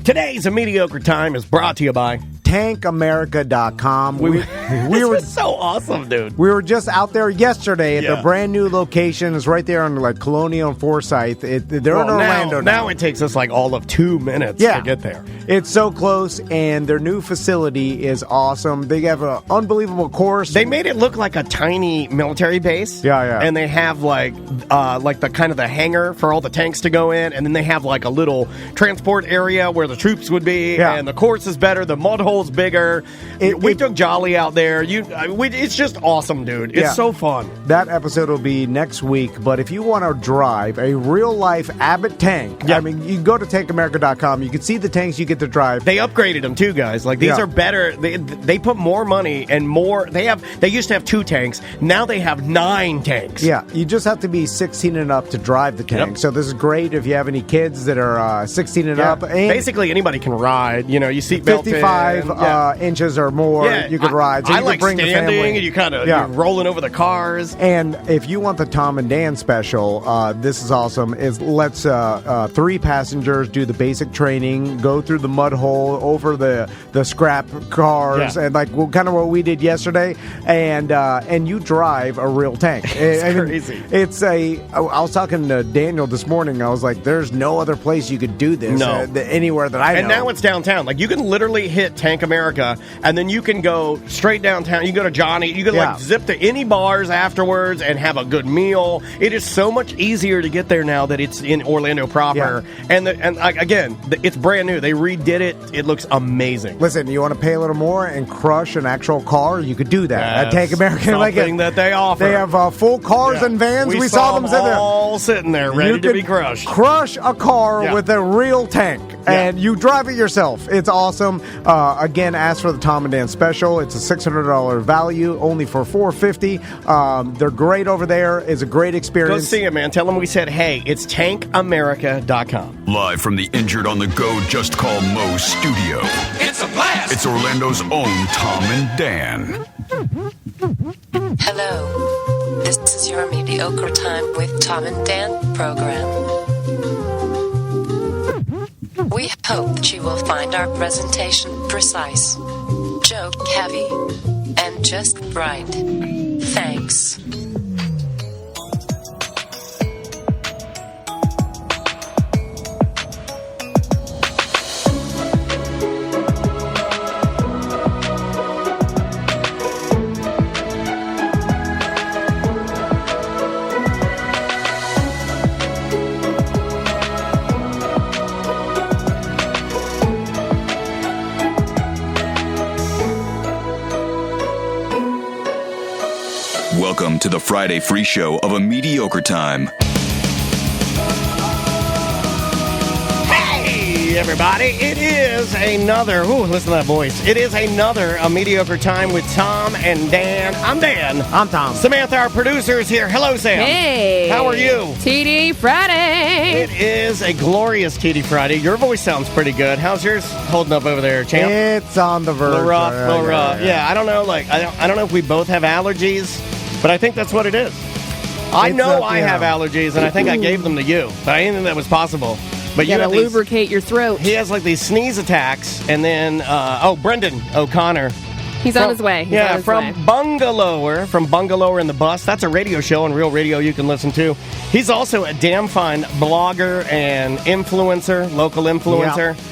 Today's A Mediocre Time is brought to you by TankAmerica.com. This is so awesome, dude. We were just out there yesterday at their brand new location. It's right there on like Colonial and Forsyth. They're in Orlando now. Now it takes us like all of 2 minutes to get there. It's so close, and their new facility is awesome. They have an unbelievable course. They made it look like a tiny military base. Yeah. And they have like the kind of the hangar for all the tanks to go in, and then they have like a little transport area where the troops would be. Yeah. And the course is better. The mud hole's bigger. We took Jolly out there. It's just awesome, dude. It's so fun. That episode will be next week. But if you want to drive a real life Abbott tank, I mean, you can go to TankAmerica.com. You can see the tanks you get to drive. They upgraded them too, guys. Like these are better. They put more money and more. They used to have 2 tanks. Now they have 9 tanks. Yeah, you just have to be 16 and up to drive the tank. Yep. So this is great if you have any kids that are 16 and up. And basically anybody can ride. You know, you seatbelt 55 inches or more, you could ride. So I you like can bring standing, the family. and you kind of you're rolling over the cars. And if you want the Tom and Dan special, this is awesome. It lets 3 passengers do the basic training, go through the mud hole, over the scrap cars, and like kind of what we did yesterday. And you drive a real tank. It's crazy. I was talking to Daniel this morning. I was like, "There's no other place you could do this anywhere that I know." And now it's downtown. Like you can literally hit Tank America, and then you can go straight downtown. You can go to Johnny. You can like zip to any bars afterwards and have a good meal. It is so much easier to get there now that it's in Orlando proper. Yeah. And again, it's brand new. They redid it. It looks amazing. Listen, you want to pay a little more and crush an actual car? You could do that at Tank America. Something that they offer. They have full cars and vans. We saw them all sitting there ready to be crushed. Crush a car with a real tank, and you drive it yourself. It's awesome. Again, ask for the Tom and Dan special. It's a $600 value, only for $450. They're great over there. It's a great experience. Go see them, man. Tell them we said, hey, it's TankAmerica.com. Live from the Injured on the Go Just Call Mo studio. It's a blast! It's Orlando's own Tom and Dan. Hello. This is your Mediocre Time with Tom and Dan program. We hope that you will find our presentation precise, joke heavy, and just right. Thanks. Welcome to the Friday free show of A Mediocre Time. Hey, everybody. It is another, listen to that voice. It is another A Mediocre Time with Tom and Dan. I'm Dan. I'm Tom. Samantha, our producer, is here. Hello, Sam. Hey. How are you? TD Friday. It is a glorious TD Friday. Your voice sounds pretty good. How's yours holding up over there, champ? It's on the verge. Little rough. Yeah, I don't know. I don't know if we both have allergies. But I think that's what it is. I have allergies, and I think I gave them to you. But I didn't think that was possible. But you gotta lubricate your throat. He has like these sneeze attacks, and then Brendan O'Connor. He's on his way. From Bungalower in the Bus. That's a radio show on Real Radio you can listen to. He's also a damn fine blogger and influencer, local influencer. Yeah.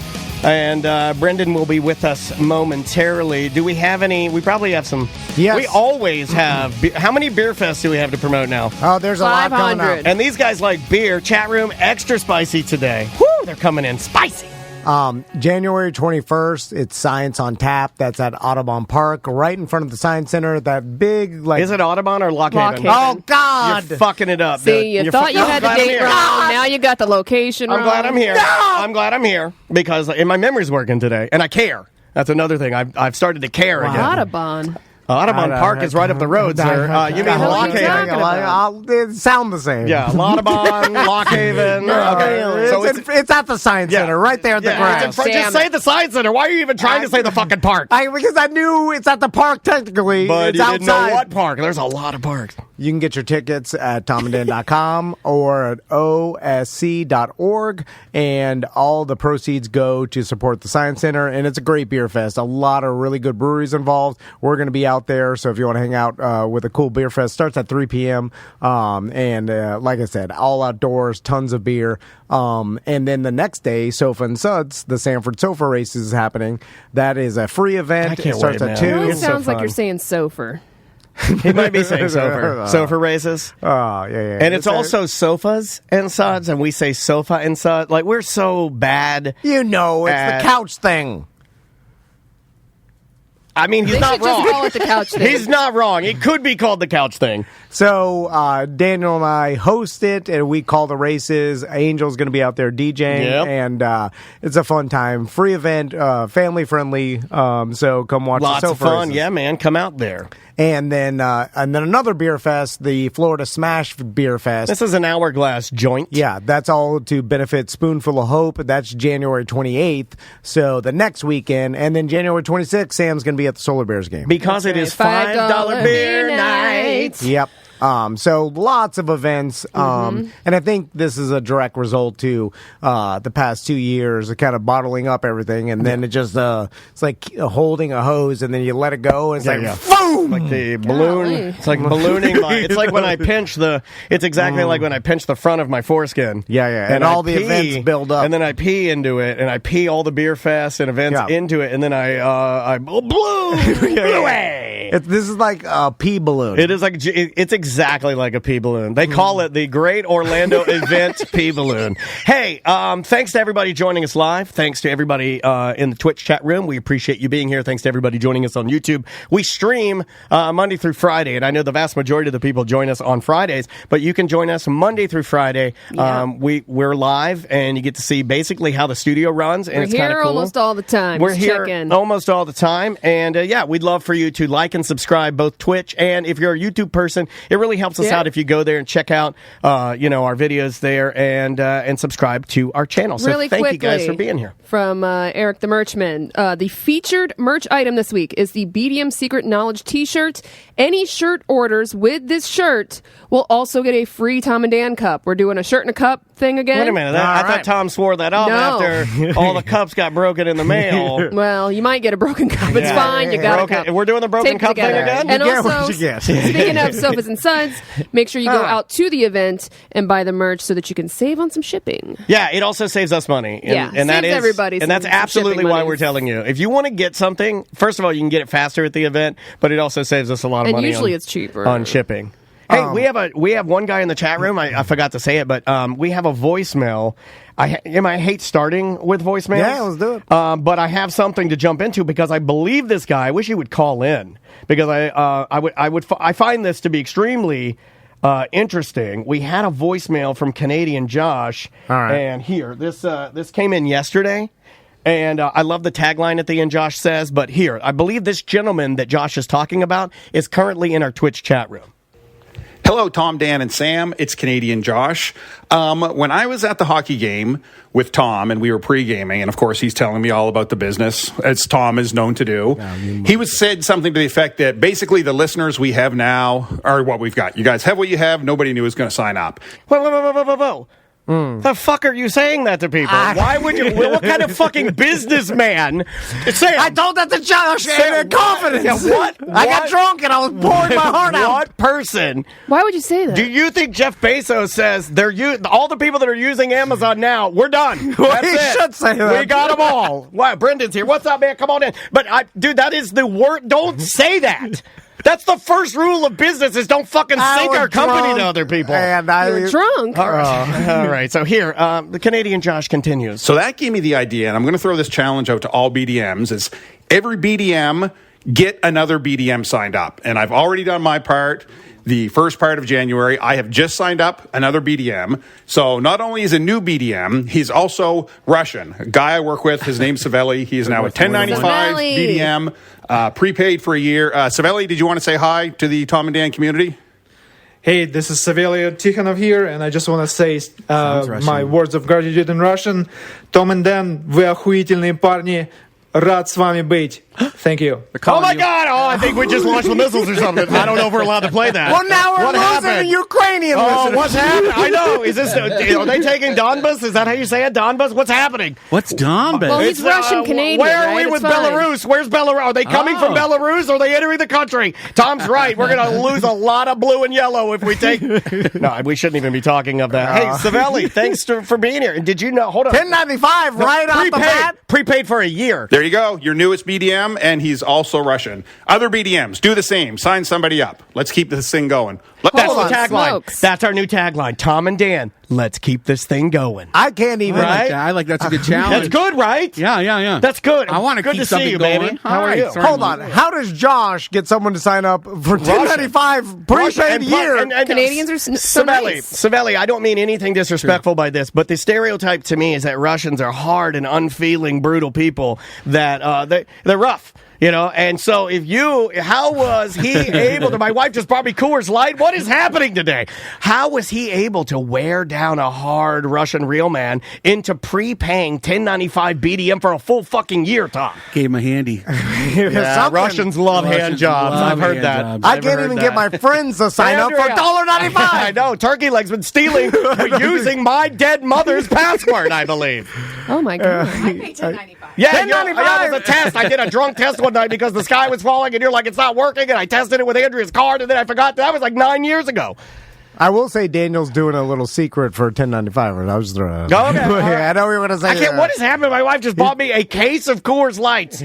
And Brendan will be with us momentarily. Do we have any? We probably have some. Yes. We always have. How many beer fests do we have to promote now? Oh, there's a lot coming up. And these guys like beer. Chat room, extra spicy today. Woo, they're coming in spicy. January 21st, it's Science on Tap. That's at Audubon Park, right in front of the Science Center. That big, Is it Audubon or Lock Haven? Oh, God! You're fucking it up. See, you thought you had the date wrong. Now you got the location wrong. I'm glad I'm here. No! I'm glad I'm here because my memory's working today, and I care. That's another thing. I've started to care again. Audubon. Audubon Park is right up the road, sir. You mean Lock Haven? It sound the same. Yeah, Audubon, Lock Haven. Okay. So it's at the Science Center, right there at the grass. Just say the Science Center. Why are you even trying to say the fucking park? Because I knew it's at the park technically. But it's you outside. didn't know what park. There's a lot of parks. You can get your tickets at tomanddan.com or at osc.org, and all the proceeds go to support the Science Center, and it's a great beer fest. A lot of really good breweries involved. We're going to be out there, so if you want to hang out with a cool beer fest, starts at 3 p.m., and like I said, all outdoors, tons of beer. And then the next day, Sofa and Suds, the Sanford Sofa Race is happening. That is a free event. It starts at 2. It sounds like you're saying sofa. He might be saying sofa. Sofa races. Oh, yeah. And it's also sofas and suds, and we say sofa and sud. Like, we're so bad. You know, it's the couch thing. I mean, he's not wrong. Just call it the couch thing. He's not wrong. It could be called the couch thing. So Daniel and I host it, and we call the races. Angel's going to be out there DJing, and it's a fun time. Free event, family friendly. So come watch. Lots the of fun. races. Yeah, man, come out there. And then another beer fest, the Florida Smash Beer Fest. This is an hourglass joint. Yeah, that's all to benefit Spoonful of Hope. That's January 28th. So the next weekend. And then January 26th, Sam's going to be at the Solar Bears game. Because it is $5 beer night. Yep. So lots of events, and I think this is a direct result to the past 2 years of kind of bottling up everything, and then it just it's like holding a hose, and then you let it go, and it's boom, like the balloon. It's like ballooning. It's like when I pinch It's exactly like when I pinch the front of my foreskin. Yeah. And all the events build up, and then I pee into it, and I pee all the beer fests and events into it, and then I bloom away. This is like a pee balloon. It is like it's exactly like a pee balloon. They call it the Great Orlando Event Pee Balloon. Hey, thanks to everybody joining us live. Thanks to everybody in the Twitch chat room. We appreciate you being here. Thanks to everybody joining us on YouTube. We stream Monday through Friday, and I know the vast majority of the people join us on Fridays, but you can join us Monday through Friday. Yeah. We're live, and you get to see basically how the studio runs, and it's kind of cool. We're here almost all the time. We're here almost all the time, and we'd love for you to like and subscribe both Twitch, and if you're a YouTube person, it really helps us out if you go there and check out our videos there and subscribe to our channel. So really thank you guys for being here. From Eric the Merchman, the featured merch item this week is the BDM Secret Knowledge t-shirt. Any shirt orders with this shirt will also get a free Tom and Dan cup. We're doing a shirt and a cup thing again. Wait a minute. I thought Tom swore that off after all the cups got broken in the mail. Well, you might get a broken cup. It's fine. You got a cup. We're doing the broken cup thing again? And also, speaking of Sofas and Suds, make sure you go out to the event and buy the merch so that you can save on some shipping. Yeah, it also saves us money. And that is everybody. And that's absolutely why we're telling you. If you want to get something, first of all, you can get it faster at the event, but it also saves us a lot of money. And usually it's cheaper on shipping. Hey, we have one guy in the chat room. I forgot to say it, but we have a voicemail. I hate starting with voicemails. Yeah, let's do it. But I have something to jump into because I believe this guy. I wish he would call in because I find this to be extremely interesting. We had a voicemail from Canadian Josh, and here this came in yesterday. And I love the tagline at the end, Josh says, but here, I believe this gentleman that Josh is talking about is currently in our Twitch chat room. Hello, Tom, Dan, and Sam. It's Canadian Josh. When I was at the hockey game with Tom, and we were pre-gaming, and of course he's telling me all about the business, as Tom is known to do, he said something to the effect that basically the listeners we have now are what we've got. You guys have what you have. Nobody knew was going to sign up. Whoa. The fuck are you saying that to people? Why would you? What kind of fucking businessman? Sam, I told that to Josh in confidence. Yeah, what? I got drunk and I was pouring my heart out. What person? Why would you say that? Do you think Jeff Bezos says all the people that are using Amazon now, we're done? That's it. Should say that. We got them all. Wow, Brendan's here. What's up, man? Come on in. But dude, that is the word. Don't say that. That's the first rule of business is don't fucking sink our company to other people. And You're drunk. All right. So here, the Canadian Josh continues. So that gave me the idea, and I'm going to throw this challenge out to all BDMs, is every BDM get another BDM signed up. And I've already done my part. The first part of January, I have just signed up another BDM. So not only is a new BDM, he's also Russian. A guy I work with, his name's Savelli. He is now a 1095 BDM, prepaid for a year. Savelli, did you want to say hi to the Tom and Dan community? Hey, this is Savelli Tikhonov here, and I just want to say my words of gratitude in Russian. Tom and Dan, вы охуительные парни. Рад с вами быть. Thank you. Oh my God! Oh, I think we just launched the missiles or something. I don't know if we're allowed to play that. Well, now we're what losing happened? Ukrainian listeners. What's happening? I know. Is this? Are they taking Donbas? Is that how you say it? Donbas? What's happening? What's Donbas? Well, he's Russian Canadian. Where are right? we with It's fine. Belarus? Where's Belarus? Are they coming from Belarus? Or are they entering the country? Tom's right. We're going to lose a lot of blue and yellow if we take. No, we shouldn't even be talking of that. Hey, Savelli, thanks for being here. Did you know? Hold on. 1095 right off the bat. Prepaid for a year. There you go. Your newest BDM, and he's also Russian. Other BDMs, do the same. Sign somebody up. Let's keep this thing going. That's Hold the on, tagline. smokes. That's our new tagline. Tom and Dan, let's keep this thing going. I can't even. Right? I like that's a good challenge. That's good, right? Yeah. That's good. I want to good keep to something see you, going. baby. How All are right, you? sorry. Hold on. How does Josh get someone to sign up for 1095 prepaid year? Canadians are so nice. Savelli, I don't mean anything disrespectful by this, but the stereotype to me is that Russians are hard and unfeeling, brutal people. That they're rough. You know, and so how was he able to, my wife just brought me Coors Light. What is happening today? How was he able to wear down a hard Russian real man into prepaying 1095 BDM for a full fucking year, Tom? Gave him a handy. Yeah, Russians love hand jobs. I've heard that. I can't even get my friends to sign up for $1.95. I know. Turkey Leg's been stealing, using my dead mother's password, I believe. Oh my God. I pay $10.95. Yeah, it was a test. I did a drunk test one night because the sky was falling, and you're like, it's not working, and I tested it with Andrea's card, and then I forgot. That was like 9 years ago. I will say Daniel's doing a little secret for 1095. I was throwing. Okay, all right. I know you were going to say. I can't. What is happening? My wife just bought me a case of Coors Lights.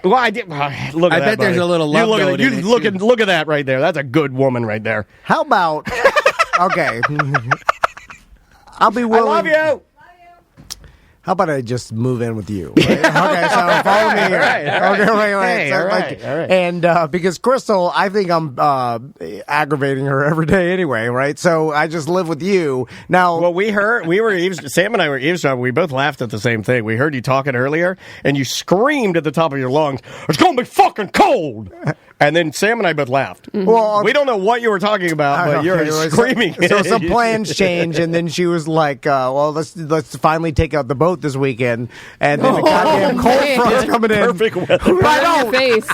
Well, I did. Look at that. I bet there's a little love look note at in it, look at that right there. That's a good woman right there. How about? Okay, I'll be willing. I love you. How about I just move in with you? Right? Okay, so follow me here. Okay, wait. Hey, So, all right. And because Crystal, I think I'm aggravating her every day anyway, right? So I just live with you now. Well, Sam and I were eavesdropping. We both laughed at the same thing. We heard you talking earlier, and you screamed at the top of your lungs, "It's going to be fucking cold!" And then Sam and I both laughed. Mm-hmm. Well, we don't know what you were talking about, but you're screaming. So some plans changed, and then she was like, "Well, let's finally take out the boat this weekend." And then the goddamn cold front's coming in. Perfect weather. Right on your face.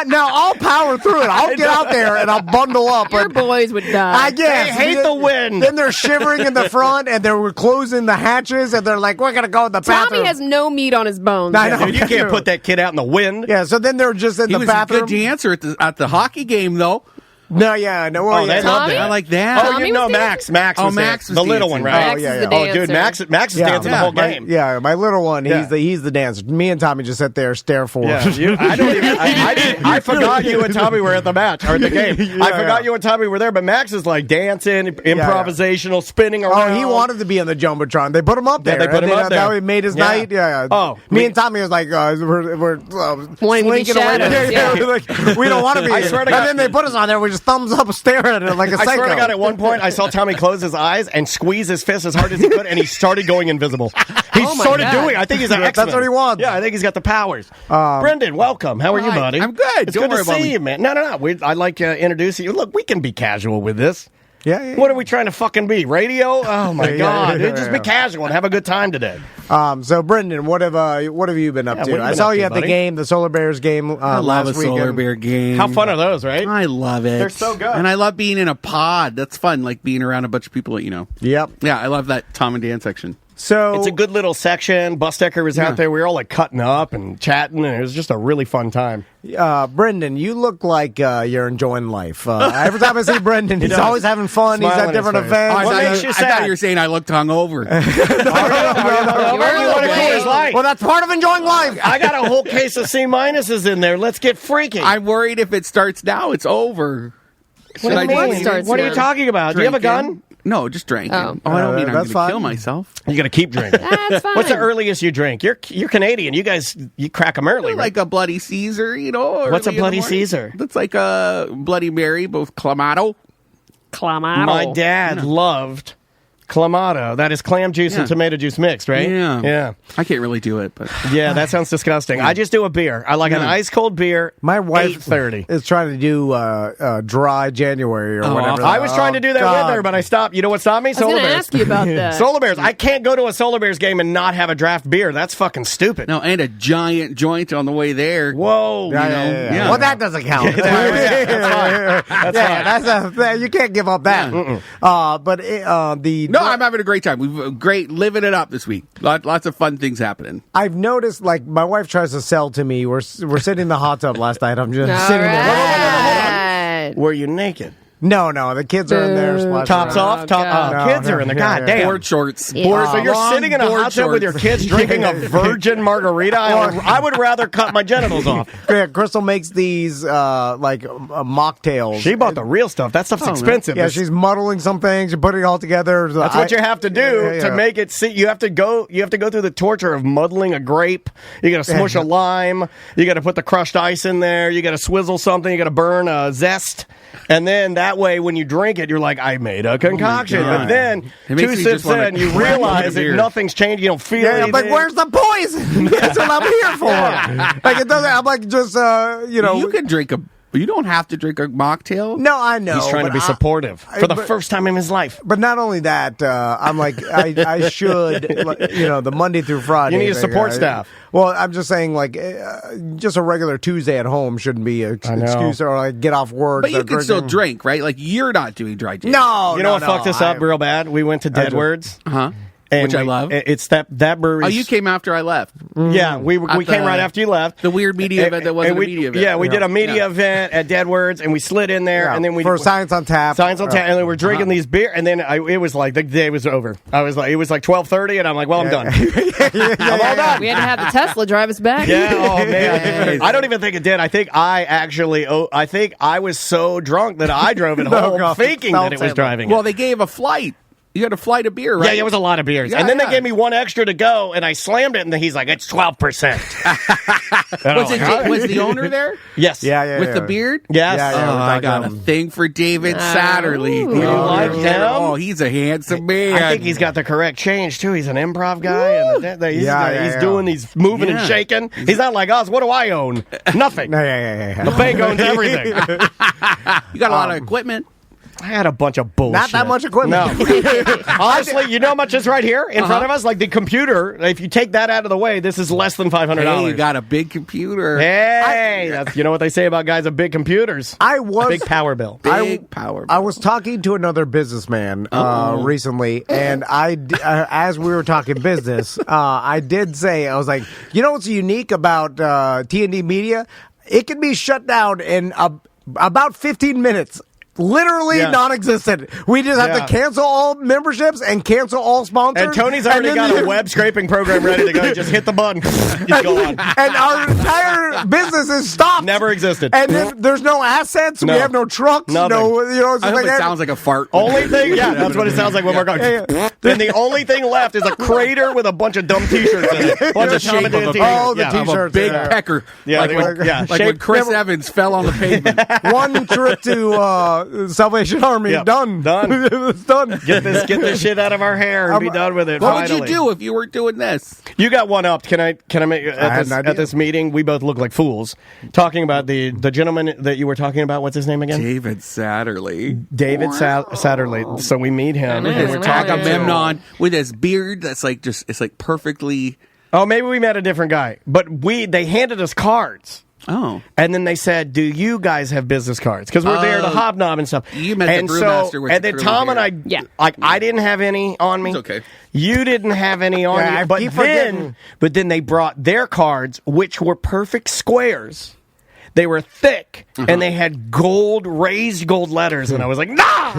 Now I'll power through it. I'll get out there and I'll bundle up. Your boys would die. I guess. They hate the wind. Then they're shivering in the front, and they're closing the hatches, and they're like, "We're gonna go in the bathroom." Tommy has no meat on his bones. I know. Dude, you can't put that kid out in the wind. Yeah, so then they're just in He the was bathroom. a good dancer at the hockey game, though. No, yeah, no. Well, Oh, they yeah. love Tommy? that. I like that. Oh, Tommy you know was Max. dancing? Max was Max dancing. was the little dancing. one, right? Max yeah, is yeah. the Oh, dancer. dude, Max is dancing the whole game. Yeah, my little one, Yeah. he's the dancer. Me and Tommy just sit there, stare for Yeah, him. I forgot you and Tommy were at the match or at the game. I forgot you and Tommy were there, but Max is like dancing, improvisational, spinning around. Oh, he wanted to be on the jumbotron. They put him up there. Yeah, they put him and up then, there. That made his Yeah. night. Yeah. Oh, me and Tommy was like, we're Wanting to be slinking away. shadows, yeah. Like, we don't want to be. I swear to and God. then they put us on there. We just thumbs up, staring at it like a I psycho. swear to God, at one point, I saw Tommy close his eyes and squeeze his fist as hard as he could, and he started going invisible. He Oh my started God. doing. I think he's an Yeah, X-Men. that's what he wants. Yeah, I think he's got the powers. Brendan, welcome. How are you, Hi. buddy? I'm good. It's Don't good worry to about see me. you, man. No. I'd like to introduce you. Look, we can be casual with this. Yeah. What are we trying to fucking be? Radio? Oh my Yeah, God! yeah, Dude, just yeah. be casual and have a good time today. So Brendan, what have you been up Yeah, what to? have you I been saw up you to, at the buddy? game, the Solar Bears game. I love last a solar weekend. bear game. How fun are those, right? I love it. They're so good. And I love being in a pod. That's fun, like being around a bunch of people that you know. Yep. Yeah, I love that Tom and Dan section. So It's a good little section. Bustecker was out there. We were all like cutting up and chatting, and it was just a really fun time. Brendan, you look like you're enjoying life. Every time I see Brendan, he's does. always having fun. Smile he's on at his different face. events. What makes you I sad? thought you were saying I looked hungover. Where you want to go is life. Well, that's part of enjoying life. I got a whole case of C-minuses in there. Let's get freaky. I'm worried if it starts now, it's over. What do you What mean? starts What are you now? talking about? Do you have a gun? Drinking. No, just drinking. Oh. I don't mean I'm that's going to fine. kill myself. You got to keep drinking. That's fine. What's the earliest you drink? You're Canadian. You guys, you crack them early, right? Like a Bloody Caesar, you know. What's a early in the Bloody morning. Caesar? That's like a Bloody Mary, both Clamato. Clamato. My dad loved Clamato. That is clam juice and tomato juice mixed, right? Yeah. Yeah. I can't really do it, but Yeah, that sounds disgusting. I just do a beer. I like an ice cold beer. My wife 8:30. is trying to do dry January or whatever. I was trying to do that with her, but I stopped. You know what stopped me? I was Solar going to Bears. ask you about that. Solar Bears. I can't go to a Solar Bears game and not have a draft beer. That's fucking stupid. no, and a giant joint on the way there. Whoa. Yeah. Well, that doesn't count. That's fine. You can't give up that. But No, I'm having a great time. We've great living it up this week. Lots of fun things happening. I've noticed, like, my wife tries to sell to me. We're sitting in the hot tub last night. I'm just All sitting there. right. Were you naked? No, the kids are in there. splashing Tops around. off? No, Kids no, are in there. yeah, God yeah. damn. Board shorts. Yeah. So you're Long sitting in a board hot tub with your shorts. kids drinking a virgin margarita? I would rather cut my genitals off. Yeah, Crystal makes these mocktails. She bought the real stuff. That stuff's expensive. Yeah, she's muddling some things and putting it all together. That's what you have to do Yeah. to make it. See, you have to go through the torture of muddling a grape. You got to smush a lime. You got to put the crushed ice in there. You got to swizzle something. You got to burn a zest, and then that way, when you drink it, you're like, I made a concoction. God. But then It makes 2 me sips just wanna in, you crack realize a that beer. nothing's changed. You don't feel Yeah, anything. but where's the poison? That's what I'm here for. Like it doesn't. I'm like just You can drink a. You don't have to drink a mocktail. No, I know. He's trying to but be supportive for the but- first time in his life. But not only that, I'm like, I should, the Monday through Friday. You need a support staff. Well, I'm just saying, like, just a regular Tuesday at home shouldn't be an excuse or like get off work. But you start can still drinking. drink, right? Like you're not doing dry gin. No, You know what fucked us up real bad? We went to Deadwoods. Huh? And Which I love. It's that brewery. Oh, you came after I left. Yeah, we At came the- right after you left. The weird media event that wasn't we, a media event. Yeah, we did a media event at Deadwoods, and we slid in there, and then we for Science on Tap. Science on Tap, and then we're drinking these beer, and then it was like the day was over. It was like 12:30, and I'm like, well, I'm done. I'm all done. We had to have the Tesla drive us back. Yeah, oh man. I don't even think it did. I think I was so drunk that I drove it home God. thinking that it was driving. Well, they gave a flight. You got a flight of beer, right? Yeah, it was a lot of beers. Yeah, and then yeah. they gave me one extra to go, and I slammed it, and then he's like, it's 12%. Was the owner there? Yes. Yeah. With the beard? Yes. Yeah, Oh, we're I talking got a about him. thing for David Satterley. ooh. You like him? Oh, he's a handsome man. I think he's got the correct change, too. He's an improv guy, and he's doing these moving and Yeah. shaking. He's not like us. What do I own? Nothing. Yeah. The bank owns everything. You got a lot of equipment. I had a bunch of bullshit. Not that much equipment. No. Honestly, you know how much is right here in front of us? Like the computer, if you take that out of the way, this is less than $500. Hey, you got a big computer. Hey, that's, you know what they say about guys with big computers? I was Big power bill. Big power. I was talking to another businessman recently, and as we were talking business, I did say, I was like, you know what's unique about T&D Media? It can be shut down in about 15 minutes. Literally Yeah. non-existent. We just have to cancel all memberships and cancel all sponsors. And Tony's already then got a web scraping program ready to go. Just hit the button. He's gone. And our entire business is stopped. Never existed. And there's no assets. No. We have no trucks. Nothing. No, it's I just hope like it sounds like a fart. Only thing, yeah, that's what it sounds like when we're going. Yeah. Then the only thing left is a crater with a bunch of dumb T-shirts in it. Bunch the of shape of a Tom and Dan Oh, the yeah. Of a T-shirts. big Yeah. pecker. Yeah, like they when, were- yeah, like when shaped- Chris Evans fell on the pavement. One trip to Salvation Army. Yep. Done. Done. It's done. Get this shit out of our hair and be done with it. What would finally. you do if you were doing this? You got one up. Can I make had an idea. at this meeting? We both look like fools talking about the gentleman that you were talking about. What's his name again? David Satterley. David Satterley. So we meet him. and we're talking to him. Agamemnon with his beard that's like just it's like perfectly. Oh, maybe we met a different guy. But they handed us cards. Oh, And then they said, "Do you guys have business cards?" Because we're there to hobnob and stuff. You met the and brewmaster with and the then curly Tom and I, hair. Yeah. like I didn't have any on me. It's okay. You didn't have any on Yeah, I you. But keep forgetting. then they brought their cards, which were perfect squares. They were thick, and they had raised gold letters, and I was like, nah!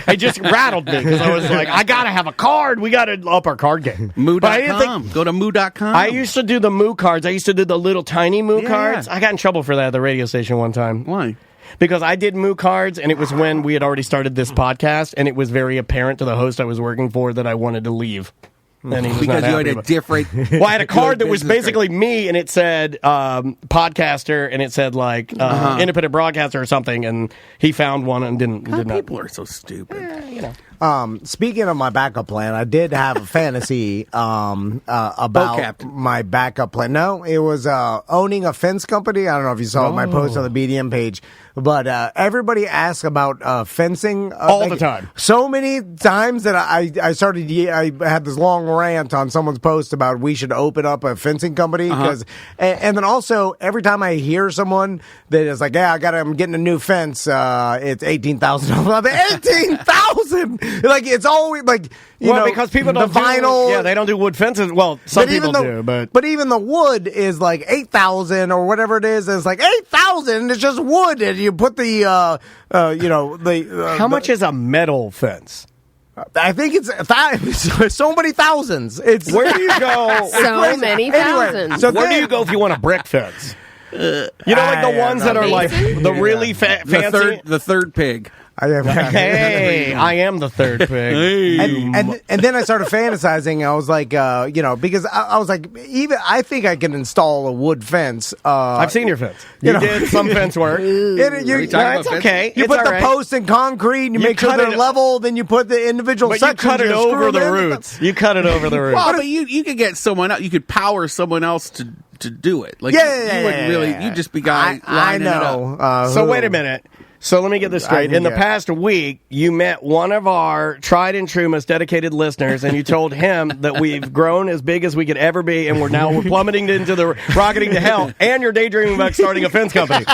It just rattled me, because I was like, I gotta have a card. We gotta up our card game. But I didn't think- Moo.com. Go to moo.com. I used to do the Moo cards. I used to do the little tiny Moo Yeah, cards. yeah. I got in trouble for that at the radio station one time. Why? because I did moo cards, and it was when we had already started this podcast, and it was very apparent to the host I was working for that I wanted to leave. And he was because not you had happy a different. Well, I had a card that was basically me, and it said podcaster, and it said like independent broadcaster or something, and he found one and did not. People are so stupid. Speaking of my backup plan, I did have a fantasy about my backup plan. No, it was owning a fence company. I don't know if you saw my post on the BDM page, but everybody asks about fencing all the time. So many times that I started. I had this long rant on someone's post about we should open up a fencing company because, and then also every time I hear someone that is like, yeah, I'm getting a new fence. It's $18,000. 18,000. Like it's always like you know because people don't the vinyl. Yeah, they don't do wood fences. Well, some people do, but even the wood is like 8,000 or whatever it is. It's like 8,000. It's just wood, and you put the How much is a metal fence? I think it's so many thousands. It's where do you go? So many thousands. Anyway, so where do you go if you want a brick fence? You know, like the ones that are like the really fancy. The third pig. Hey, I am the third pig. And then I started fantasizing. I was like, because I was like, even I think I can install a wood fence. I've seen your fence. You did some fence work. It's okay. You put the posts in concrete, and you make sure they're level. Then you put the individual sections. You cut it over the roots. You cut it over the roots. Well, but you could get someone else. You could power someone else to do it. Like you wouldn't really. You'd just be guy. I know. So wait a minute. So let me get this straight. In the past week, you met one of our tried and true, most dedicated listeners, and you told him that we've grown as big as we could ever be, and we're plummeting into the rocketing to hell, and you're daydreaming about starting a fence company.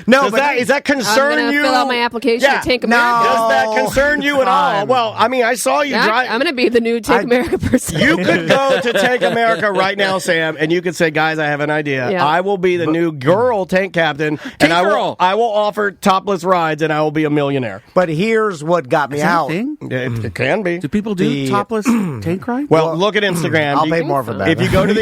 No, does that concern you? Fill out my application to Tank America. Does that concern you at all? Well, I mean, I saw you drive. I'm going to be the new Tank America person. You could go to Tank America right now, Sam, and you could say, guys, I have an idea. Yeah. I will be the new girl tank captain, and I will offer topless rides, and I will be a millionaire. But here's what got me out. It can be. Do people do topless tank rides? Well, look at Instagram. I'll pay more for that. If you go to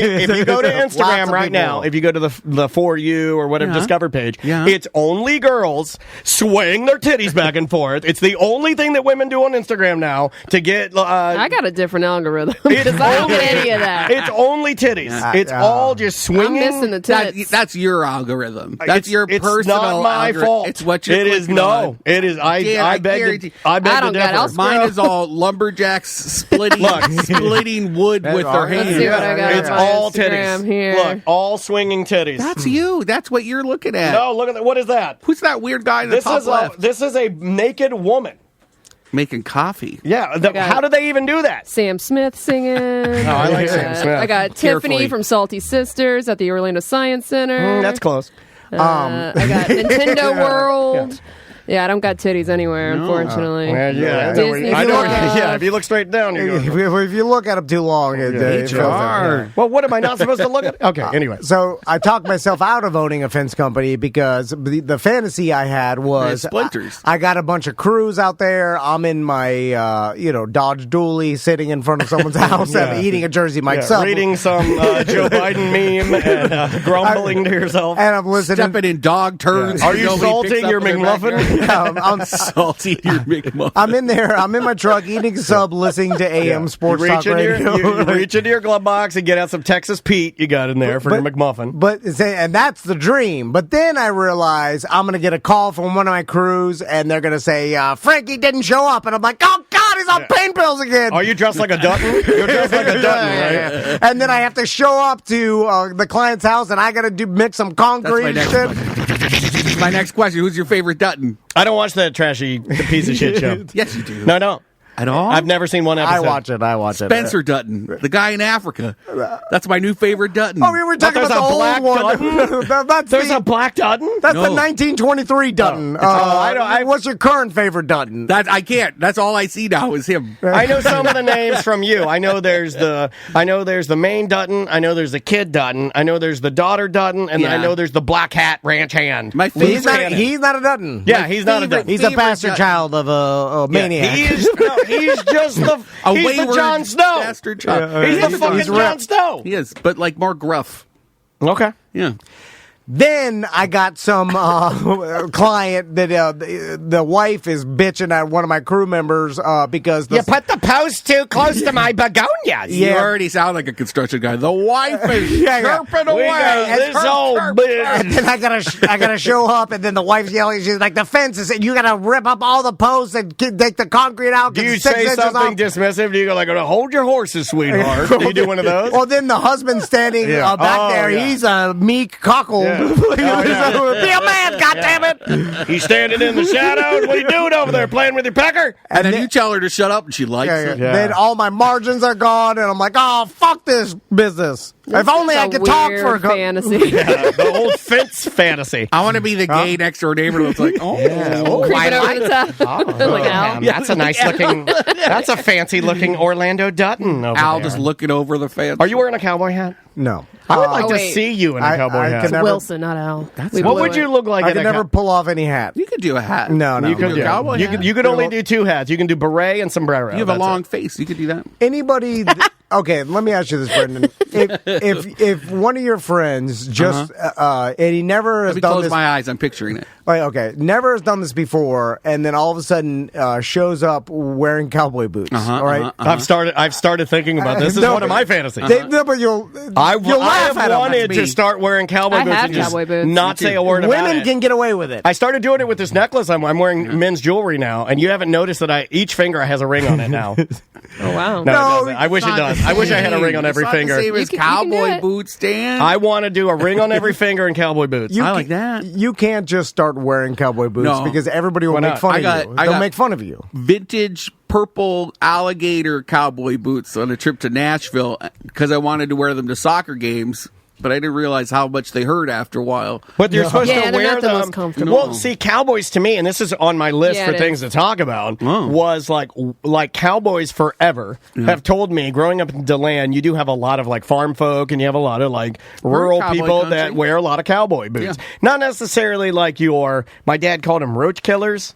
Instagram right now, if you go to the For You or whatever Discover page, it's only girls swaying their titties back and forth. It's the only thing that women do on Instagram now to get. I got a different algorithm because I don't get any of that. It's only titties. It's all just swinging. I'm missing the tits. That's your algorithm. That's your personal. It's not my fault. It's what you're. It is no. It is. I beg to differ. Mine is all lumberjacks splitting wood with their hands. Let's see what I got. It's all Instagram titties. here. Look, all swinging titties. That's you. That's what you're looking at. No, look at that. What is that? Who's that weird guy in the top left? This is a naked woman. Making coffee. Yeah. How do they even do that? Sam Smith singing. I like Sam Smith. I got Tiffany from Salty Sisters at the Orlando Science Center. That's close. I got Nintendo World. Yeah, I don't got titties anywhere, unfortunately. Disney I know. Yeah, if you look straight down, you're if you look at them too long, Well, what am I not supposed to look at? Okay, anyway. So I talked myself out of owning a fence company because the fantasy I had was splinters. I got a bunch of crews out there. I'm in my Dodge Dually sitting in front of someone's house and eating a Jersey Mike sub. Reading some Joe Biden meme and grumbling to yourself. And I'm listening. Stepping in dog turds. Are you salting your McMuffin? I'm salty. I'm in there. I'm in my truck eating sub, listening to AM Sports Talk Radio. You reach into your glove box and get out some Texas Pete you got in there for your McMuffin. And that's the dream. But then I realize I'm going to get a call from one of my crews, and they're going to say, Frankie didn't show up. And I'm like, oh, God, he's on pain pills again. Are you dressed like a Dutton? You're dressed like a Dutton, right? And then I have to show up to the client's house, and I got to mix some concrete and shit. My next question, who's your favorite Dutton? I don't watch that trashy piece of shit show. Yes, you do. No, I don't. At all? I've never seen one episode. I watch it. Spencer Dutton, the guy in Africa. That's my new favorite Dutton. Oh, we were talking about the old one. There's a black Dutton? That's the 1923 Dutton. What's your current favorite Dutton? I can't. That's all I see now is him. I know some of the names from you. I know there's the main Dutton. I know there's the kid Dutton. I know there's the daughter Dutton, and I know there's the black hat ranch hand. My favorite. He's not a Dutton. Yeah, he's not a Dutton. He's a bastard child of a maniac. He is. He's just the Jon Snow. Bastard child. He's the fucking Jon Snow. He is, but like more gruff. Okay. Yeah. Then I got some client that the wife is bitching at one of my crew members because you put the post too close to my begonias. You already sound like a construction guy. The wife is chirping away. This old bitch. And then I gotta show up, and then the wife's yelling. She's like, "The fence is. You gotta rip up all the posts and take the concrete out." Do you say something dismissive? Do you go like, "Hold your horses, sweetheart"? Do you do one of those? Well, then the husband standing back there. Yeah. He's a meek cockle. Yeah. Be a man, goddammit! He's standing in the shadows. What are you doing over there? Playing with your pecker? And then you tell her to shut up, and she likes it. Yeah. Then all my margins are gone, and I'm like, "Oh, fuck this business." If only I could talk for a fantasy. The old fence fantasy. I want to be the gay next door neighbor that's like, creeping over the top. Like Al. That's a nice looking. That's a fancy looking Orlando Dutton. Al just looking over the fence. Are you wearing a cowboy hat? No. I would like to see you in a cowboy hat. Wilson, not Al. What would you look like? I could never pull off any hat. You could do a hat. No. You could do a cowboy hat. You could only do 2 hats. You can do beret and sombrero. You have a long face. You could do that. Anybody? Okay, let me ask you this, Brendan. If one of your friends just and he never has done this. Close my eyes. I'm picturing it. Okay, never has done this before, and then all of a sudden shows up wearing cowboy boots. All right, I've started thinking about this. This is one of my fantasies. No, but you'll laugh at wanted to start wearing cowboy boots and just not say a word about it. Women can get away with it. I started doing it with this necklace. I'm wearing men's jewelry now, and you haven't noticed that each finger has a ring on it now. Oh wow! No, it doesn't. I wish it does. I wish I had a ring on every finger. It's not the same as cowboy boots, Dan. I want to do a ring on every finger and cowboy boots. I like that. You can't just start wearing cowboy boots because everybody will make fun of you. They'll make fun of you. Vintage purple alligator cowboy boots on a trip to Nashville because I wanted to wear them to soccer games. But I didn't realize how much they hurt after a while. But you're supposed to wear them. Most comfortable. Well, see, cowboys to me, and this is on my list for things to talk about, was like cowboys forever have told me, growing up in DeLand, you do have a lot of like farm folk, and you have a lot of like rural people that wear a lot of cowboy boots. Yeah. Not necessarily like my dad called them roach killers.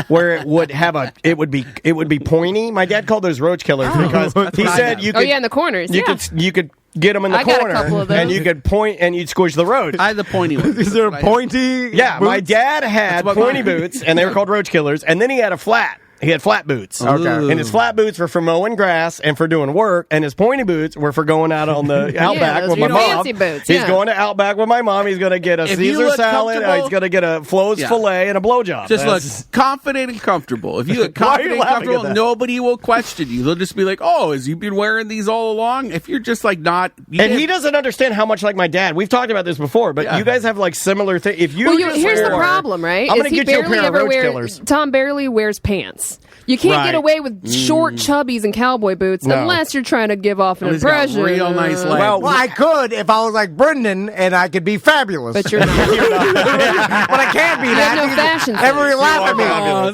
Where it would have it would be pointy. My dad called those roach killers because he said you could. Oh yeah, in the corners. You could get them in the corner, and you could point and you'd squish the roach. I had the pointy ones. Is there a pointy? Yeah, boots? my dad had pointy boots, and they were called roach killers. And then he had a flat. He had flat boots. Okay. And his flat boots were for mowing grass and for doing work, and his pointy boots were for going out on the Outback with my mom. Fancy boots, He's going to Outback with my mom. He's going to get a Caesar salad. He's going to get a Flo's filet and a blowjob. Just look confident and comfortable. If you look confident and comfortable, nobody will question you. They'll just be like, "Oh, has he been wearing these all along?" If you're just like not, and he doesn't understand how much like my dad. We've talked about this before, but you guys have like similar things. If you, here's the problem, right? I'm going to get you a pair of roach killers. Tom barely wears pants. You can't get away with short chubbies and cowboy boots unless you're trying to give off an impression. Real nice legs. Well, I could if I was like Brendan and I could be fabulous. But you're not. But I can't be that. You have no fashion sense. Everybody laugh at me.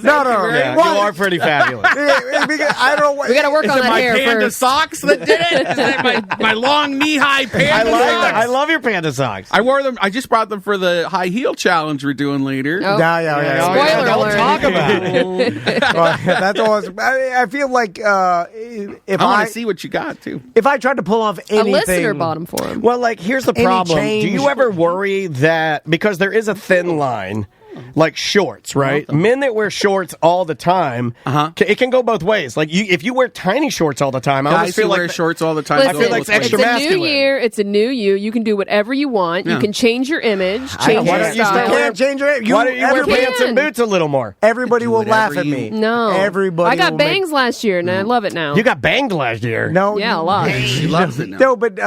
No. Yeah, you are pretty fabulous. I don't know. We got to work on that my hair panda first. socks that did it? Is it my long knee-high panda socks? I love your panda socks. I wore them. I just brought them for the high heel challenge we're doing later. Oh. Yeah. Spoiler alert. Don't talk about it. That's always. I feel like if I want to see what you got too. If I tried to pull off anything, a listener bought them for him. Well, like here's the problem. Do you ever worry that because there is a thin line? Like shorts, right? Men that wear shorts all the time, it can go both ways. Like if you wear tiny shorts all the time, I always feel like wear shorts all the time. Listen, I feel like it's extra masculine. It's a new year. It's a new you. You can do whatever you want. You can change your image, change your style. You can't change your image. Why don't you wear pants and boots a little more? Everybody will laugh at me. No, everybody. I got bangs last year, and I love it now. You got banged last year. No, yeah, a lot. She loves it now. No, but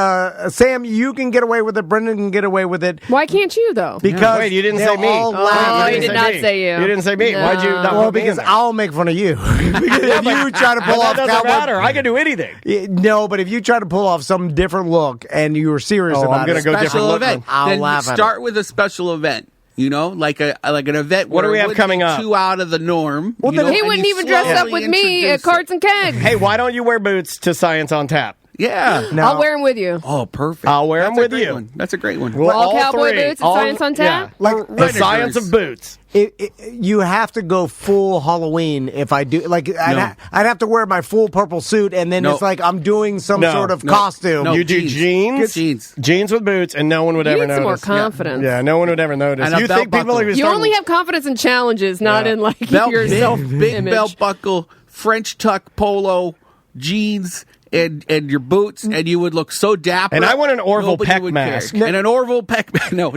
Sam, you can get away with it. Brendan can get away with it. Why can't you though? Because wait, you didn't say me. Oh, you did not say you. You didn't say me. No. Why'd you not? Well, because I'll make fun of you. If you try to pull off that doesn't matter. I can do anything. No, but if you try to pull off some different look and you were serious about I'm gonna it, go different look. I'll laugh at it. Start with a special event. You know, like an event. What do we have coming up? Too out of the norm. Well, he wouldn't even dress up with me at Carts and Kegs. Hey, why don't you wear boots to Science on Tap? Yeah. Now- I'll wear them with you. Oh, perfect. I'll wear them That's a with great you. one. That's a great one. Well, All cowboy three. boots and science on tap? Yeah. Like, The science of boots. You have to go full Halloween if I do. Like, I'd have to wear my full purple suit, and then No. it's like I'm doing some No. sort of No. costume. No. You do jeans. jeans with boots, and no one would You ever need some more notice. confidence. Yeah, no one would ever notice. And a You belt think people buckle. are You starting- only have confidence in challenges, not Yeah. in like Belt, your big image. belt buckle, French tuck polo, jeans, and your boots, and you would look so dapper. And I want an Orville nobody Peck would care. mask. And an Orville Peck mask. No.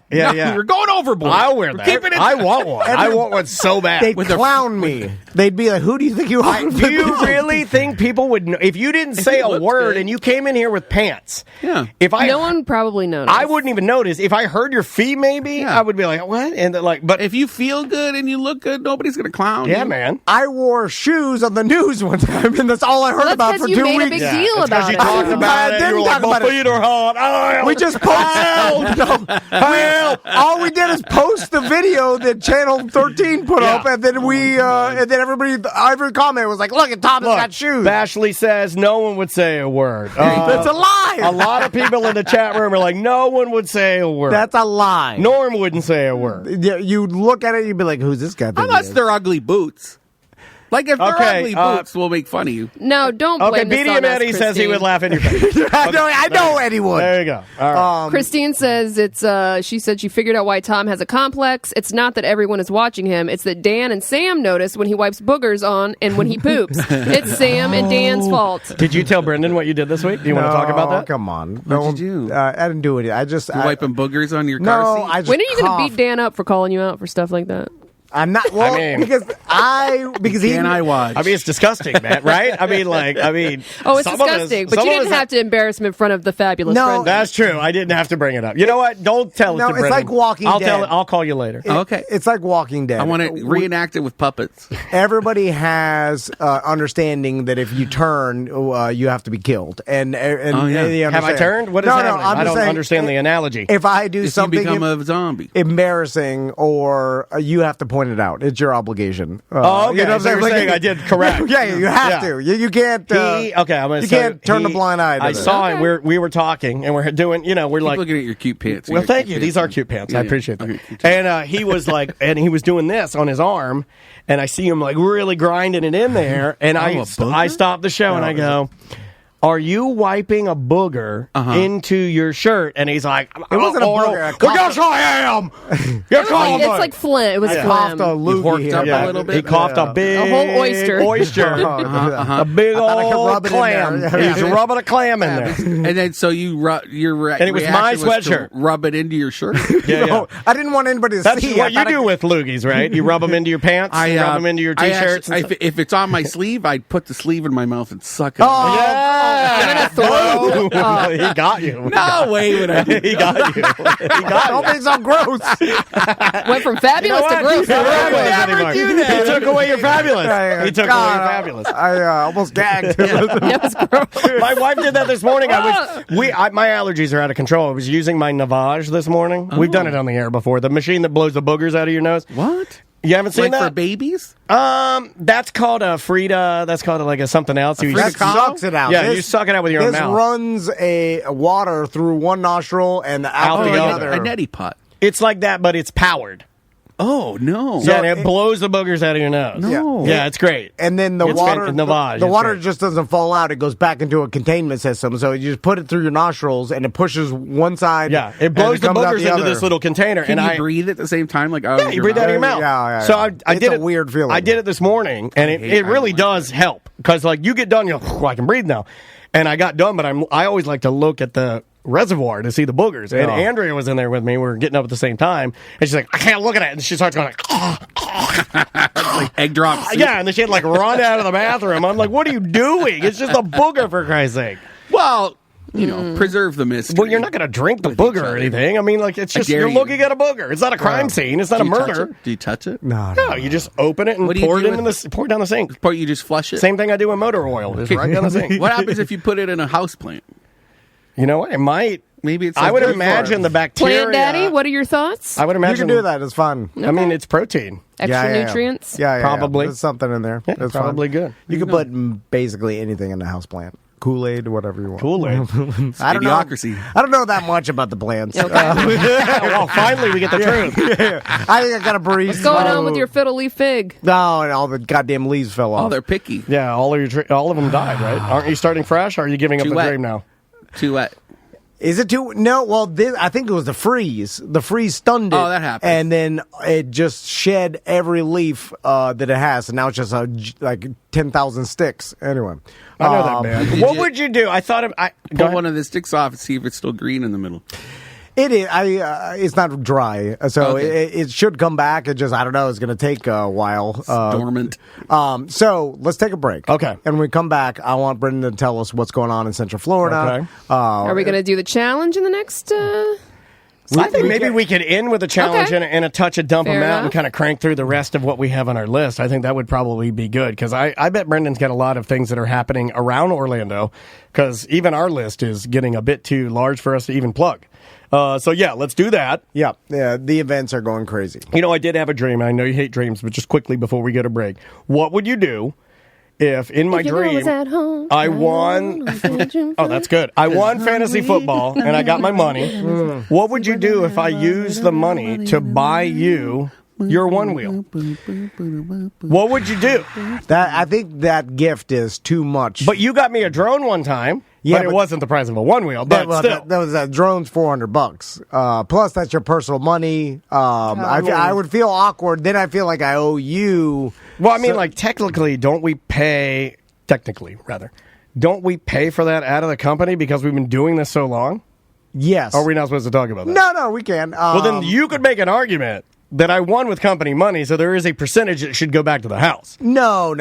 Yeah, No, yeah. You're going overboard. I'll wear We're that. keeping it- I want one. I want one so bad. They'd with the- clown me. They'd be like, "Who do you think you are?" Do you really think people would know if you didn't say a looked word good. and you came in here with pants? Yeah. If I No one probably noticed. I wouldn't even notice. If I heard your feet, maybe Yeah. I would be like, "What?" And but If you feel good and you look good, nobody's going to clown yeah, you. man. I wore shoes on the news one time, and that's all I heard Well, about that's for 'cause you 2 made a weeks. big deal That's 'cause about you it. talked about I it. didn't You were talk like, about "My it. feet are hot." We just posted. All we did is post the video that Channel 13 put Yeah. up, and then and then every comment was like, "Look, at Thomas Look, got shoes." Bashley says no one would say a word. That's a lie. A lot of people in the chat room are like, no one would say a word. That's a lie. Norm wouldn't say a word. Yeah, you look at it, you'd be like, "Who's this guy?" think he Unless is?" they're ugly boots. Like if they're Okay, ugly boots, we'll make fun of you. No, don't Okay, blame this BDM on us, Eddie says he Christine. would laugh in your face. I know anyone. There you go. All right. Christine says she said she figured out why Tom has a complex. It's not that everyone is watching him. It's that Dan and Sam notice when he wipes boogers on and when he poops. It's Sam and Dan's fault. Did you tell Brendan what you did this week? Do you want to talk about that? Come on. What'd you do? I didn't do it. I just You're wiping boogers on your No, car seat? I just When are you going to coughed. beat Dan up for calling you out for stuff like that? I'm not. Well, I mean- because he. Can I watch? I mean, it's disgusting, man, right? I mean, Oh, it's some of us- disgusting. But some you of didn't us have to embarrass him in front of the fabulous No, Brendan. That's true. I didn't have to bring it up. You know what? Don't tell it No, to it's Brendan. like Walking I'll Dead. I'll call you later. Okay. It's like Walking Dead. I want to reenact it with puppets. Everybody has understanding that if you turn, you have to be killed. And Oh, yeah. they Have I understand. turned? What is no, happening? No, I'm I just don't saying, understand the analogy. If I do If you something become a zombie. embarrassing, or you have to point it out, it's your obligation. Oh, okay. You know what I'm So you're saying? saying I did correct. Yeah, you have Yeah. to. You can't. Okay, I'm gonna you say can't turn the blind eye. To I this. saw him. We were talking, and we're doing. We're Keep like. looking at your cute pants. Well, Your thank cute you. These pants. are cute pants. Yeah, I yeah. appreciate that. Okay. And he was like, and he was doing this on his arm, and I see him like really grinding it in there, and a I booger? stopped the show and I go, "Are you wiping a booger into your shirt?" And he's like, It wasn't a booger, I Well, coughed yes, I am. You're calling It's like phlegm. It was I coughed a phlegm. loogie worked here. up a little bit? He coughed a big A whole oyster. a big I thought I could old rub it in clam. there. He's rubbing a clam in there. And then so you your And it was my reaction was to sweatshirt. rub it into your shirt. Yeah, No, I didn't want anybody to That's see. what I you thought do with loogies, right? You rub them into your pants, you rub them into your I t-shirts. actually- if it's on my sleeve, I'd put the sleeve in my mouth and suck it. Oh, yeah, throat. he got you. No way would I. He got you. He got Don't you. be so gross. Went from fabulous to gross. Never do that. He took away your fabulous. He took away your God, fabulous. I almost gagged. That was gross. My wife did that this morning. My allergies are out of control. I was using my Navage this morning. We've done it on the air before. The machine that blows the boogers out of your nose. What? You haven't seen Like for that? babies? That's called a Frida. That's called like a something else. You That sucks it out. Yeah, you suck it out with your own This mouth. runs a water through one nostril and out Out the the other. A neti pot. It's like that, but it's powered. Oh no! So and it blows the boogers out of your nose. No. Yeah, it's great. And then the It's water, fan- Navage, the it's water great. just doesn't fall out. It goes back into a containment system. So you just put it through your nostrils, and it pushes one side. Yeah, it and blows the comes out boogers into other. this little container. Can and you breathe at the same time? Like Yeah, you breathe out of your mouth. Yeah. So I It's did a it. weird feeling. I did it this morning, and it really I don't like does help because like you get done, you're like, I can breathe now, and I got done, but I always like to look at the reservoir to see the boogers. And Andrea was in there with me. We were getting up at the same time, and she's like, I can't look at it, and she starts going like, Egg drops. yeah, and then she had like run out of the bathroom. I'm like, what are you doing? It's just a booger for Christ's sake. Well, preserve the mystery. Well, you're not going to drink the booger or anything. I mean, like it's just dare you're you. looking at a booger. It's not a crime scene. It's not a Do you touch murder. it? Do you touch it? No. No, you just open it and What do you pour it do into pour it down the sink. Or you just flush it? Same thing I do with motor oil. Just right down the sink. What happens if you put it in a house plant? You know what? It might. Maybe it's. I would good for imagine it. the bacteria. Plant Daddy, what are your thoughts? I would You imagine can do that. It's fun. I mean, it's protein. Extra nutrients? Yeah, Probably. There's something in there. Yeah, It's probably fun. good. You can put basically anything in a house plant. Kool-Aid, whatever you want. Kool-Aid. I don't Idiocracy. I don't know that much about the plants. Okay. Well, finally we get the truth. I think I got a barista. What's going on with your fiddle leaf fig? No, and all the goddamn leaves fell off. Oh, they're picky. Yeah, all of them died, right? Aren't you starting fresh, or are you giving up Too the wet. dream now? Too wet. Is it too? No, well, I think it was the freeze. The freeze stunned it. Oh, that happens. And then it just shed every leaf that it has, and now it's just like 10,000 sticks. Anyway. I know that, man. What would you do? I thought Pull one of the sticks off and see if it's still green in the middle. It is. It's not dry, so Okay. it should come back. It just, I don't know. It's going to take a while. Dormant. So let's take a break. Okay. And when we come back, I want Brendan to tell us what's going on in Central Florida. Okay. Are we going to do the challenge in the next? I think maybe we could end with a challenge Okay. and a touch of dump Fair them out and enough. kind of crank through the rest of what we have on our list. I think that would probably be good because I bet Brendan's got a lot of things that are happening around Orlando because even our list is getting a bit too large for us to even plug. So yeah, let's do that. Yeah, the events are going crazy. You know, I did have a dream. I know you hate dreams, but just quickly before we get a break, what would you do if in my If your girl dream was at home, I won? Oh, that's good. I won fantasy football and I got my money. What would you do if I used the money to buy you your one wheel? What would you do? I think that gift is too much. But you got me a drone one time. Yeah, but it but- wasn't the price of a one wheel. But still, that was that drone's $400. Plus, that's your personal money. I would feel awkward. Then I feel like I owe you. well, I mean, like technically, don't we pay for that out of the company because we've been doing this so long? Yes. Or are we not supposed to talk about that? No, we can. Well, then you could make an argument that I won with company money, so there is a percentage that should go back to the house. No.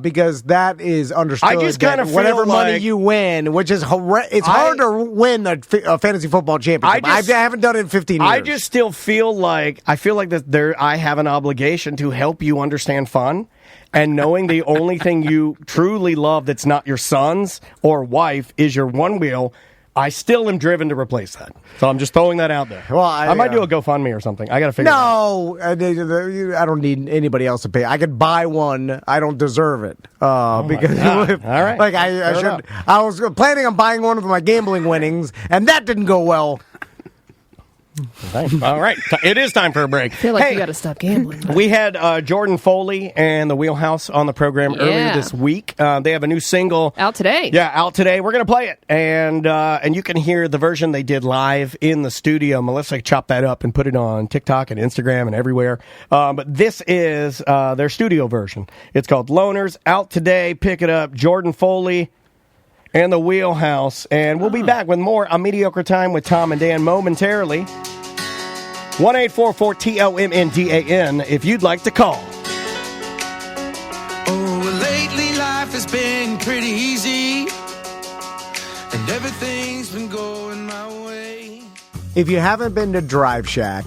Because that is understood. I just that kinda feel whatever money like- you win, which is it's hard to win a fantasy football championship. I haven't done it in 15 years. I just still feel like that I have an obligation to help you understand fun. And knowing the only thing you truly love that's not your sons or wife is your one wheel, I still am driven to replace that. So I'm just throwing that out there. Well, I might do a GoFundMe or something. I got to figure it out. No, I don't need anybody else to pay. I could buy one. I don't deserve it because God. All right. Like I should. enough. I was planning on buying one with my gambling winnings, and that didn't go well. Thanks. All right. It is time for a break. I feel like you got to stop gambling. We had Jordan Foley and the Wheelhouse on the program earlier this week. They have a new single Out today. Yeah, out today. We're going to play it, and you can hear the version they did live in the studio. Melissa chopped that up and put it on TikTok and Instagram and everywhere. But this is their studio version. It's called Loners. Out today. Pick it up. Jordan Foley and the Wheelhouse. And we'll be back with more A Mediocre Time with Tom and Dan momentarily. 1-844-TOMNDAN if you'd like to call. Oh, well, lately life has been pretty easy, and everything's been going my way. If you haven't been to Drive Shack,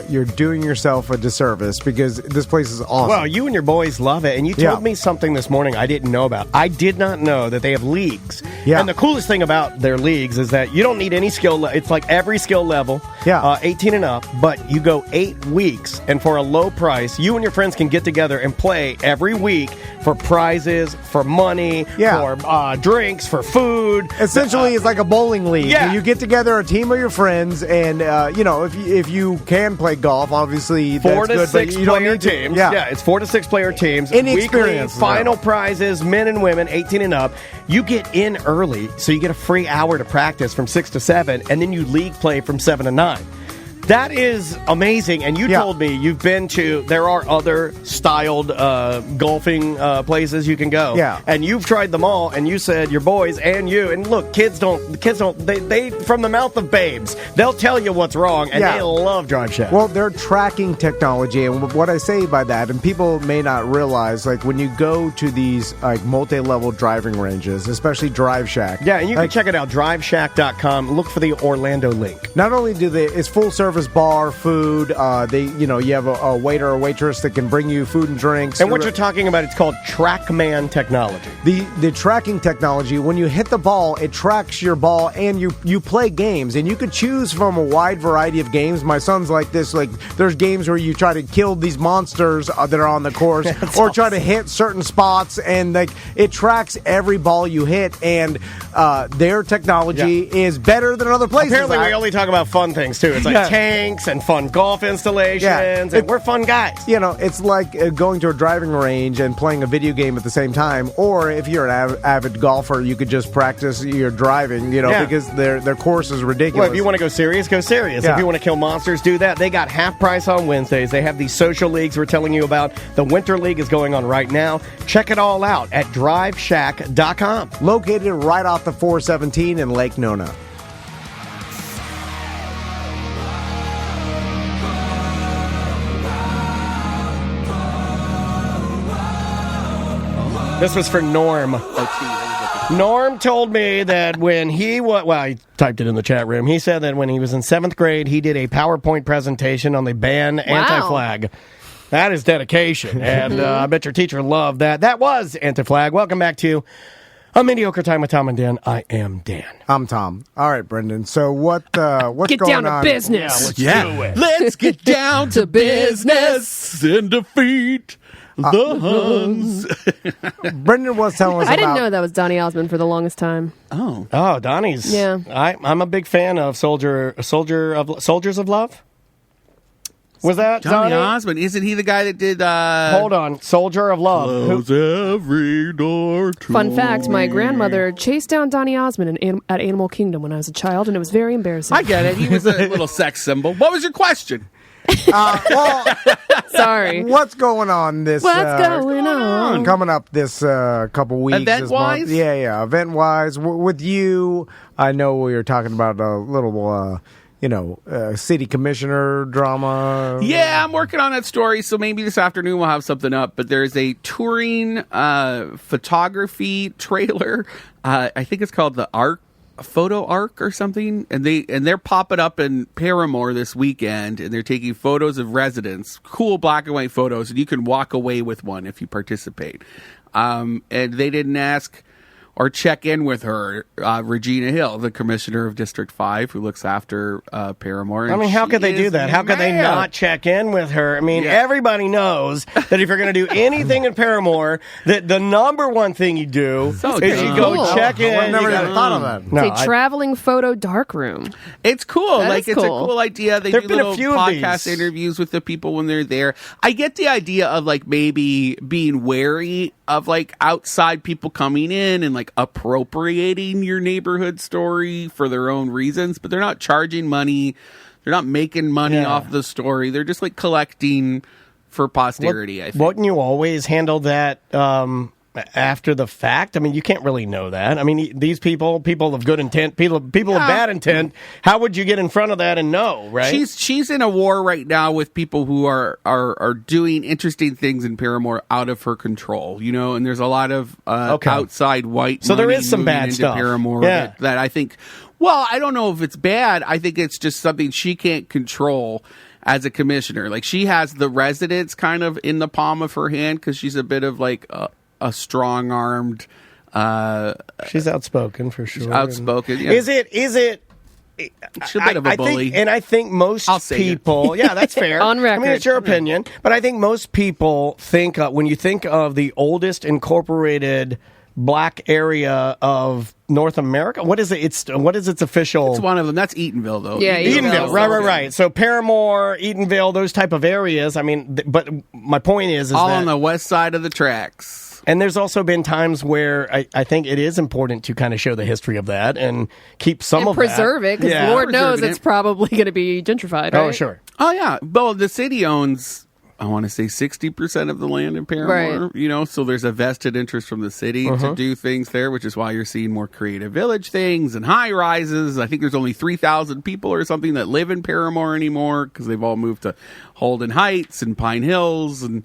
you're doing yourself a disservice because this place is awesome. Well, you and your boys love it, and you told me something this morning I didn't know about. I did not know that they have leagues. Yeah. And the coolest thing about their leagues is that you don't need any skill. It's like every skill level, 18 and up, but you go 8 weeks, and for a low price, you and your friends can get together and play every week for prizes, for money, for drinks, for food. Essentially, it's like a bowling league. Yeah. You get together a team of your friends, and if you can play golf, obviously 4 that's to good, 6 but you don't player need to- teams. Yeah. It's 4 to 6 player teams. Any Weekly experience, final prizes, men and women, 18 and up. You get in early, so you get a free hour to practice from 6 to 7, and then you league play from 7 to 9. That is amazing. And you told me you've been to, there are other styled golfing places you can go. Yeah. And you've tried them all, and you said your boys and you, and look, kids don't, they from the mouth of babes, they'll tell you what's wrong, and they love Drive Shack. Well, they're tracking technology, and what I say by that, and people may not realize, like when you go to these like multi-level driving ranges, especially Drive Shack. Yeah, and you can check it out, driveshack.com. Look for the Orlando link. Not only do it's full service service bar, food. You have a waiter or waitress that can bring you food and drinks. And what you're talking about, it's called TrackMan technology. The tracking technology, when you hit the ball, it tracks your ball, and you play games, and you could choose from a wide variety of games. My son's like this. Like, there's games where you try to kill these monsters that are on the course, or try to hit certain spots, and like it tracks every ball you hit. And their technology is better than other places. Apparently, we only talk about fun things too. It's like tanks and fun golf installations, and we're fun guys. It's like going to a driving range and playing a video game at the same time. Or if you're an avid golfer, you could just practice your driving. Because their course is ridiculous. Well, if you want to go serious, go serious. Yeah. If you want to kill monsters, do that. They got half price on Wednesdays. They have these social leagues we're telling you about. The Winter League is going on right now. Check it all out at driveshack.com. Located right off the 417 in Lake Nona. This was for Norm. Norm told me that when he he typed it in the chat room. He said that when he was in 7th grade, he did a PowerPoint presentation on the ban anti-flag. That is dedication, and I bet your teacher loved that. That was anti-flag. Welcome back to A Mediocre Time with Tom and Dan. I am Dan. I'm Tom. All right, Brendan. So what's get going down to on? business. Yeah, let's do it. Let's get down to business and defeat the Huns. Brendan was telling us I didn't know that was Donny Osmond for the longest time. Oh, Donnie's. Yeah. I'm a big fan of Soldiers of Love. Was that Johnny Donnie? Osmond? Isn't he the guy that did? Hold on, Soldier of Love. Close every door to Fun fact, my grandmother chased down Donny Osmond at Animal Kingdom when I was a child, and it was very embarrassing. I get it. He was a little sex symbol. What was your question? Sorry. What's going on coming up this couple weeks? Event-wise? Yeah. Event-wise. With you, I know we were talking about a little, city commissioner drama. Yeah, I'm working on that story, so maybe this afternoon we'll have something up. But there's a touring photography trailer. I think it's called the Photo Arc or something, and they're popping up in Paramore this weekend, and they're taking photos of residents, cool black and white photos, and you can walk away with one if you participate. And they didn't ask or check in with her, Regina Hill, the commissioner of District 5, who looks after Paramore. I mean, how could they do that? How could they not check in with her? I mean, everybody knows that if you're going to do anything in Paramore, that the number one thing you do is you go check in. I've never even thought of that. No, it's a traveling photo darkroom. It's cool. It's a cool idea. They do been little a few podcast interviews with the people when they're there. I get the idea of maybe being wary of outside people coming in and appropriating your neighborhood story for their own reasons, but they're not charging money. They're not making money off the story. They're just collecting for posterity, I think. Wouldn't you always handle that after the fact? I mean, you can't really know that. I mean, these people of good intent, people of bad intent, how would you get in front of that and know, right? She's in a war right now with people who are doing interesting things in Paramore out of her control, and there's a lot of outside white so money there is some bad into stuff. Paramore that I think, I don't know if it's bad. I think it's just something she can't control as a commissioner. She has the residents kind of in the palm of her hand because she's a bit of a strong-armed. She's outspoken for sure. Outspoken. Yeah. Is it? She's a bit of a bully. I think most people. Yeah, that's fair. On record. I mean, it's your opinion, but I think most people think when you think of the oldest incorporated black area of North America. What is it? What is its official? It's one of them. That's Eatonville, though. Yeah, Eatonville. Right. So Paramore, Eatonville, those type of areas. I mean, but my point is all that on the west side of the tracks. And there's also been times where I think it is important to kind of show the history of that and keep some of preserve that. it, because Lord knows it's probably going to be gentrified, right? Oh, sure. Oh, yeah. Well, the city owns, I want to say 60% of the land in Paramore, right. So there's a vested interest from the city to do things there, which is why you're seeing more creative village things and high rises. I think there's only 3,000 people or something that live in Paramore anymore because they've all moved to Holden Heights and Pine Hills. And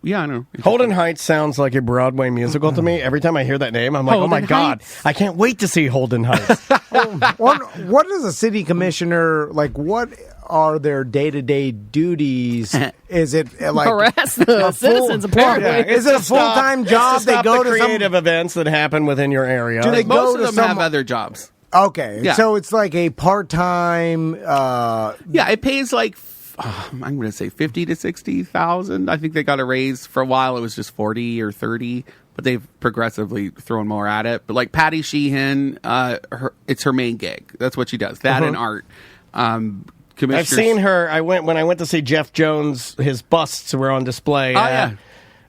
Yeah, I know. Holden Heights sounds like a Broadway musical to me. Every time I hear that name, I'm like, oh my God, I can't wait to see Holden Heights. What is a city commissioner like? What are their day-to-day duties? Is it like harass the citizens? Apparently, is it a full-time job? They go to creative events that happen within your area. Do they Most go of to them have other jobs. Okay, Yeah. so it's like a part-time. Yeah, it pays like I'm going to say 50 to 60,000. I think they got a raise for a while. It was just 40 or 30, but they've progressively thrown more at it. But like Patty Sheehan, it's her main gig. That's what she does. That and art. I've seen her. When I went to see Jeff Jones. His busts were on display.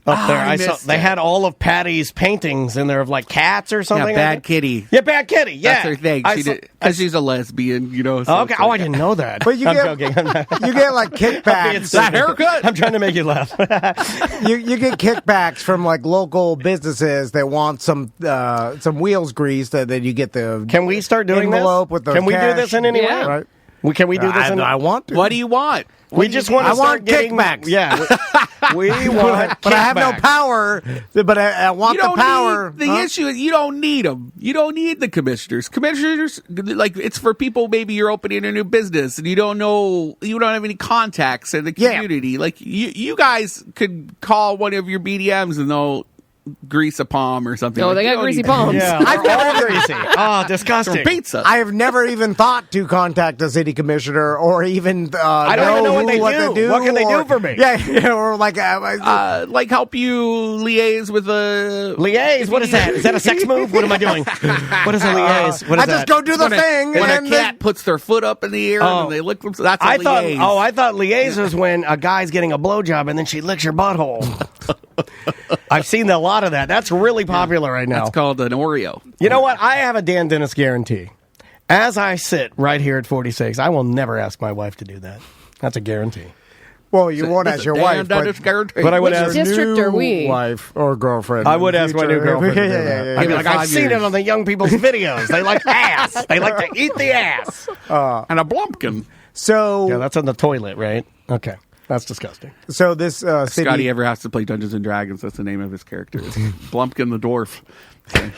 Up there, I saw they had all of Patty's paintings in there of like cats or something. Yeah, Bad Kitty. Yeah, Bad Kitty. Yeah, that's her thing. Because she's a lesbian, you know. So okay. I didn't know that. But I'm joking. You get like kickbacks. That haircut. I'm trying to make you laugh. you get kickbacks from like local businesses that want some wheels greased. That you get the. Can we start doing envelope this? with the Can we cash? do this in any way? Right? Can we do this? I want to. What do you want? We just want to start getting kickbacks. Yeah, we want. But I have no power. But I want You the don't power. need, the issue is you don't need them. You don't need the commissioners. Commissioners, like it's for people. Maybe you're opening a new business and you don't have any contacts in the community. Like you guys could call one of your BDMs and they'll grease a palm or something. No, they got greasy palms. Yeah, I've never greasy. Oh, disgusting. Pizza. I have never even thought to contact a city commissioner or even I don't even know what they do. What can they do for me? Yeah, or like help you liaise with a liaise. What is that? Is that a sex move? What am I doing? What is a liaise? What is I just go do the thing. When and a cat puts their foot up in the air and they lick them. That's a liaise. I thought liaise was when a guy's getting a blowjob and then she licks your butthole. I've seen a lot of that. That's really popular right now. That's called an Oreo. You know what? I have a Dan Dennis guarantee. As I sit right here at 46, I will never ask my wife to do that. That's a guarantee. Well, you won't ask your wife, but I would Which ask district are we? wife or girlfriend. I would ask my new girlfriend to do that. I'd be like, I've seen it years. on the young people's videos. They like ass. They like to eat the ass. And a blumpkin. So Yeah, that's on the toilet, right? Okay. That's disgusting. So this city, Scotty ever has to play Dungeons and Dragons. That's the name of his character. It's Blumpkin the dwarf.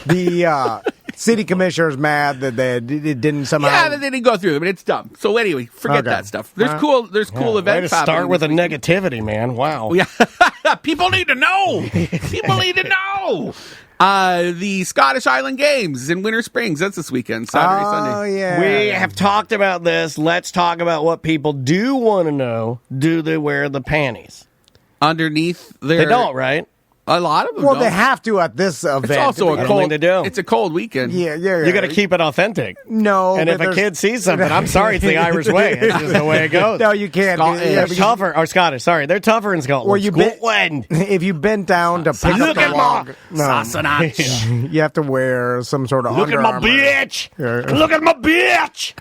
the city commissioner's mad that it didn't somehow. Yeah, they didn't go through them, but it's dumb. So anyway, forget that stuff. There's cool events. Way to start happening with a this weekend. negativity, man. Wow. Yeah, people need to know. People need to know. The Scottish Island Games in Winter Springs. That's this weekend, Saturday, Sunday. Oh yeah, We have talked about this. Let's talk about what people do want to know. Do they wear the panties? Underneath their, They don't, right? A lot of them. Well, don't. they have to at this event. It's also I a don't cold. think they do. It's a cold weekend. yeah. You got to keep it authentic. No, And but if a there's- kid sees something, I'm sorry, it's the Irish way. It's just the way it goes. No, you can't. They're tougher, or Scottish. Sorry, they're tougher in Scotland. Or you Scotland. If you bent down to pick up Look the at log, Sausage. you have to wear some sort of Look at my Under Armour. bitch. Yeah. Look at my bitch.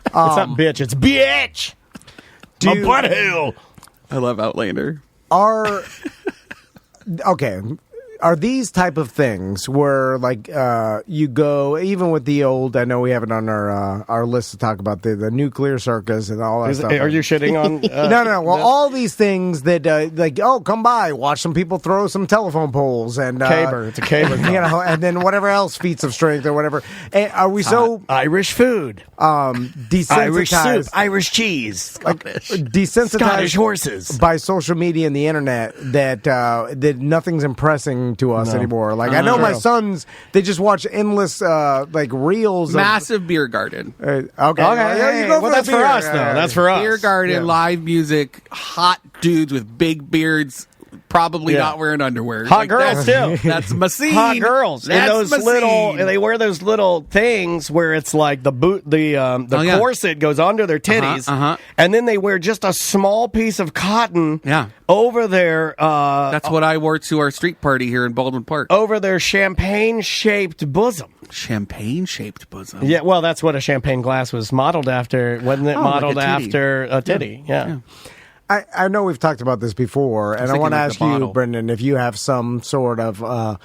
It's not bitch. It's bitch. My butthole. I love Outlander. Are these type of things where like you go even with the old? I know we have it on our list to talk about the nuclear circus and all that stuff. Are you shitting on? No. Well, all these things that like come by, watch some people throw some telephone poles and caber. It's a caber. you know, and then whatever else, feats of strength or whatever. And are we so Irish food? desensitized? Irish soup, Irish cheese, Like, desensitized Scottish horses. by social media and the internet that nothing's impressing to us anymore. Like I know my sons, they just watch endless like reels. Massive beer garden. Okay. Okay, you go for that's the for beer. us, though. That's for us. Beer garden, Yeah. live music, hot dudes with big beards, probably Yeah. not wearing underwear. Hot girls, that's, too. That's Messine. Hot girls. That's And those Messine. little, they wear those little things where it's like the yeah. corset goes under their titties, and then they wear just a small piece of cotton, Yeah. over their That's what I wore to our street party here in Baldwin Park. over their champagne shaped bosom. Champagne-shaped bosom. Yeah, well, that's what a champagne glass was modeled after, wasn't it? Oh, Modeled like a titty. after a titty. Yeah. I know we've talked about this before, and I thinking want to like ask the you, bottle. Brendan, if you have some sort of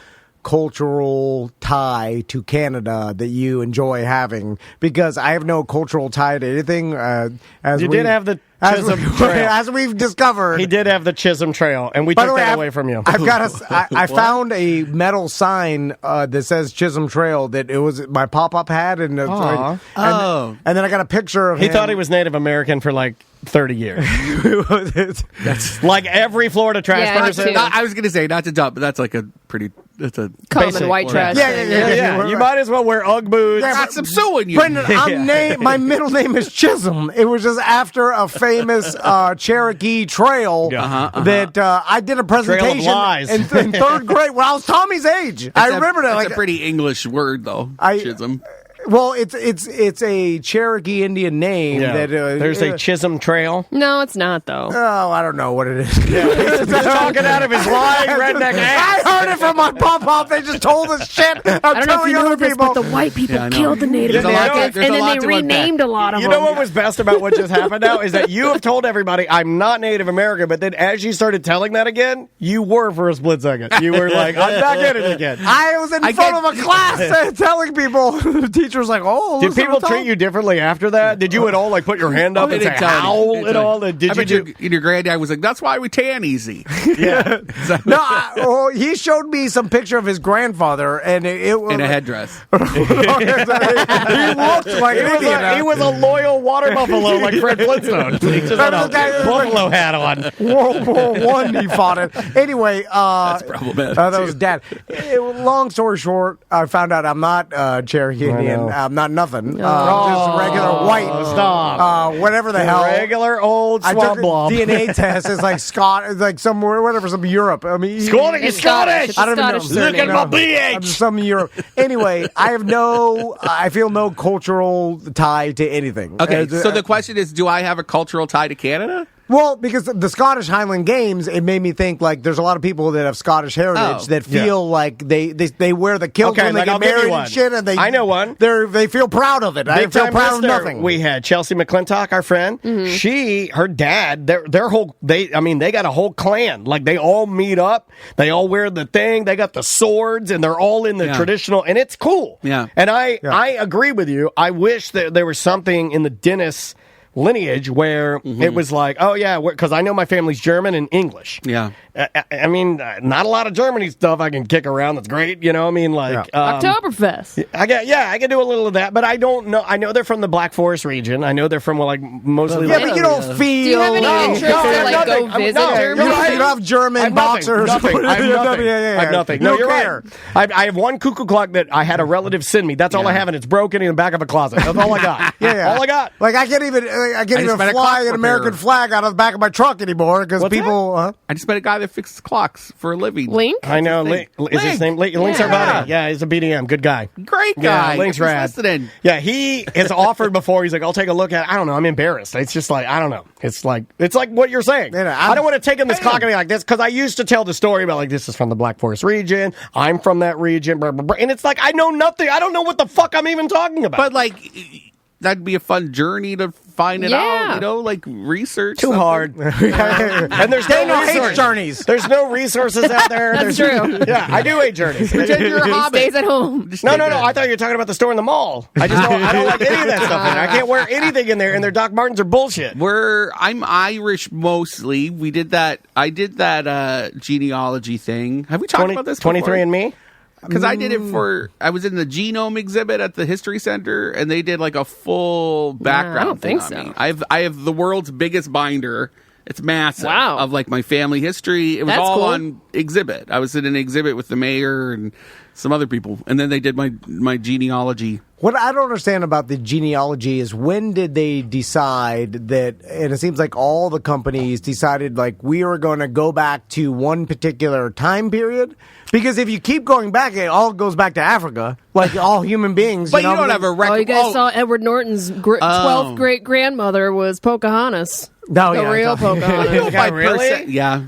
cultural tie to Canada that you enjoy having? Because I have no cultural tie to anything. You did have the Chisholm Trail. As we've discovered. He did have the Chisholm Trail, and we took that away from you. I've got I found a metal sign that says Chisholm Trail that it was my pop-up had, and and then I got a picture of him. He thought he was Native American for like 30 years. That's like every Florida trash person. I was going to say, not to dump, but that's like a pretty... That's a common white trash. Yeah. You might as well wear Ugg boots. Yeah, I'm suing you. Brendan, my middle name is Chisholm. It was just after a famous Cherokee trail that I did a presentation in third grade when I was Tommy's age. I remember that. That's a pretty English word, though. Chisholm. Well, it's a Cherokee Indian name. Yeah. That there's a Chisholm Trail. No, it's not though. Oh, I don't know what it is. He's talking out of his lying redneck ass. I heard it from my pop-up. They just told us shit. I don't know if you know this, but the white people killed the Native Americans, and then they renamed a lot of them. You know what was best about what just happened now is that you have told everybody I'm not Native American, but then as you started telling that again, you were for a split second. You were like, I'm not getting it again. I was in front of a class telling people. The teacher was like, "Oh." Did people treat you differently after that? Did you at all like put your hand up and say howl at all? Did you? Your granddad was like, "That's why we tan easy." Yeah. No, he showed me some picture of his grandfather, and it was in a headdress. He looked like an Indian. He was a loyal water buffalo like Fred Flintstone. He just had a buffalo hat on. World War I, he fought it. Anyway, that's problematic. That was Dad. Long story short, I found out I'm not Cherokee Indian. I'm not nothing. Just regular white. Stop. Whatever the hell. Regular old swamp I took a blob. DNA test. It's like like somewhere, whatever, some Europe. I mean, Scottish. Scottish. I don't even know. Look at my BH. Some Europe. Anyway, I feel no cultural tie to anything. Okay, so the question is, do I have a cultural tie to Canada? Well, because the Scottish Highland Games, it made me think like there's a lot of people that have Scottish heritage that feel like they wear the kilt when they get married and shit, and I know one. They feel proud of it. I feel proud of nothing. We had Chelsea McClintock, our friend. Mm-hmm. Her dad, they got a whole clan. Like they all meet up. They all wear the thing. They got the swords, and they're all in the traditional, and it's cool. Yeah. And I agree with you. I wish that there was something in the Dennis lineage where it was like, oh yeah, because I know my family's German and English. Yeah. I mean, not a lot of Germany stuff I can kick around. That's great. You know, I mean, like Oktoberfest. I can do a little of that, but I don't know. I know they're from the Black Forest region. I know they're from like mostly. Yeah, but you don't feel. Do you have any interest to like go visit Germany? You don't have German boxers. I have nothing. I have nothing. No, you're right. I have one cuckoo clock that I had a relative send me. That's all I have, and it's broken in the back of a closet. That's all I got. All I got. Like I can't even fly an American flag out of the back of my truck anymore because people. I just met a guy that fixes clocks for a living. Link? I know. Is his name Link? Link's our buddy. Yeah, he's a BDM. Good guy. Great guy. Yeah, Link's rad. Yeah, he has offered before. He's like, I'll take a look at it. I don't know. I'm embarrassed. It's just like, I don't know. It's like what you're saying. I don't want to take in this clock and be like this because I used to tell the story about like this is from the Black Forest region. I'm from that region. Blah, blah, blah. And it's like, I know nothing. I don't know what the fuck I'm even talking about. But like, that'd be a fun journey to find it out, you know, like research. Too hard. And there's no hate journeys. There's no resources out there. That's true. Yeah, I do hate journeys. Pretend your hobby stays at home. No. I thought you were talking about the store in the mall. I don't like any of that stuff in there. I can't wear anything in there, and their Doc Martens are bullshit. I'm Irish mostly. I did that genealogy thing. Have we talked about this before? 23andMe? Because I did it I was in the genome exhibit at the History Center, and they did like a full background. I don't think thing so. I have the world's biggest binder. It's massive. Wow. Of like my family history. It was all cool. on exhibit. I was in an exhibit with the mayor and some other people, and then they did my genealogy. What I don't understand about the genealogy is when did they decide that, and it seems like all the companies decided like we are going to go back to one particular time period? Because if you keep going back, it all goes back to Africa, like all human beings. But you don't have a record. Oh, you guys saw Edward Norton's 12th great-grandmother was Pocahontas. No, the real Pocahontas. Really? Yeah.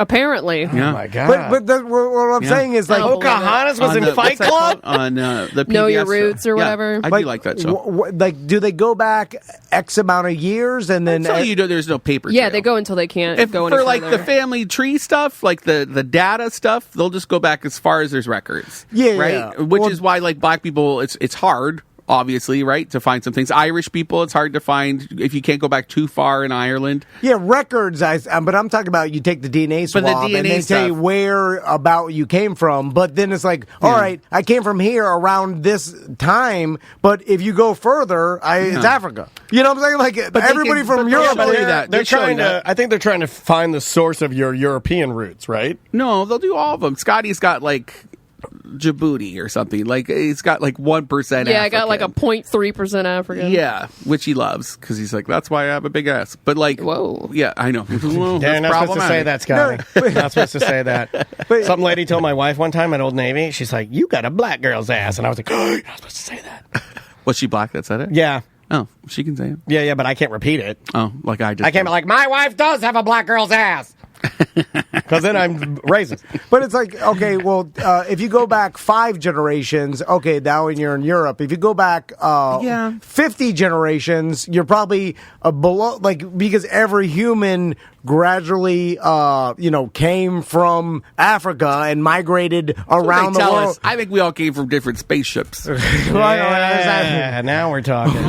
Apparently. Yeah. Oh, my God. But what I'm saying is like... Pocahontas Adonis was in Fight Club? On the PBS Know Your show. Roots or whatever. I do like that show. Like, do they go back X amount of years and then? Until you know there's no paper Yeah, trail. they go until they can't If go any for like further. the family tree stuff, like the data stuff, they'll just go back as far as there's records. Yeah, right. yeah. Which is why like black people, it's hard. Obviously, right, to find some things. Irish people, it's hard to find if you can't go back too far in Ireland. Yeah, records. But I'm talking about you take the DNA swab But the DNA and they tell you stuff. where about you came from. But then it's like, all right, I came from here around this time. But if you go further, it's Africa. You know what I'm saying? Like But they everybody can- from but Europe. they'll show you that. They're They show trying you to. that. I think they're trying to find the source of your European roots, right? No, they'll do all of them. Scotty's got like Djibouti or something. Like he's got like 1%. I got like a 0.3% African. Yeah, which he loves because he's like, that's why I have a big ass. But like, whoa, yeah, I know. You're That's not supposed to say that, Scotty. Not supposed to say that. Some lady told my wife one time at Old Navy, she's like, "You got a black girl's ass," and I was like, "Oh, you're not supposed to say that." Was she black that said it? Yeah, Oh, she can say it. yeah, but I can't repeat it. Oh, like I just. I can't be like, "My wife does have a black girl's ass," because then I'm racist. But it's like, okay, well, if you go back 5 generations, okay, now when you're in Europe, if you go back 50 generations, you're probably below, like, because every human gradually, came from Africa and migrated around the world. Us. I think we all came from different spaceships. Yeah, now we're talking.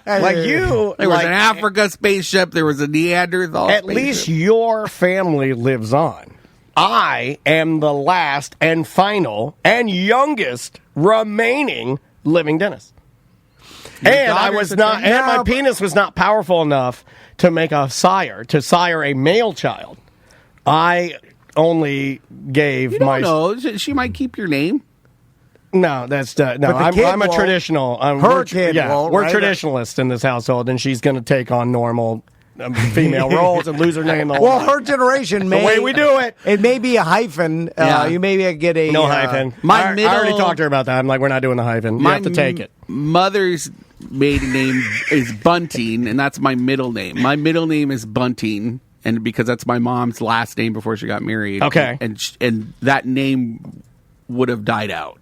Like you, There was like, an Africa spaceship. There was a Neanderthal. at spaceship. least your family lives on. I am the last and final and youngest remaining living dentist. And I daughter's was a not, dentist? and my penis was not powerful enough to make a sire, to sire a male child. I only gave You don't my. know. She might keep your name. No, that's no. But the kid I'm a won't. traditional. Her kid won't, we're right? traditionalists in this household, and she's going to take on normal female roles and lose her name. The whole Well, time. her generation may. The way we do it. It may be a hyphen. Yeah. You maybe get a. No hyphen. my I middle- already talked to her about that. I'm like, we're not doing the hyphen. You have to take it. Mother's maiden name is Bunting, and that's my middle name. My middle name is Bunting, and because that's my mom's last name before she got married. Okay. And that name would have died out.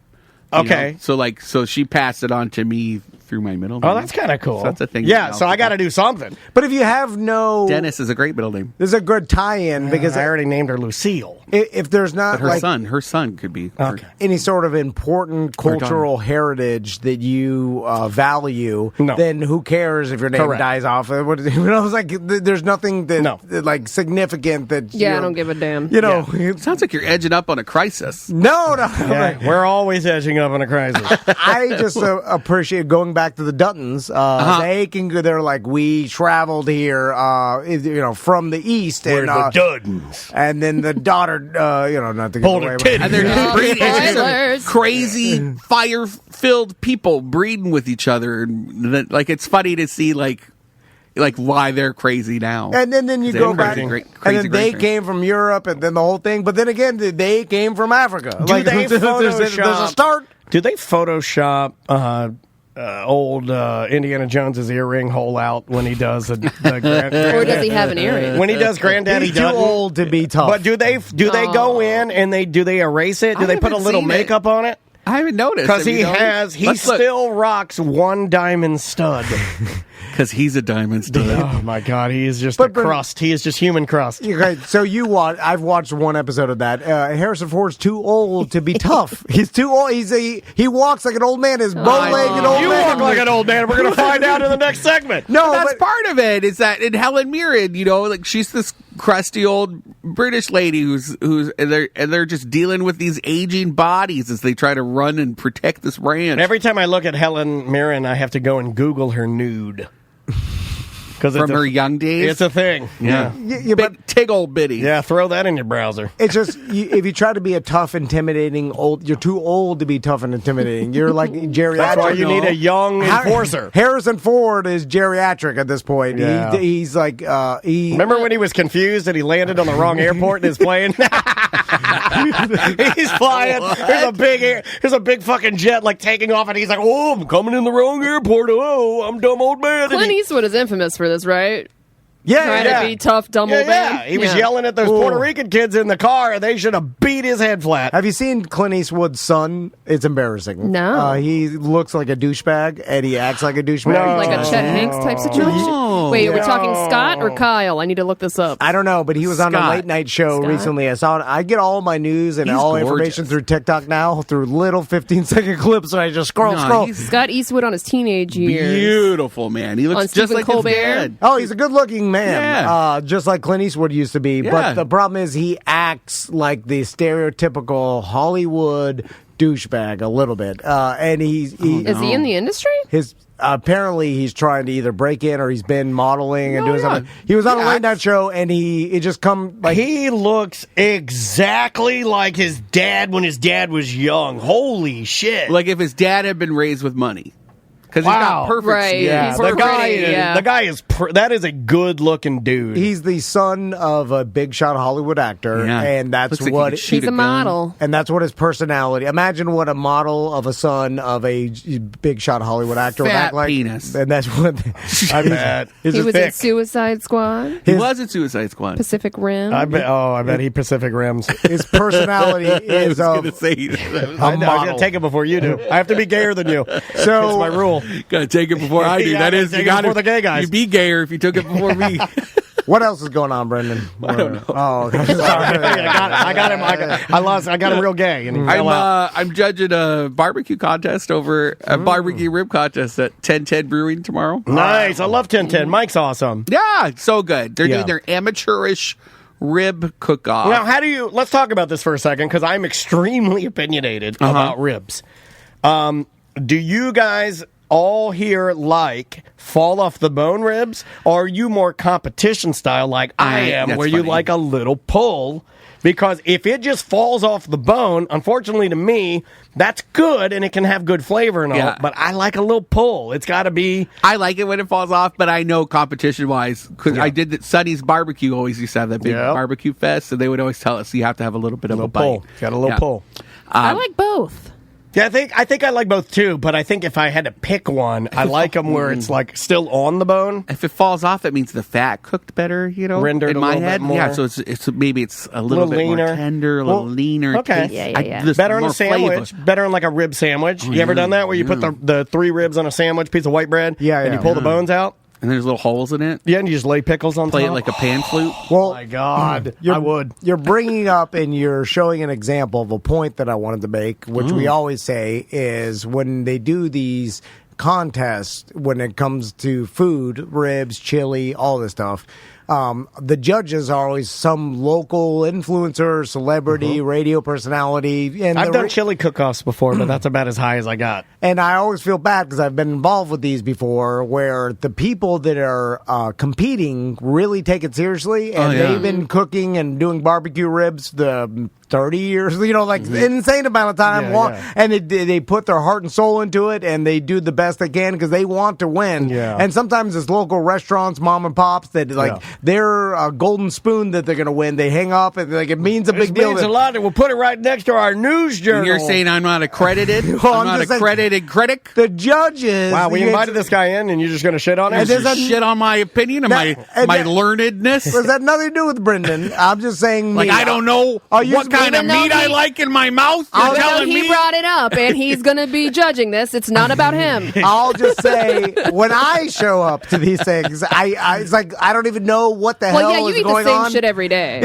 You Okay. know? So she passed it on to me through my middle name. Oh, that's kind of cool. So that's a thing. Yeah, so I got to do something. But if you have no. Dennis is a great middle name. There's a good tie-in because I already named her Lucille. if there's not But like her son could be. Okay. any sort of important cultural heritage that you value, No. then who cares if your name Correct. dies off? I was like, there's nothing that No. like significant that. Yeah, I you're- don't give a damn. You know, Sounds like you're edging up on a crisis. no. Yeah, we're always edging up on a crisis. I just appreciate going back to the Duttons. They can go. They're like, we traveled here, from the east, We're and the Duddons. and then the daughter, not to Pulled get her away with titty. And they're just Oh, breeding. It's just some spoilers. crazy fire-filled people breeding with each other, and like it's funny to see like why they're crazy now. And then you They go have back, crazy, and crazy then they grandparents. came from Europe, and then the whole thing. But then again, they came from Africa. Do they there's a Photoshop? start. Do they Photoshop old Indiana Jones's earring hole out when he does the Or does he have an earring? when he does Granddaddy He's too Dutton? old to be tough. But do they go in and do they erase it? Do I they put a haven't little seen it. makeup on it? I haven't noticed Because Have you he noticed? he Let's look. still rocks one diamond stud. Because he's a diamond stud. Oh my God, he is just But- a crust. He is just human crust. Okay, so I've watched one episode of that. Harrison Ford's too old to be tough. He's too old. He walks like an old man. His bow-legged old You man. walk like an old man. We're going to find out in the next segment. No, That's but part of it. Is that in Helen Mirren, like she's this crusty old British lady who's and they're just dealing with these aging bodies as they try to run and protect this ranch. Every time I look at Helen Mirren, I have to go and Google her nude. From her young days. It's a thing. Yeah. but Big old bitty. Yeah, throw that in your browser. it's just if you try to be a tough, intimidating old, you're too old to be tough and intimidating. You're like geriatric. That's why you need a young enforcer. Harrison Ford is geriatric at this point. Yeah. He's like he. Remember when he was confused and he landed on the wrong airport in his plane? He's flying. There's a big fucking jet like taking off, and he's like, "Oh, I'm coming in the wrong airport. Oh, I'm dumb old man." Clint Eastwood is infamous for this, right? Trying to be tough, dumb old man. Yeah, he was yelling at those Puerto Rican kids in the car. They should have beat his head flat. Have you seen Clint Eastwood's son? It's embarrassing. No. He looks like a douchebag, and he acts like a douchebag. Like a Chet Hanks type situation? Wait, are we talking Scott or Kyle? I need to look this up. I don't know, but he was on a late night show recently. I saw it. I get all my news and all information through TikTok now, through little 15-second clips, so I just scroll. Scott Eastwood on his teenage years. Beautiful, man. He looks just like Colbert. his dad. Oh, he's a good-looking man. Yeah. Just like Clint Eastwood used to be. Yeah. But the problem is he acts like the stereotypical Hollywood douchebag a little bit. And is he in the industry? Apparently he's trying to either break in or he's been modeling and doing something. He was on a late night show and he looks exactly like his dad when his dad was young. Holy shit. Like if his dad had been raised with money. Because he's got perfect right. Yeah, the guy is that is a good looking dude. He's the son of a big shot Hollywood actor, and that's what he's a model, and that's what his personality. Imagine what a model of a son of a big shot Hollywood actor would act like. Penis, and that's what he was in Suicide Squad. He was in Suicide Squad. Pacific Rim. I bet he Pacific Rims. His personality is I was I'm gonna take it before you do. I have to be gayer than you. So it's my rule. Gotta take it before I do. That is, you got before the gay guys. You'd be gayer if you took it before me. What else is going on, Brendan? I don't know. Oh, sorry. I got him. I got him real gay. And I'm judging a barbecue contest over a barbecue rib contest at 1010 Brewing tomorrow. Nice. I love 1010. Mike's awesome. Yeah, so good. They're doing their amateurish rib cook-off. Now, let's talk about this for a second because I'm extremely opinionated about ribs. Do you guys all here like fall off the bone ribs, or are you more competition style like I am, where you like a little pull? Because if it just falls off the bone, unfortunately to me, that's good and it can have good flavor and all, but I like a little pull. It's got to be... I like it when it falls off, but I know competition-wise, because I did that. Sonny's Barbecue always used to have that big barbecue fest, so they would always tell us you have to have a little bit of a bite. Pull. Got a little pull. I like both. Yeah, I think I like both too, but I think if I had to pick one, I like them where it's like still on the bone. If it falls off, that means the fat cooked better, rendered in a my little head. bit more. Yeah, so it's maybe it's a little bit leaner. more tender, a little leaner. Okay, better on a sandwich. Better on like a rib sandwich. You ever done that where you put the 3 ribs on a sandwich, piece of white bread, and you pull the bones out? And there's little holes in it. Yeah, and you just lay pickles on top. Play it like a pan flute. Well, my God, I would. You're bringing up and you're showing an example of a point that I wanted to make, which we always say is when they do these contests, when it comes to food, ribs, chili, all this stuff, the judges are always some local influencer, celebrity, radio personality. And I've done chili cook-offs before, but that's about as high as I got. And I always feel bad because I've been involved with these before where the people that are competing really take it seriously. And they've been cooking and doing barbecue ribs the 30 years, insane amount of time. And they put their heart and soul into it, and they do the best they can because they want to win. Yeah. And sometimes it's local restaurants, mom and pops, that they're a golden spoon that they're going to win. They hang up, and it means a big deal. It means a lot. We'll put it right next to our news journal. And you're saying I'm not accredited? Well, I'm not accredited critic? The judges. Wow, we invited this guy in, and you're just going to shit on him? Shit on my opinion and my learnedness? Does that nothing to do with Brendan? I'm just saying. I don't know what kind of meat I like in my mouth. You're telling me? He brought it up, and he's going to be judging this. It's not about him. I'll just say, when I show up to these things, it's like I don't even know what the hell is going on. Well, yeah, you eat the same shit every day.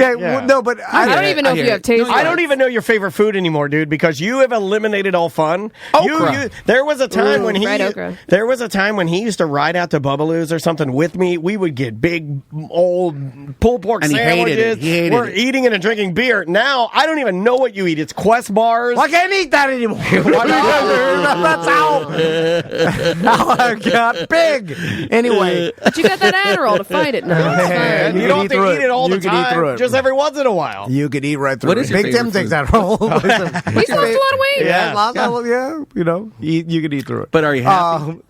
No, but I don't even know if you have taste. I don't even know your favorite food anymore, dude, because you have eliminated all fun. Okra. There was a time when okra. There was a time when he used to ride out to Bubbaloo's or something with me. We would get big old pulled pork and sandwiches. We're eating it and drinking beer. Now I don't even know what you eat. It's Quest bars. I can't eat that anymore. That's how I got big. Anyway, but you got that Adderall to fight it now. You don't have to eat it all the time. Just every once in a while. You could eat right through what it. Is your Big Tim takes Adderall. He's lost a lot of weight. You could eat through it. But are you happy?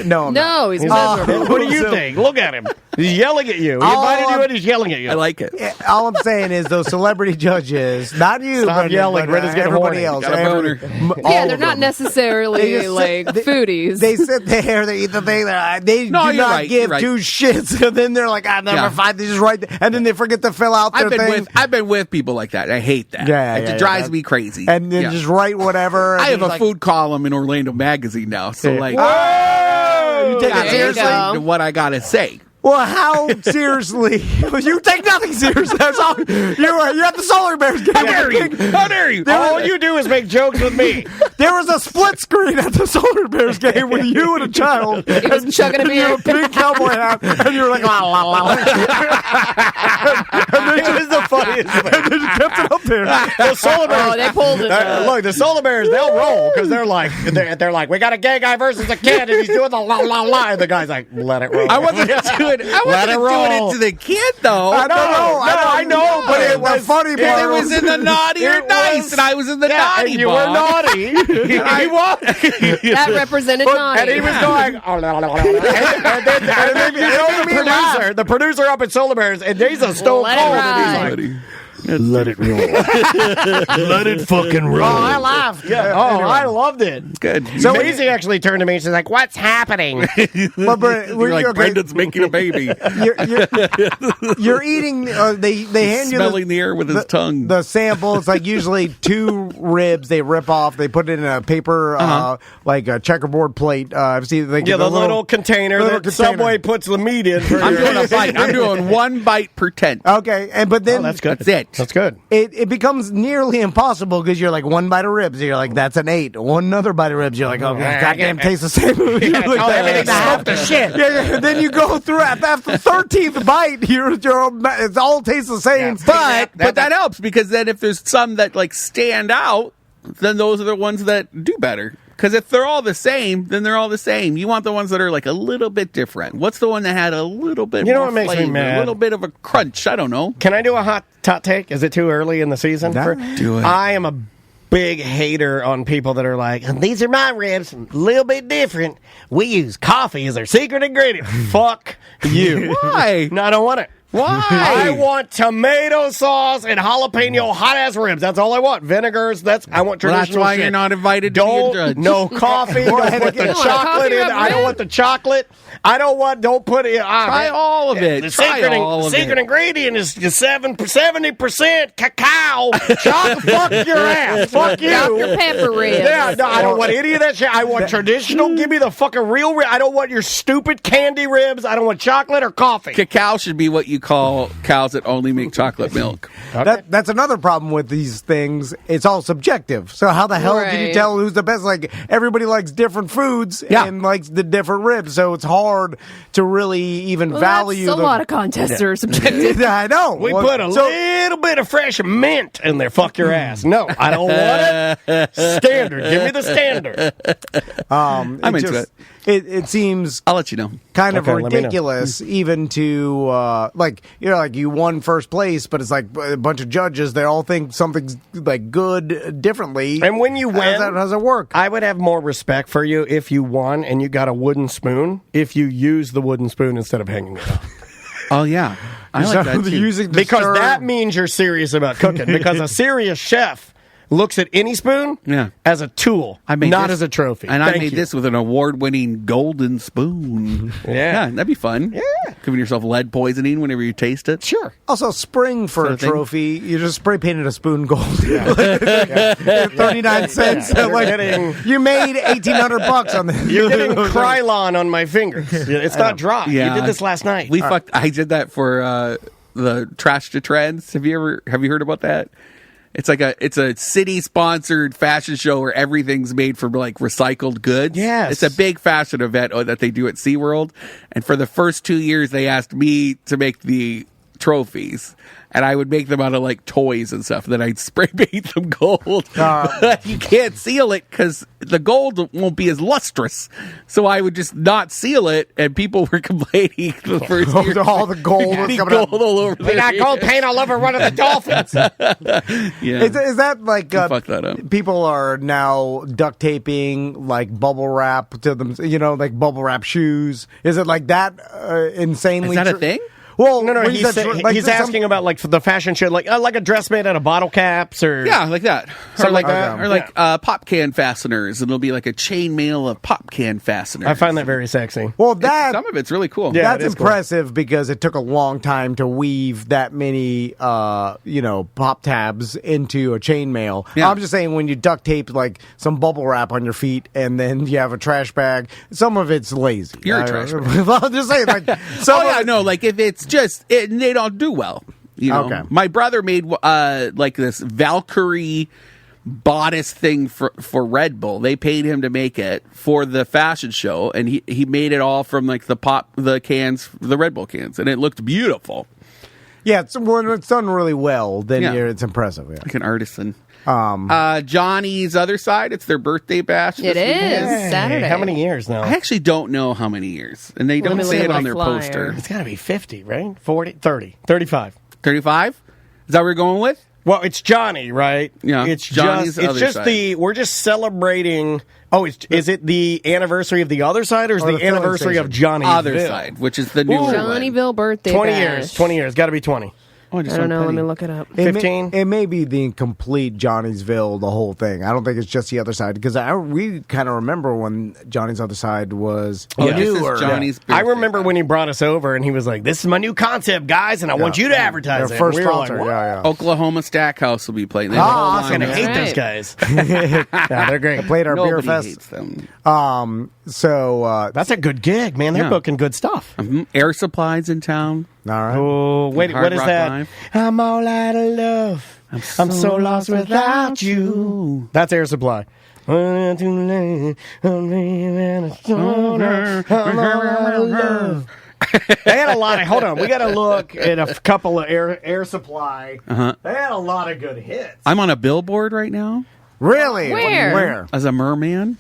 No, I'm no, not. he's miserable. What do you think? yelling. Look at him. He's yelling at you. He invited you and he's yelling at you. I like it. All I'm saying is those celebrity judges, not you, Stop but yelling. Brenda's getting everybody horny. else. Got a boner. Yeah, they're not necessarily They just like sit- foodies. They sit there, they eat the thing, they No, do you're not right, give you're right. two shits, and then they're like, number Yeah. 5, they just write, and then they forget to fill out their thing. I've been with people like that. I hate that. It drives me crazy. And then just write whatever. I and have a like, food column in Orlando Magazine now, so like, you take There it you seriously? go. what I gotta say. Well, how seriously? You take nothing seriously. That's all. You're at the Solar Bears game. How dare you? How dare you? All you do is make jokes with me. There was a split screen at the Solar Bears game with you and a child. He was chugging a and you beer. had a pink cowboy hat, and you were like, la, la, la. And they It was the funniest thing. and they just kept it up there. The Solar Bears. Oh, they pulled it. Look, the Solar Bears, they'll roll because they're like, we got a gay guy versus a kid, and he's doing the la la la, and the guy's like, let it roll. I wasn't doing it to the kid though. I don't know. I know, but it the was funny Because part it was in the naughty or It nice, was- and I was in the yeah, naughty and you box. were naughty. He was. That represented naughty. And he was going, and then you know the producer up at Solar Bears, and he's a stone Let it cold, ride. and he's like, let it roll. Let it fucking roll. Oh, I laughed. Yeah. Oh, I loved it. Good. So Maisie actually turned to me and she's like, "What's happening?" But You're like, Brendan's making a baby. You're eating. They hand you Smelling the air with his tongue. The sample. It's like usually 2 ribs. They rip off. They put it in a paper, like a checkerboard plate. I've seen. They Yeah, get the a little container little that container. Subway puts the meat in. For I'm your- doing a bite. I'm doing 1 bite per tent. Okay, but then That's good. That's it. That's good. it becomes nearly impossible because you're like 1 bite of ribs, you're like that's an 8. One other bite of ribs, you're like, oh goddamn, tastes the same. You're like, everything's half to shit. Yeah. Then you go through after the 13th bite, it all tastes the same. But that helps because then if there's some that like stand out, then those are the ones that do better. Because if they're all the same, then they're all the same. You want the ones that are like a little bit different. What's the one that had a little bit You know more what makes me flavor, mad? a little bit of a crunch? I don't know. Can I do a hot take? Is it too early in the season? No. Do it. I am a big hater on people that are like, these are my ribs, a little bit different. We use coffee as our secret ingredient. Fuck you. Why? No, I don't want it. Why? I want tomato sauce and jalapeno hot ass ribs. That's all I want. Vinegars. I want Well, traditional. that's why shit. you're not invited to be a Don't judge. no coffee. Go Don't ahead put and the get- chocolate in. Coffee I don't rib? want the chocolate. I don't want. Don't put it. Try all of it. The Try all of secret it. ingredient is 70% cacao. Chocolate. Fuck your ass. Fuck you. Dr. Pepper ribs. Yeah, no, I don't want any of that shit. I want traditional. Give me the fucking real rib. I don't want your stupid candy ribs. I don't want chocolate or coffee. Cacao should be what you call cows that only make chocolate milk. That's another problem with these things. It's all subjective. So how the hell can you Right. tell who's the best? Like everybody likes different foods Yeah. and likes the different ribs. So it's hard to really even Well, value that's a the lot of contests are subjective. I know. We Well, put a so- little bit of fresh mint in there. Fuck your ass. No, I don't want it. Standard. Give me the standard. I'm into It seems I'll let you know. kind of Okay, let me know. ridiculous even to like you won first place, but it's like a bunch of judges, they all think something's like good differently. And when you win, how does it work? I would have more respect for you if you won and you got a wooden spoon. If you use the wooden spoon instead of hanging it up. Oh yeah, I like that too. Using to Because stir- that means you're serious about cooking. Because a serious chef looks at any spoon as a tool, not as a trophy. And Thank I made you. this with an award-winning golden spoon. Yeah. That'd be fun. Yeah. Giving yourself lead poisoning whenever you taste it. Sure. Also, spring for Sort a of thing. trophy, you just spray painted a spoon gold. 39 cents. Yeah. Like, You're getting- you made $1,800 on this. You're getting Krylon on my fingers. It's not dry. Yeah. You did this last night. I did that for the Trash to Trends. Have you heard about that? It's like it's a city sponsored fashion show where everything's made from like recycled goods. Yes. It's a big fashion event that they do at SeaWorld. And for the first 2 years, they asked me to make the trophies. And I would make them out of like toys and stuff. Then I'd spray paint them gold. But you can't seal it because the gold won't be as lustrous. So I would just not seal it, and people were complaining the first year. All the gold was coming gold all over. We got gold paint all over one of the dolphins. Yeah. Is that like fuck that up. people are now duct taping like bubble wrap to them? Like bubble wrap shoes. Is it like that insanely? Is that a thing? Well, No, when he's asking about like the fashion shit, like a dress made out of bottle caps or Yeah, like that. Something like that. Or like pop can fasteners, and it'll be like a chainmail of pop can fasteners. I find that very sexy. Well, Some of it's really cool. Yeah. that's it is cool. impressive because it took a long time to weave that many, pop tabs into a chainmail. Yeah. I'm just saying when you duct tape like some bubble wrap on your feet and then you have a trash bag, some of it's lazy. You're a trash bag. I'm just saying, like, Like if it's just they don't do well. Okay. My brother made like this Valkyrie bodice thing for Red Bull. They paid him to make it for the fashion show, and he made it all from like the cans, the Red Bull cans, and it looked beautiful. Yeah, when it's done really well, then it's impressive. Yeah. Like an artisan. Johnny's other side, it's their birthday bash. It is Saturday. How many years now? I actually don't know how many years, and they Let don't me say look it at on my their flyer. poster. It's got to be 50, right? 40, 30, 35. 35? Is that what we're going with? Well, it's Johnny, right? Yeah, It's Johnny's just other just side. we're just celebrating. Oh, is it the anniversary of the other side, or is Or the the filling anniversary of station. Johnny's Other side, which is the newer one. Johnnyville birthday 20 bash. years. 20 years. Got to be 20. Oh, I don't know. Let me look it up. It may- 15? It may be the complete Johnny'sville, the whole thing. I don't think it's just the other side because we kind of remember when Johnny's other side was This newer. is Johnny's birthday. I remember when he brought us over, and he was like, "This is my new concept, guys, and I want you to advertise Their it." first And we were sponsor, like, yeah. Oklahoma Stackhouse will be playing. They have a whole I was line going to of- hate those guys. Yeah, they're great. Played our beer Nobody fest. hates them. So That's a good gig, man. They're Yeah. booking good stuff. Air Supply's in town. all right. Oh, wait, Hard what is Rock that? Live. I'm all out of love. I'm so lost without you. That's Air Supply. I'm all out of love. They had a lot of. Hold on, we got to look at a couple of Air Supply. They had a lot of good hits. I'm on a billboard right now Really? Where? as a merman.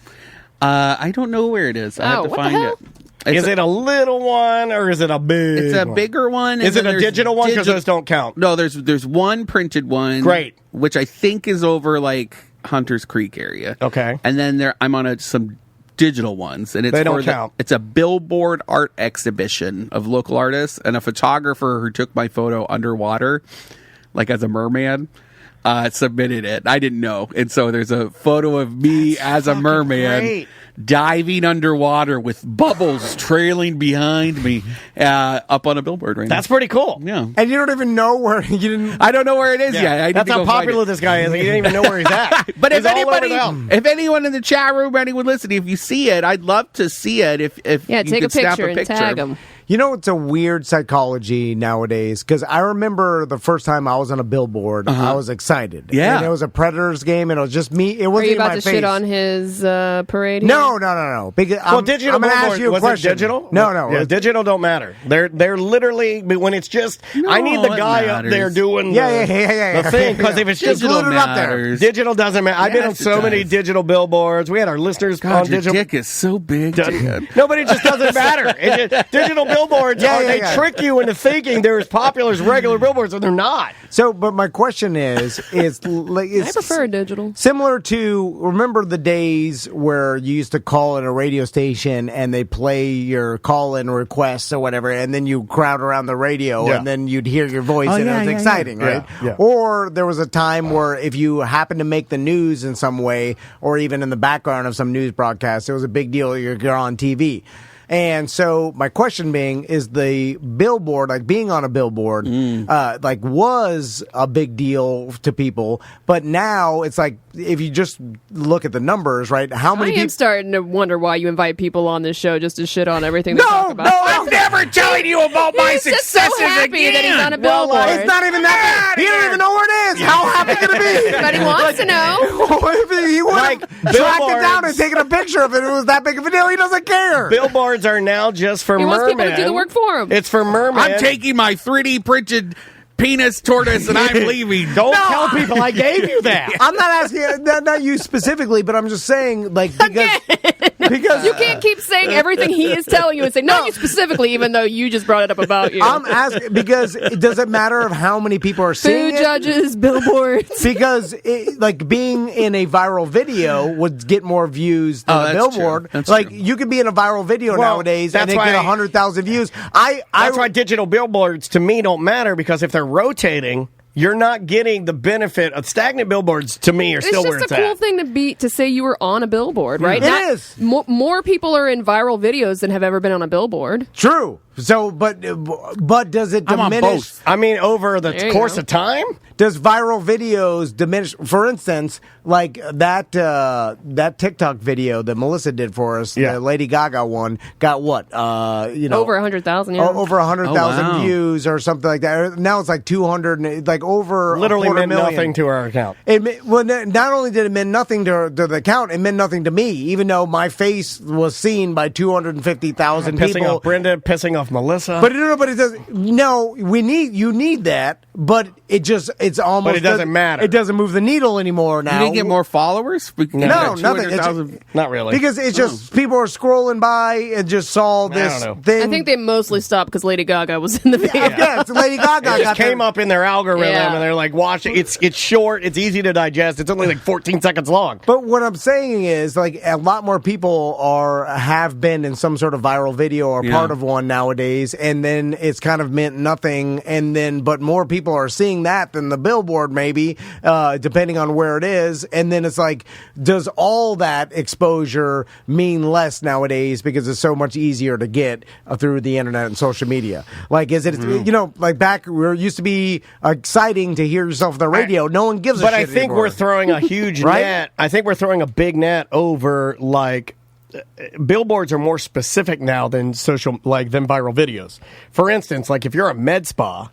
I don't know where it is. I have to what the find hell? it. It's Is it a little one or is it a big? It's a one? bigger one. and Is it then a there's digital one? Because those don't count. No, there's one printed one. Great. Which I think is over like Hunter's Creek area. Okay. And then I'm on some digital ones, and it's They don't for count. It's a billboard art exhibition of local artists, and a photographer who took my photo underwater, like as a merman. Submitted it. I didn't know, and so there's a photo of me as a merman great. diving underwater with bubbles trailing behind me, up on a billboard right That's now. pretty cool. Yeah. And you don't even know where you didn't. I don't know where it is yet. I need That's to how go find popular it. this guy is. He didn't even know where he's at. But He's if all over anybody, them. if anyone in the chat room, anyone listening, if you see it, I'd love to see it. If Yeah, you take a could snap picture and tag them. You know, it's a weird psychology nowadays because I remember the first time I was on a billboard, I was excited. Yeah. And it was a Predators game, and it was just me. It Are wasn't you even about my to face. shit on his parade? No. Because Digital I'm going to ask billboard, you a was question. it digital? No. Yeah, digital don't matter. They're literally when it's just. I need the it guy up matters. there doing Yeah. the thing because if it's just Digital glued it up there. matters. digital doesn't matter. I've been on Yes, so it many does. digital billboards. We had our listeners God, on your digital. dick is so big. Dan. No, but it just doesn't matter. Digital billboards, they trick you into thinking they're as popular as regular billboards, and they're not. So, but my question is like, I prefer digital. similar to, remember the days where you used to call in a radio station and they play your call-in requests or whatever, and then you crowd around the radio Yeah. and then you'd hear your voice and yeah, it was yeah, exciting, yeah. right? Yeah. Or there was a time where if you happened to make the news in some way or even in the background of some news broadcast, it was a big deal. You're on TV. And so my question being, is the billboard, like being on a billboard, like was a big deal to people, but now it's like if you just look at the numbers, right? How many I am people? starting to wonder why you invite people on this show just to shit on everything they talk about. I'm never telling you about my He's just successes so happy again. that he's on a billboard. It's not even that. He don't even know where it is. How happy can it be? But he wants to know. If he would have tracked it down and taken a picture of it, it was that big of a deal. He doesn't care. Billboards are now just for He wants mermen. people to do the work for him. It's for mermen. I'm taking my 3D printed penis tortoise and I'm leaving. Don't tell people I gave you that. I'm not asking, not you specifically, but I'm just saying, like, because You can't keep saying everything he is telling you and say, not you specifically, even though you just brought it up about you. I'm asking because does it matter of how many people are seeing Food it? judges, billboards. Because like being in a viral video would get more views than a that's billboard. true. That's like true. you could be in a viral video nowadays and that's it get why- 100,000 views. That's why digital billboards to me don't matter, because if they're rotating, you're not getting the benefit of stagnant billboards. To me, are still where It's it's just a cool at. thing to say you were on a billboard, right? It is. More people are in viral videos than have ever been on a billboard. True. So, but does it I'm on diminish? both. I mean, over the There you course go. of time. Does viral videos diminish? For instance, like that TikTok video that Melissa did for us, Yeah. the Lady Gaga one, got what? Over 100,000, yeah. over 100,000 Oh, wow. views or something like that. Now it's like 200, like over Literally a quarter meant million. nothing to our account. Not only did it mean nothing to the account, it meant nothing to me, even though my face was seen by 250,000 Pissing people. off Brenda, pissing off Melissa. But it does. No, you need that, but it's almost. But it doesn't matter. It doesn't move the needle anymore now. You didn't get more followers? No, nothing. It's 200,000. Not really. because it's just people are scrolling by and just saw this don't know. thing. I think they mostly stopped because Lady Gaga was in the video. Yeah, it's Lady Gaga It just got came them. up in their algorithm, Yeah. and they're like, "Watch it. It's short. It's easy to digest. It's only like 14 seconds long." But what I'm saying is, like, a lot more people have been in some sort of viral video or part of one nowadays, and then it's kind of meant nothing. But more people are seeing that than the billboard, maybe, depending on where it is. And then it's like, does all that exposure mean less nowadays because it's so much easier to get through the internet and social media? Like, is it, like back where it used to be exciting to hear yourself on the radio? No one gives a shit But I think anymore. we're throwing a huge Right? net. I think we're throwing a big net over, like, billboards are more specific now than than viral videos. For instance, like if you're a med spa,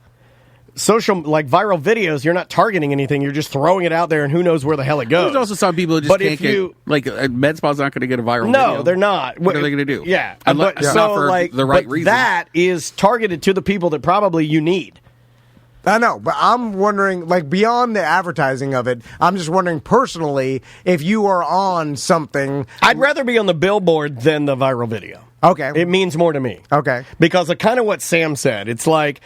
viral videos, you're not targeting anything. You're just throwing it out there, and who knows where the hell it goes. There's also some people who just But can't if you- med spa's not going to get a viral No, video. they're not. What are they going to do? Yeah, Unless, but, not for the right but reason. that is targeted to the people that probably you need. I know, but I'm wondering, like, beyond the advertising of it, I'm just wondering personally if you are on something. I'd rather be on the billboard than the viral video. Okay. It means more to me. Okay. Because of kind of what Sam said. It's like,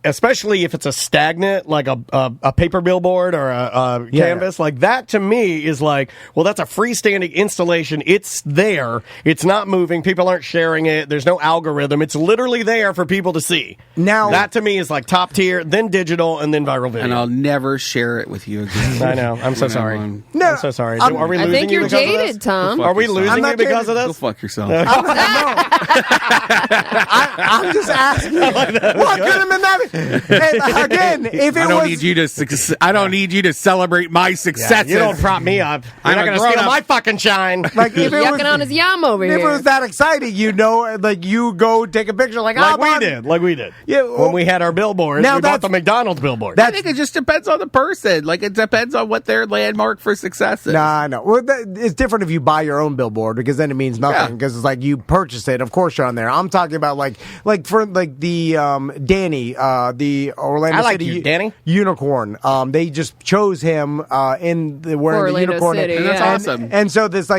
especially if it's a stagnant, like a paper billboard or a canvas, like that to me is like, well, that's a freestanding installation. It's there. It's not moving. People aren't sharing it. There's no algorithm. It's literally there for people to see. Now- that to me is like top tier, then digital, and then viral video. and I'll never share it with you again. I know. I'm so When sorry. I'm- No, I'm so sorry. Are we I losing think you you're because of jaded, this? Tom. Are we yourself. losing I'm you not because jaded. of Go this? fuck yourself. I'm just asking. What could have been that? And again, if it I don't was. need you to. I don't need you to celebrate my successes. You don't prop me up. You're I'm not a going to steal grown-up. my fucking shine. Like, if it was, Yucking on his yum over if it here. was that exciting, like you go take a picture, like we did. Yeah, when we had our billboard, Now we bought that's- the McDonald's billboard. I think it just depends on the person. Like it depends on what their landmark for success is. Nah, I know. Well, it's different if you buy your own billboard because then it means nothing Yeah. because it's like you purchase it. Of course, you're on there. I'm talking about like for the Danny, the Orlando I like City you, Danny. unicorn. They just chose him wearing the Orlando unicorn. City, And that's yeah. awesome. And so this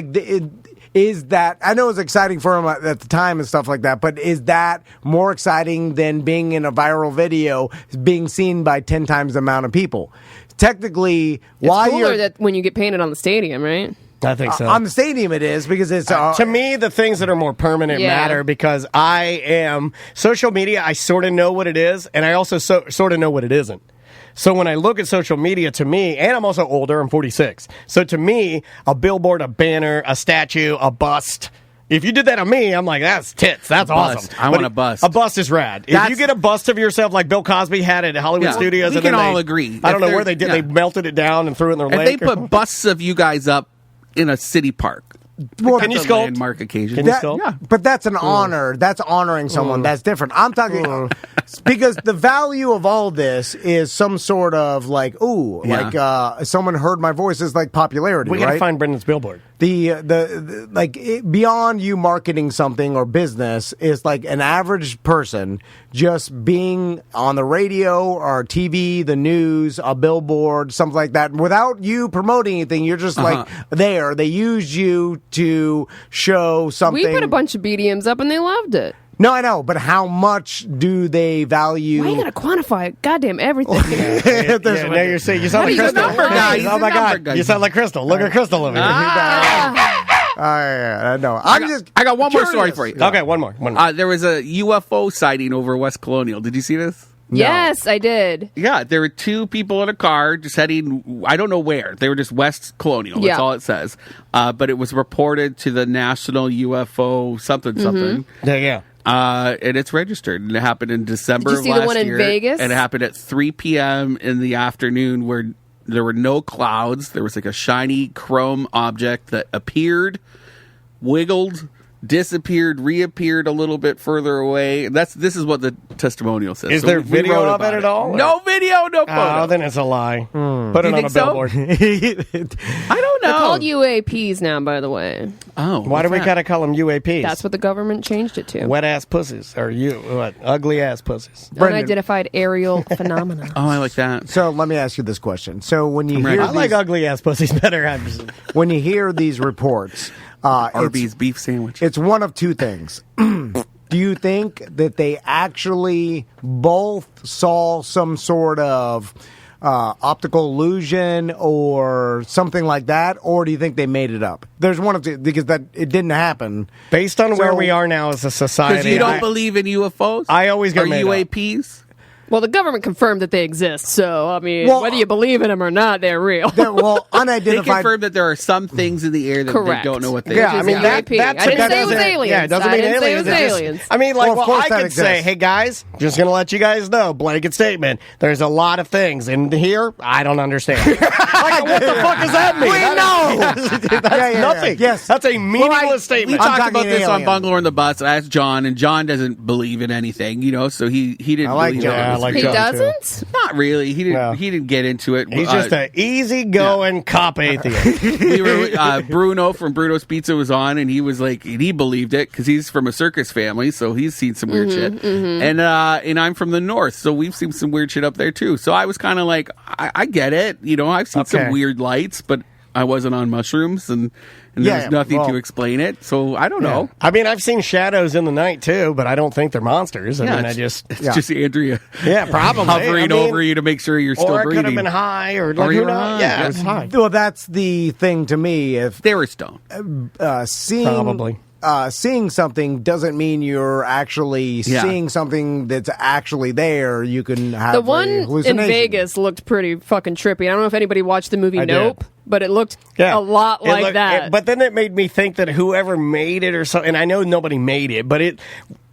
is that I know it's exciting for him at the time and stuff like that, but is that more exciting than being in a viral video, being seen by 10 times the amount of people? Technically, It's why cooler you're that when you get painted on the stadium, right? I think so. on the stadium, it is because it's to me, the things that are more permanent Yeah. matter because I am social media. I sort of know what it is, and I also sort of know what it isn't. So when I look at social media, to me, and I'm also older, I'm 46. So to me, a billboard, a banner, a statue, a bust, If you did that on me, I'm like, that's tits. That's awesome. I want a bust. A bust is rad. If you get a bust of yourself like Bill Cosby had at Hollywood Studios, we can all agree. I don't know where they did. They melted it down and threw it in their lake. If they put busts of you guys up in a city park. Well, can you sculpt? Landmark occasion. Can you sculpt? Yeah. But that's an honor. That's honoring someone. That's different. I'm talking because the value of all this is some sort of like, someone heard my voice is like popularity. We gotta find Brendan's billboard. Beyond you marketing something or business is like an average person just being on the radio or TV, the news, a billboard, something like that. Without you promoting anything, you're just like there. They used you to show something. We put a bunch of BDMs up and they loved it. No, I know, but how much do they value? Why you gotta quantify goddamn everything? Now you're saying you sound like Crystal. Oh my God, you sound like Crystal. Look at Crystal over here. I know. I got one more story for you. Okay, one more. There was a UFO sighting over West Colonial. Did you see this? Yes, I did. Yeah, there were two people in a car just heading, I don't know where. They were just West Colonial. That's all it says. But it was reported to the National UFO something. Yeah. And it's registered. And it happened in December Did you see of last the one in year. Vegas? And it happened at 3 p.m. in the afternoon where there were no clouds. There was like a shiny chrome object that appeared, wiggled, disappeared, reappeared a little bit further away. This is what the testimonial says. Is there video of it at all? No video, no photo. Oh, then it's a lie. Put it on a billboard. I don't know. They're called UAPs now, by the way. Oh, why do we gotta call them UAPs? That's what the government changed it to. Wet ass pussies, or ugly ass pussies. Unidentified aerial phenomena. Oh, I like that. So let me ask you this question. So when you hear, I like ugly ass pussies better. When you hear these reports, Arby's beef sandwich. It's one of two things. Do you think that they actually both saw some sort of optical illusion or something like that, or do you think they made it up? There's one of two, because that it didn't happen. Based on where we are now as a society, because you don't believe in UFOs. I always go UAPs. Well, the government confirmed that they exist, so, I mean, whether you believe in them or not, they're real. Unidentified. They confirmed that there are some things in the air that they don't know what they are. I mean, I didn't say it was aliens. Yeah, it doesn't mean say aliens. it was aliens. I mean, like, I could exists. say, hey, guys, just going to let you guys know, blanket statement, there's a lot of things in here I don't understand. Like, what the fuck does that mean? We know! That's nothing. Yes. That's a meaningless statement. We talked about this on Bungalow on the Bus. I asked John, and John doesn't believe in anything, so he didn't believe in it. He doesn't? Not really. He didn't get into it. He's just an easy-going cop atheist. We were Bruno from Bruno's Pizza was on, and he was like, he believed it because he's from a circus family, so he's seen some weird shit. And I'm from the north, so we've seen some weird shit up there too. So I was kind of like, I get it. I've seen some weird lights, but I wasn't on mushrooms, and there's nothing to explain it. So I don't know. I mean, I've seen shadows in the night too, but I don't think they're monsters. It's just Andrea. Yeah, probably hovering over you to make sure you're still breathing. Or it breathing. could have been high, or like who knows? Yeah, it was high. Well, that's the thing to me. If they were stoned, seeing something doesn't mean you're actually seeing something that's actually there. You can have the one hallucination. in Vegas looked pretty fucking trippy. I don't know if anybody watched the movie Nope, but it looked a lot like that. But then it made me think that whoever made it or something, and I know nobody made it, but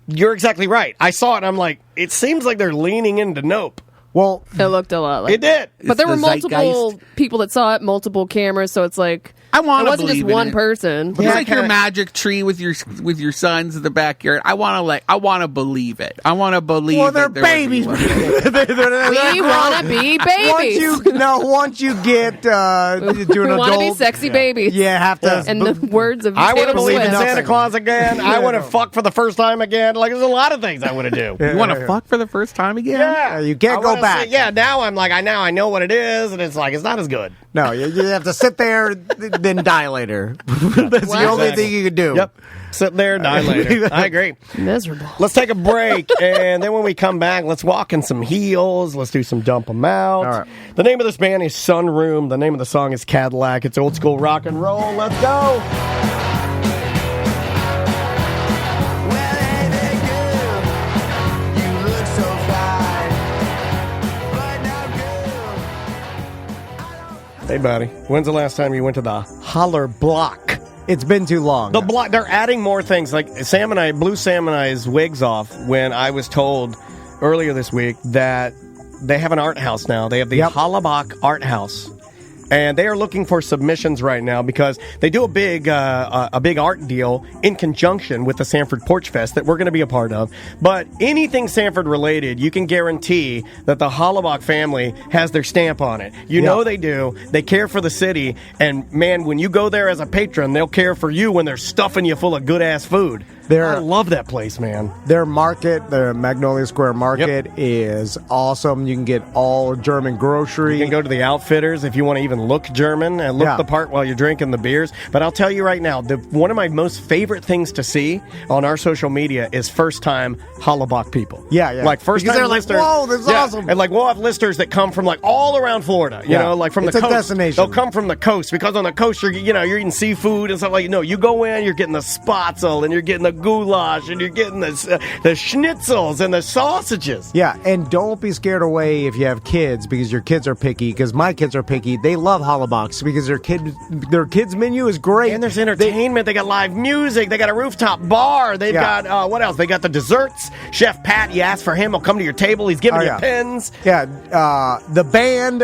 you're exactly right. I saw it, and I'm like, it seems like they're leaning into Nope. Well, it looked a lot like it did. But there were multiple people that saw it, multiple cameras, so it's like I want it wasn't just one person. It's like your magic tree with your sons in the backyard. I want to believe it. I want to believe. Well, they're babies. We want to be babies. Once you get to an adult, we want to be sexy babies. You have to. And the words of I want to believe in Swift. Santa Claus again. I want to fuck for the first time again. Like, there's a lot of things I want to do. You want to fuck for the first time again? Yeah, you can't go back. Now I'm like, I know what it is, and it's like it's not as good. No, you have to sit there, then die later. That's the only thing you can do. Yep. Sit there, die later. I agree. Miserable. Let's take a break, and then when we come back, let's walk in some heels. Let's do some dump 'em out. All right. The name of this band is Sunroom. The name of the song is Cadillac. It's old school rock and roll. Let's go. Hey, buddy. When's the last time you went to the Holler Block? It's been too long. They're adding more things. Like blew Sam and I's wigs off when I was told earlier this week that they have an art house now. They have the Hollabach Art House. And they are looking for submissions right now because they do a big art deal in conjunction with the Sanford Porch Fest that we're going to be a part of. But anything Sanford related, you can guarantee that the Hollabach family has their stamp on it. You know they do. They care for the city. And, man, when you go there as a patron, they'll care for you when they're stuffing you full of good-ass food. I love that place, man. Their market, the Magnolia Square Market, is awesome. You can get all German grocery. You can go to the Outfitters if you want to even look German and look the part while you're drinking the beers. But I'll tell you right now, one of my most favorite things to see on our social media is first-time Hollabach people. Yeah. Like first-time listers. Like, whoa, this is awesome. And like we'll have listers that come from like all around Florida. You know, like from the coast. It's a destination. They'll come from the coast because on the coast you're eating seafood and stuff like. No, you go in, you're getting the spatzel and you're getting the goulash and you're getting the schnitzels and the sausages. Yeah, and don't be scared away if you have kids because your kids are picky. Because my kids are picky. They love Hollabachs because their kids menu is great. And there's entertainment. They got live music. They got a rooftop bar. They've got what else? They got the desserts. Chef Pat, you ask for him, he'll come to your table. He's giving you pens. Yeah, the band.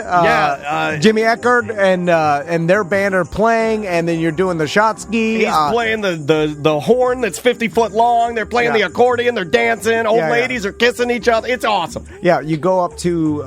Jimmy Eckert and their band are playing, and then you're doing the shot ski. He's playing the horn that's 50 foot long. They're playing the accordion. They're dancing. Old ladies are kissing each other. It's awesome. Yeah, you go up to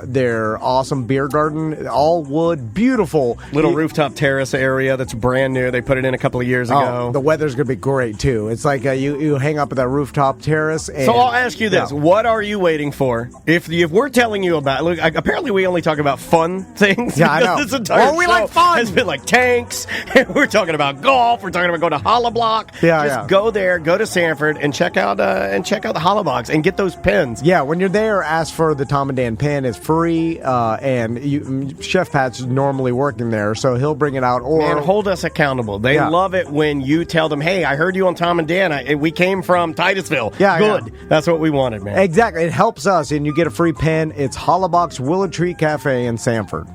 their awesome beer garden, all wood, beautiful. Little rooftop terrace area that's brand new. They put it in a couple of years ago. The weather's going to be great, too. It's like you hang up at that rooftop terrace. And, so I'll ask you this. What are you waiting for? If we're telling you about... Look, apparently we only talk about fun things. Yeah, I know. This entire we show like fun. has been like tanks. We're talking about golf. We're talking about going to Hollabach. Just go there, go to Sanford, and check out the Hollabachs and get those pens. Yeah, when you're there, ask for the Tom and Dan pen. It's free, and Chef Pat's normally working there, so he'll bring it out. And hold us accountable. They love it when you tell them, hey, I heard you on Tom and Dan. We came from Titusville. Yeah, good. That's what we wanted, man. Exactly. It helps us, and you get a free pen. It's Hollabach's Willow Tree Cafe in Sanford.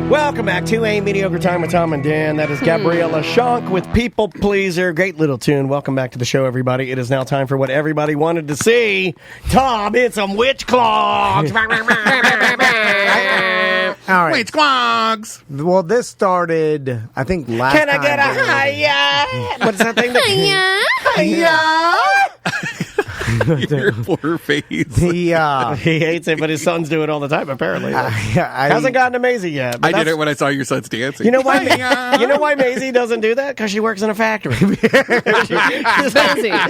Welcome back to A Mediocre Time with Tom and Dan. That is Gabriella Schonk with People Pleaser. Great little tune. Welcome back to the show, everybody. It is now time for what everybody wanted to see. Tom, it's some witch clogs. All right. Witch clogs. Well, this started, I think, last time. Can I get a hiya? What's that thing? Hiya. Your poor face. He hates it, but his sons do it all the time, apparently. Hasn't gotten to Maisie yet. I did it when I saw your sons dancing. You know why? You know why Maisie doesn't do that? Because she works in a factory. She's busy.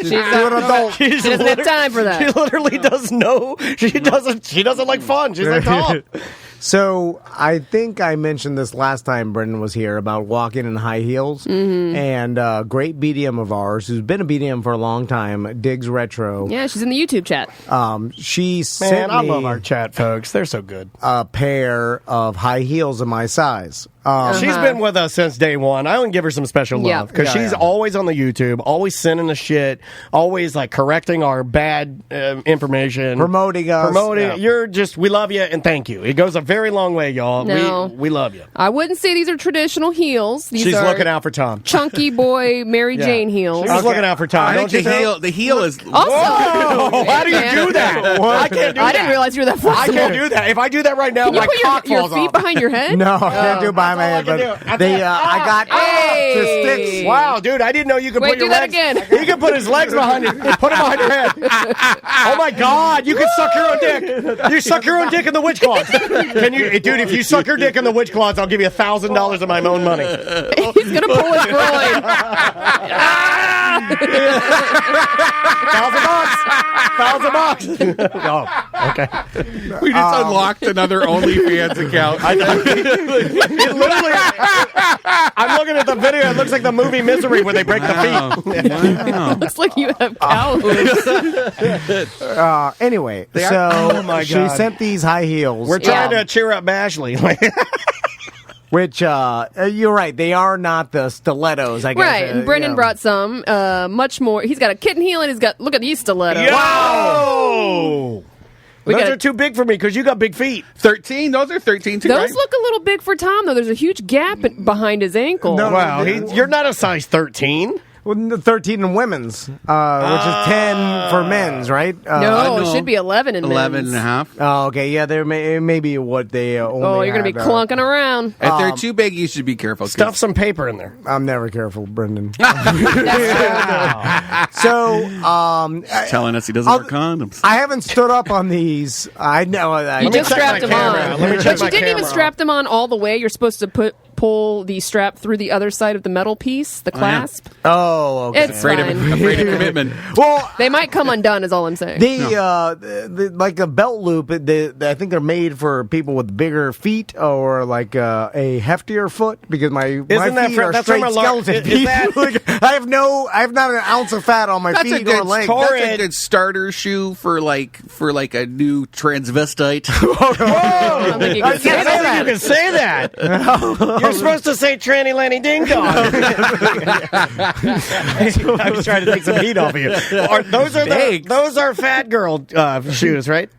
She doesn't have time for that. She literally doesn't know. She doesn't like fun. She's like Tom. So I think I mentioned this last time Brendan was here about walking in high heels. And a great BDM of ours, who's been a BDM for a long time, Diggs Retro. Yeah, she's in the YouTube chat. She sent me I love our chat, folks. They're so good. A pair of high heels in my size. She's been with us since day one. I want to give her some special love because she's always on the YouTube, always sending us shit, always like correcting our bad information, promoting us. We love you and thank you. It goes a very long way, y'all. No. We love you. I wouldn't say these are traditional heels. She's looking out for Tom. Chunky boy Mary Jane heels. She's looking out for Tom. I think the heel is Also, how do you do that? I can't do that. I didn't realize you were that flexible. I can't do that. If I do that right now, Can you my put cock your falls feet off. behind your head? No, I can't do it behind my head. But I got the sticks. Wow, dude, I didn't know you could put your legs. Wait, do that again. You can put his legs behind you. Put him behind your head. Oh my God, you can suck your own dick. You suck your own dick in the witch cloths. Can you, dude? If you suck your dick in the witch cloths, I'll give you $1,000 of my own money. He's gonna pull his groin. $1,000. Oh, okay. We just unlocked another OnlyFans account. It literally, I'm looking at the video. It looks like the movie Misery where they break the feet. Wow. Looks like you have cow hooves. Anyway, oh my God. She sent these high heels. We're trying to cheer up Bashley. Which, you're right, they are not the stilettos, I guess. Right, and Brendan brought some, much more. He's got a kitten heel, and he's got, look at these stilettos. Wow! Those are too big for me because you got big feet. 13? Those are 13 too, Those right? look a little big for Tom, though. There's a huge gap behind his ankle. No, Wow, you're not a size 13. Well, 13 in women's, which is 10 for men's, right? No, it should be 11 in 11 men's. and a half. Oh, okay, yeah, there may be what they only Oh, you're going to be clunking around. If they're too big, you should be careful. Stuff some paper in there. I'm never careful, Brendan. That's So, He's telling us he doesn't wear condoms. I haven't stood up on these. I know. You just strapped them camera. on. Let me check But you my didn't even camera. strap them on all the way. You're supposed to pull the strap through the other side of the metal piece, the clasp. Oh, okay. It's Afraid of commitment. Well, They might come undone, is all I'm saying. the like a belt loop. I think they're made for people with bigger feet or like a heftier foot because my feet are that's straight from a skeleton is feet. that- Like, I have not an ounce of fat on my That's a feet or good legs. That's a good starter shoe for like a new transvestite. I don't think you can say I don't that. think you can say that. You're supposed to say tranny lanny ding dong. I was trying to take some heat off of you. Those are fat girl shoes, right?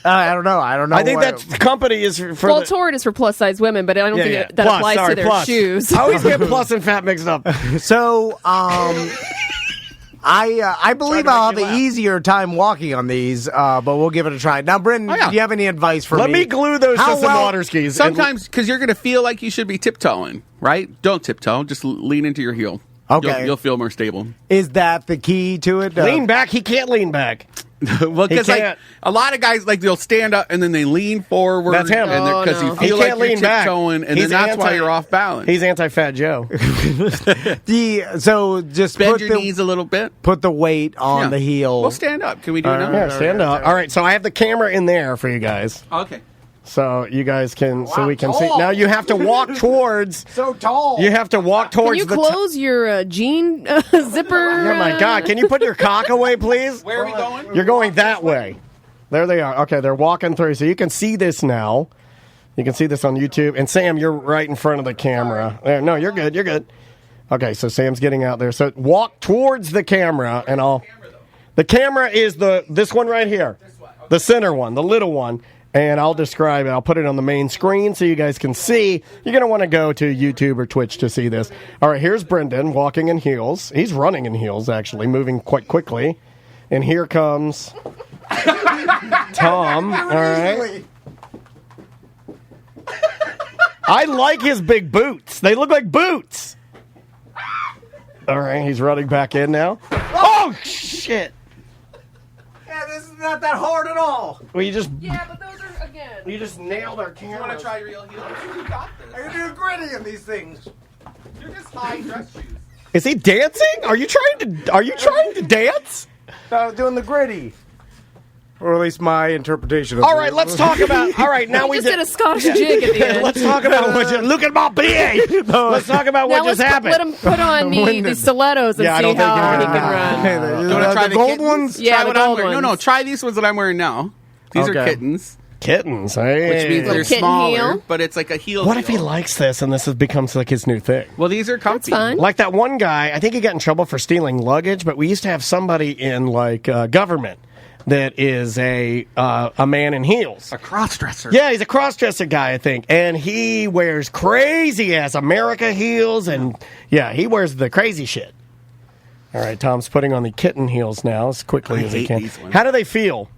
I don't know. I think that company is for. Well, Tord is for plus size women, but I don't think that Plus, applies sorry, to their plus. shoes. I always get plus and fat mixed up. So, I believe I'll have an easier time walking on these, but we'll give it a try. Now, Brendan, do you have any advice for me? Let me glue those to some water skis. Sometimes, because you're going to feel like you should be tiptoeing, right? Don't tiptoe. Just lean into your heel. Okay. You'll feel more stable. Is that the key to it? Lean back. He can't lean back. Well, because He like can't. a lot of guys, like they'll stand up and then they lean forward. That's him. Because Oh, no. you He feel like can't you're lean back. tiptoeing, and then that's why you're off balance. He's anti-fat Joe. So just Bend put your the knees a little bit. put the weight on Yeah. the heel. We'll stand up. Can we do it now? Yeah, stand up. All right, so I have the camera in there for you guys. Okay. So you guys can, so we can see. tall. Now you have to walk towards. So tall. You have to walk Can towards you the. close your jean zipper? Oh my God! Can you put your cock away, please? Where are we going? You're going that way. There they are. Okay, they're walking through, so you can see this now. You can see this on YouTube. And Sam, you're right in front of the camera. There, no, you're good. You're good. Okay, so Sam's getting out there. So walk towards the camera, and I'll. The camera is this one right here, the center one, the little one. And I'll describe it. I'll put it on the main screen so you guys can see. You're going to want to go to YouTube or Twitch to see this. All right, here's Brendan walking in heels. He's running in heels, actually, moving quite quickly. And here comes Tom. All right. I like his big boots. They look like boots. All right, he's running back in now. Oh, shit. Yeah, this is not that hard at all. Well, you just Yeah, but those are, again. you just nailed our camera. You want to try real heels? You got this. I can do gritty in these things. You're just high dress shoes. Is he dancing? Are you trying to dance? I was doing the gritty. Or at least my interpretation of All right, let's talk about. All right, now We we just did a Scottish jig at the end. Let's talk about what you look at my beard. Let's talk about Now what just let's happened. let him put on the stilettos and Yeah, I see don't think how you he can can run. run. You want to try the gold kittens? ones? Yeah, Try the what I'm gold wearing. ones. No, try these ones that I'm wearing now. These are Okay. kittens, Kittens, which hey. means they're kitten smaller, heel. but it's like a heel. What if he heel. likes this and this becomes like his new thing? Well, these are comfy. That's fine. Like that one guy, I think he got in trouble for stealing luggage, but we used to have somebody in like government that is a man in heels. A cross-dresser. Yeah, he's a cross-dresser guy, I think. And he wears crazy-ass America heels, and, yeah, he wears the crazy shit. All right, Tom's putting on the kitten heels now as quickly as he hate can. these ones. How do they feel?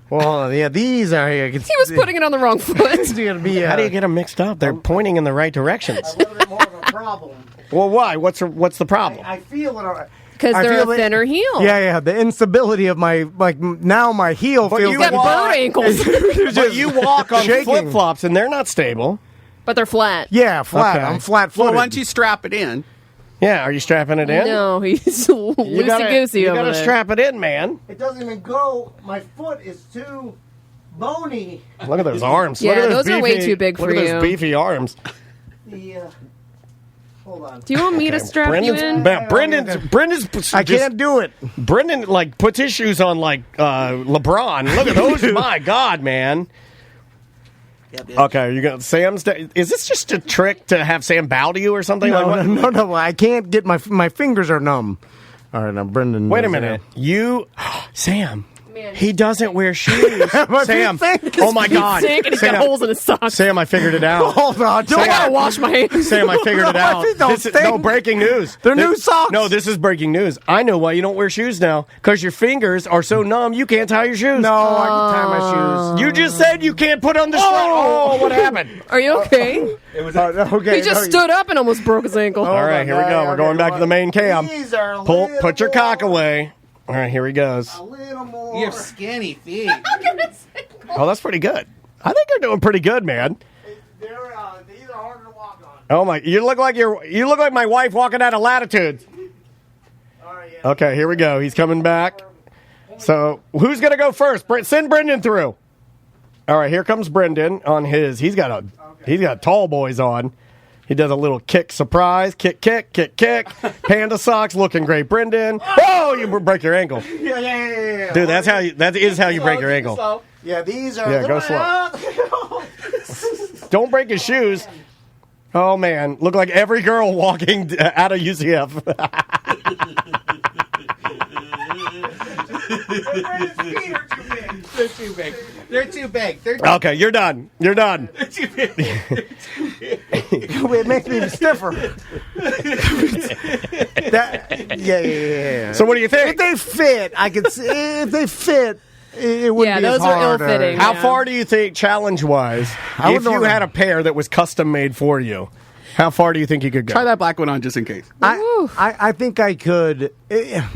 Well, yeah, these are. He was putting it on the wrong foot. It's going to be How do you get them mixed up? They're pointing in the right directions. a little bit more of a problem. Well, why? What's the problem? I feel it. Because I they're feel a it- thinner heel. Yeah, the instability of my now my heel But feels you Got like bird ankles, But you walk on shaking. flip-flops, and they're not stable. but they're flat. yeah, flat. Okay. I'm flat-footed. Well, once you strap it in, Yeah, are you strapping it in? No, he's You gotta- loosey-goosey You over got to there. strap it in, man. It doesn't even go. My foot is too bony. Look at those arms. Yeah, Look at those those are way beefy- too big look for at you. those beefy arms. Hold on. Do you want me to strap you in? Brendan's. I can't do it. Brendan like puts his shoes on like LeBron. Look at those. My God, man. Okay, you got Sam's. Is this just a trick to have Sam bow to you or something? No. I can't get my fingers are numb. All right, now Brendan. Wait a minute. Sam. He doesn't wear shoes. Sam. Oh my God. And he's got holes in his socks. Sam, I figured it out. Hold on. I gotta wash my hands. Sam, I figured it out. No, breaking news. They're new socks. No, this is breaking news. I know why you don't wear shoes now. Because your fingers are so numb you can't tie your shoes. No, I can tie my shoes. You just said you can't put on the what happened? Are you okay? Okay. He just stood up and almost broke his ankle. All right, here we go. We're going back to the main cam. Put your cock away. All right, here he goes. A little more. You have skinny feet. Oh, that's pretty good. I think you're doing pretty good, man. These are harder to walk on. Oh my! You look like my wife walking out of Latitudes. Okay, here we go. He's coming back. So who's gonna go first? Send Brendan through. All right, here comes Brendan on his. He's got tall boys on. He does a little kick surprise, kick. Panda socks, looking great, Brendan. Oh, you break your ankle. Yeah. Dude, that is how you break your ankle. Yeah, these are. Yeah, go slow. Don't break his shoes. Oh man, look like every girl walking out of UCF. They're too big. Okay, you're done. They're too big. It makes me stiffer. Yeah. So what do you think? If they fit, I could see. If they fit, it wouldn't be those as hard. are ill-fitting. How far do you think, challenge-wise, if you had a pair that was custom-made for you, how far do you think you could go? Try that black one on just in case. I think I could.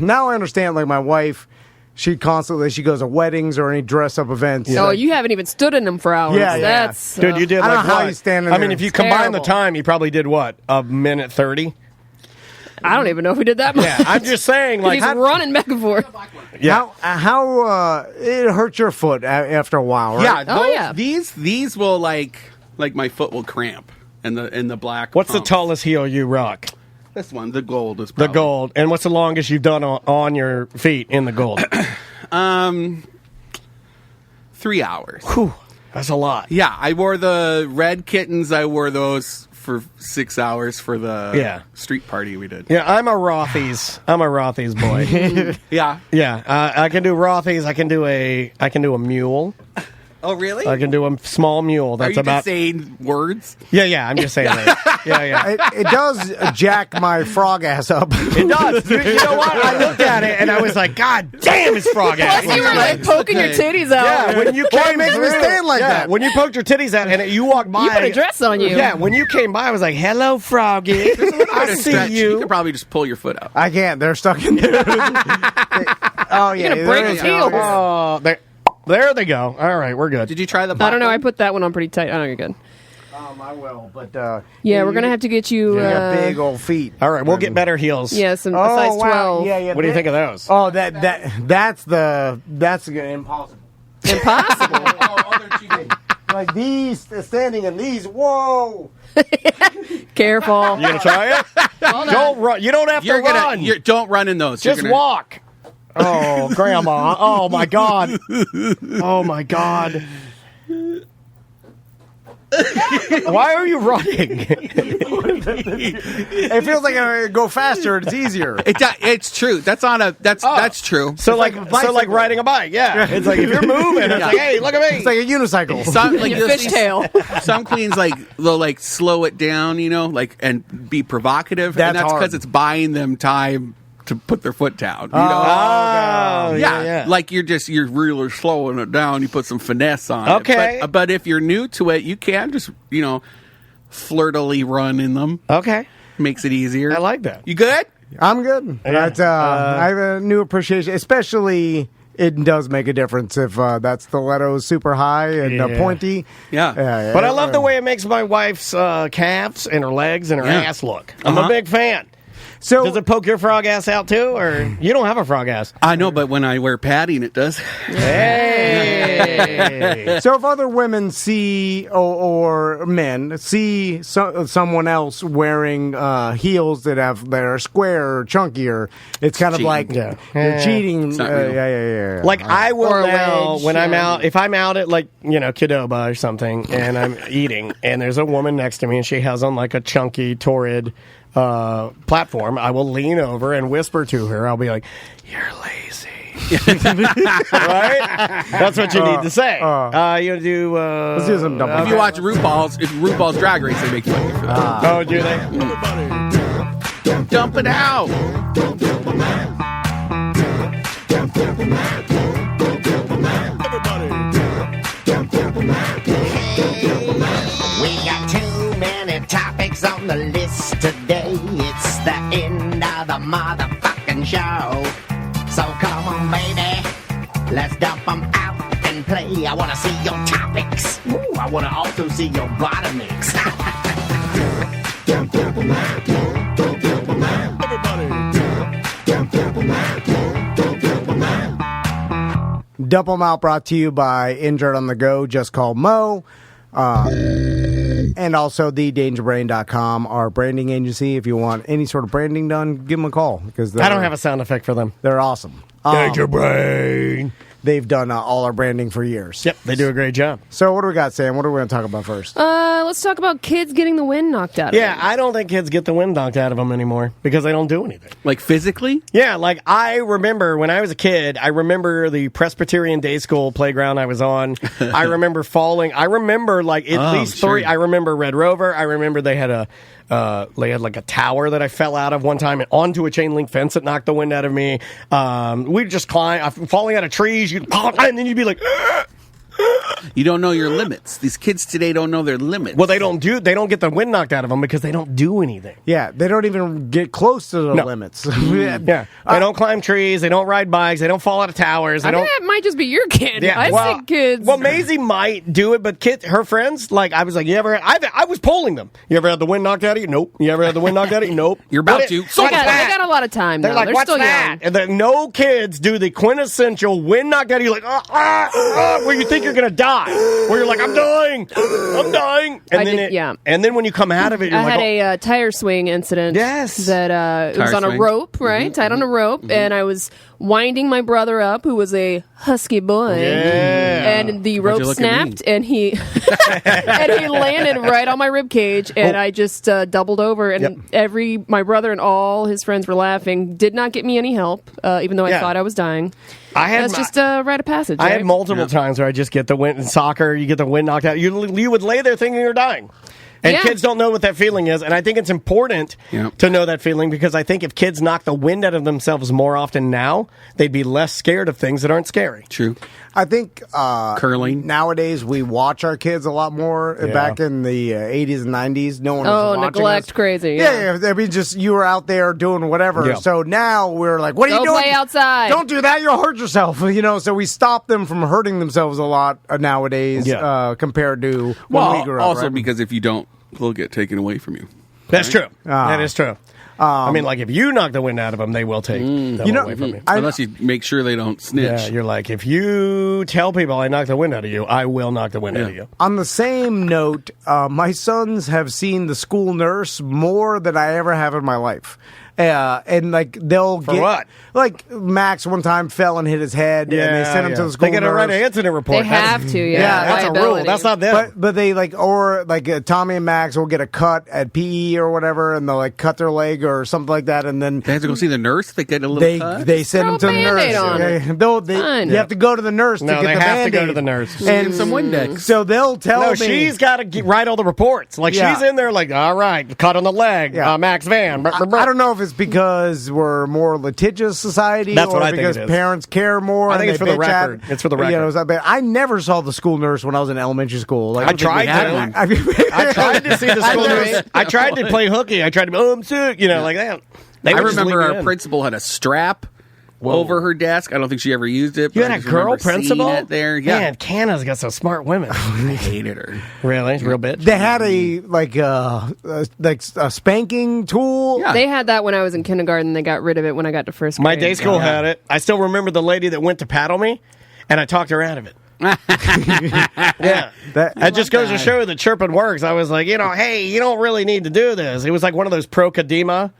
Now I understand, like my wife, she goes to weddings or any dress-up events. Oh, you haven't even stood in them for hours. Yeah. That's Dude, you did I don't like know how what? you stand in I there. mean, if you combine the Terrible. time, you probably did what? A minute 30? I don't even know if we did that much. Yeah, I'm just saying, like, He's running back and forth. yeah. How it hurts your foot after a while, right? Yeah, Oh, these will like my foot will cramp in the black. What's the pumps. tallest heel you rock? This one, the gold is The probably. gold. And what's the longest you've done on your feet in the gold? 3 hours. Whew, that's a lot. Yeah, I wore the red kittens. I wore those for 6 hours for the street party we did. Yeah, I'm a Rothy's boy. Yeah. Yeah, I can do Rothy's. I can do a mule. Oh, really? I can do a small mule. That's Are you about. just saying words? Yeah. I'm just saying that. Yeah. It does jack my frog ass up. It does. You know what? I looked at it and I was like, God damn, it's frog ass. Plus, you were like poking your titties out. Yeah, when you came Why makes me through- stand like that? When you poked your titties out and you walked by, You put a dress on you. Yeah, when you came by, I was like, "Hello, froggy. I see You you." could probably just pull your foot out. I can't. They're stuck in there. Oh yeah, You're gonna break there his you go. heels. Oh, there they go. All right, we're good. Did you try the black I don't know. one? I put that one on pretty tight. I know you're good. I will, but Yeah, we're gonna have to get you. you got big old feet. All right, we'll get better heels. Yeah, some Oh size wow. 12. Yeah. What do you think of those? Oh, that's impossible. Impossible. Like these, standing in these. Whoa. Careful. You gonna try it? Don't run. You don't have to run. Don't run in those. Just walk. Oh, Grandma. Oh my God. Oh my God. Why are you running? It feels like I go faster. It's easier. It's true. That's true. So like riding a bike. Yeah. It's like if you're moving, it's like, hey, look at me. It's like a unicycle. Some, like, Your fishtail. Some queens they'll slow it down, and be provocative. That's and that's hard. because it's buying them time to put their foot down. You know? Oh, Yeah, like you're really slowing it down. You put some finesse on Okay. it. But if you're new to it, you can just flirtily run in them. Okay. Makes it easier. I like that. You good? I'm good. That's, I have a new appreciation, especially. It does make a difference if that stiletto is super high and pointy. Yeah. But I love the way it makes my wife's calves and her legs and her ass look. I'm a big fan. So does it poke your frog ass out too, or you don't have a frog ass? I know, but when I wear padding, it does. Hey. So if other women see or men see someone else wearing heels that are square or chunkier, it's kind of like you're cheating. Yeah. Like I will Or a now wedge, when I'm out, if I'm out at like Qdoba or something, and I'm eating, and there's a woman next to me, and she has on like a chunky torrid platform, I will lean over and whisper to her. I'll be like, "You're lazy." Right? That's what you need to say. You do. Let's do some dump. If you watch RuPaul's Drag Race, they make fun of you for that. Oh, do they? Dump it out. We got too many topics on the list today. It's the end of the motherfucking show. So come on, baby, let's dump them out and play. I want to see your topics. Ooh, I want to also see your bottomics. Dump 'em Out brought to you by Injured on the Go, just call Mo. And also thedangerbrain.com, our branding agency. If you want any sort of branding done, give them a call. Because I don't have a sound effect for them. They're awesome. Danger Brain. They've done all our branding for years. Yep, they do a great job. So what do we got, Sam? What are we going to talk about first? Let's talk about kids getting the wind knocked out of them. Yeah, I don't think kids get the wind knocked out of them anymore because they don't do anything. Like physically? Yeah, like I remember when I was a kid, I remember the Presbyterian day school playground I was on. I remember falling. I remember like at least three. I remember Red Rover. I remember they had like a tower that I fell out of one time and onto a chain link fence that knocked the wind out of me. We'd just climb, falling out of trees, and then you'd be like, You don't know your limits. These kids today don't know their limits. well, they don't get the wind knocked out of them because they don't do anything. Yeah, they don't even get close to the limits. Yeah, they don't climb trees, they don't ride bikes, they don't fall out of towers. They I don't. think that might just be your kid. Yeah, I think kids. Well, Maisie might do it, but her friends, like I was like, I was polling them. You ever had the wind knocked out of you? Nope. You ever had the wind knocked out of you? Nope. You're about to. They got a lot of time. They're though. like, They're what's still that? young. And then no kids do the quintessential wind knocked out of you, like where you think you're gonna die, where you're like, I'm dying, and then when you come out of it, you're I like, had a tire swing incident. Yes. That it was Tire on a swing. rope, right? Tied on a rope, and I was winding my brother up, who was a husky boy, and the rope you look at me? snapped, and he and he landed right on my rib cage, and I just doubled over, and my brother and all his friends were laughing. Did not get me any help, even though I thought I was dying. That's just a rite of passage. I right? had multiple times where I just get the wind in soccer. You get the wind knocked out. You would lay there thinking you're dying. And kids don't know what that feeling is. And I think it's important to know that feeling because I think if kids knock the wind out of themselves more often now, they'd be less scared of things that aren't scary. True. I think curling. Nowadays, we watch our kids a lot more. Back in the 80s and 90s, no one was watching neglect us. crazy. Yeah. I mean, just you were out there doing whatever. Yeah. So now we're like, what are you Go doing? play outside. Don't do that. You'll hurt yourself. So we stop them from hurting themselves a lot nowadays compared to when we grew up. Also right? because if you don't, they'll get taken away from you. That's true. That is true. I mean, like if you knock the wind out of them, they will take them away from you. Unless you make sure they don't snitch. Yeah, you're like, if you tell people I knocked the wind out of you, I will knock the wind out of you. On the same note, my sons have seen the school nurse more than I ever have in my life. And like they'll For what? Like Max one time fell and hit his head, and they sent him to the school. They got to write an incident report. They have to, that's a rule. That's not them. But they Tommy and Max will get a cut at PE or whatever, and they'll like cut their leg or something like that, and then They have to go see the nurse. They get a little cut. they send them to the Band-Aid nurse. on it. You have to go to the nurse No, to they get the have to Band-Aid. go to the nurse. And some Windex. So they'll tell No, me she's got to write all the reports. Like she's in there, like, all right, cut on the leg, Max Van. I don't know if it's because we're more litigious society, That's or what I think because it is. parents care more. I think and it's they for the bitch at- record. It's for the record. But I never saw the school nurse when I was in elementary school. Like, I tried to. I tried to see the school nurse. I tried to play hooky. I tried to. Oh, I'm sick. Like that. I remember our principal had a strap over her desk. I don't think she ever used it. You but I had a just girl remember seeing principal it there. Yeah, Man, Canada's got some smart women. I hated her. Really, real bitch. They had a spanking tool. Yeah. They had that when I was in kindergarten. They got rid of it when I got to first grade. My day school had it. I still remember the lady that went to paddle me, and I talked her out of it. Yeah, that just goes to show that chirping works. I was like, hey, you don't really need to do this. It was like one of those pro Kadima,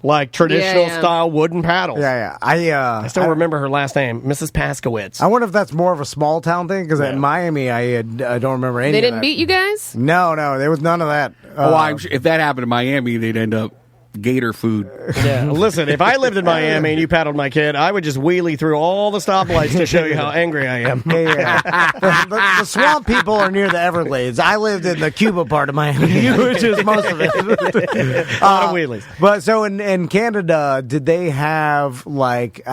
like traditional style wooden paddles. Yeah. I still remember her last name, Mrs. Paskowitz. I wonder if that's more of a small town thing because in Miami, I don't remember any. They of didn't that. beat you guys? No, there was none of that. If that happened in Miami, they'd end up gator food. Yeah, listen, if I lived in Miami and you paddled my kid, I would just wheelie through all the stoplights to show you how angry I am. The swamp people are near the Everglades. I lived in the Cuba part of Miami, which is most of it. A lot of wheelies. But so in Canada, did they have like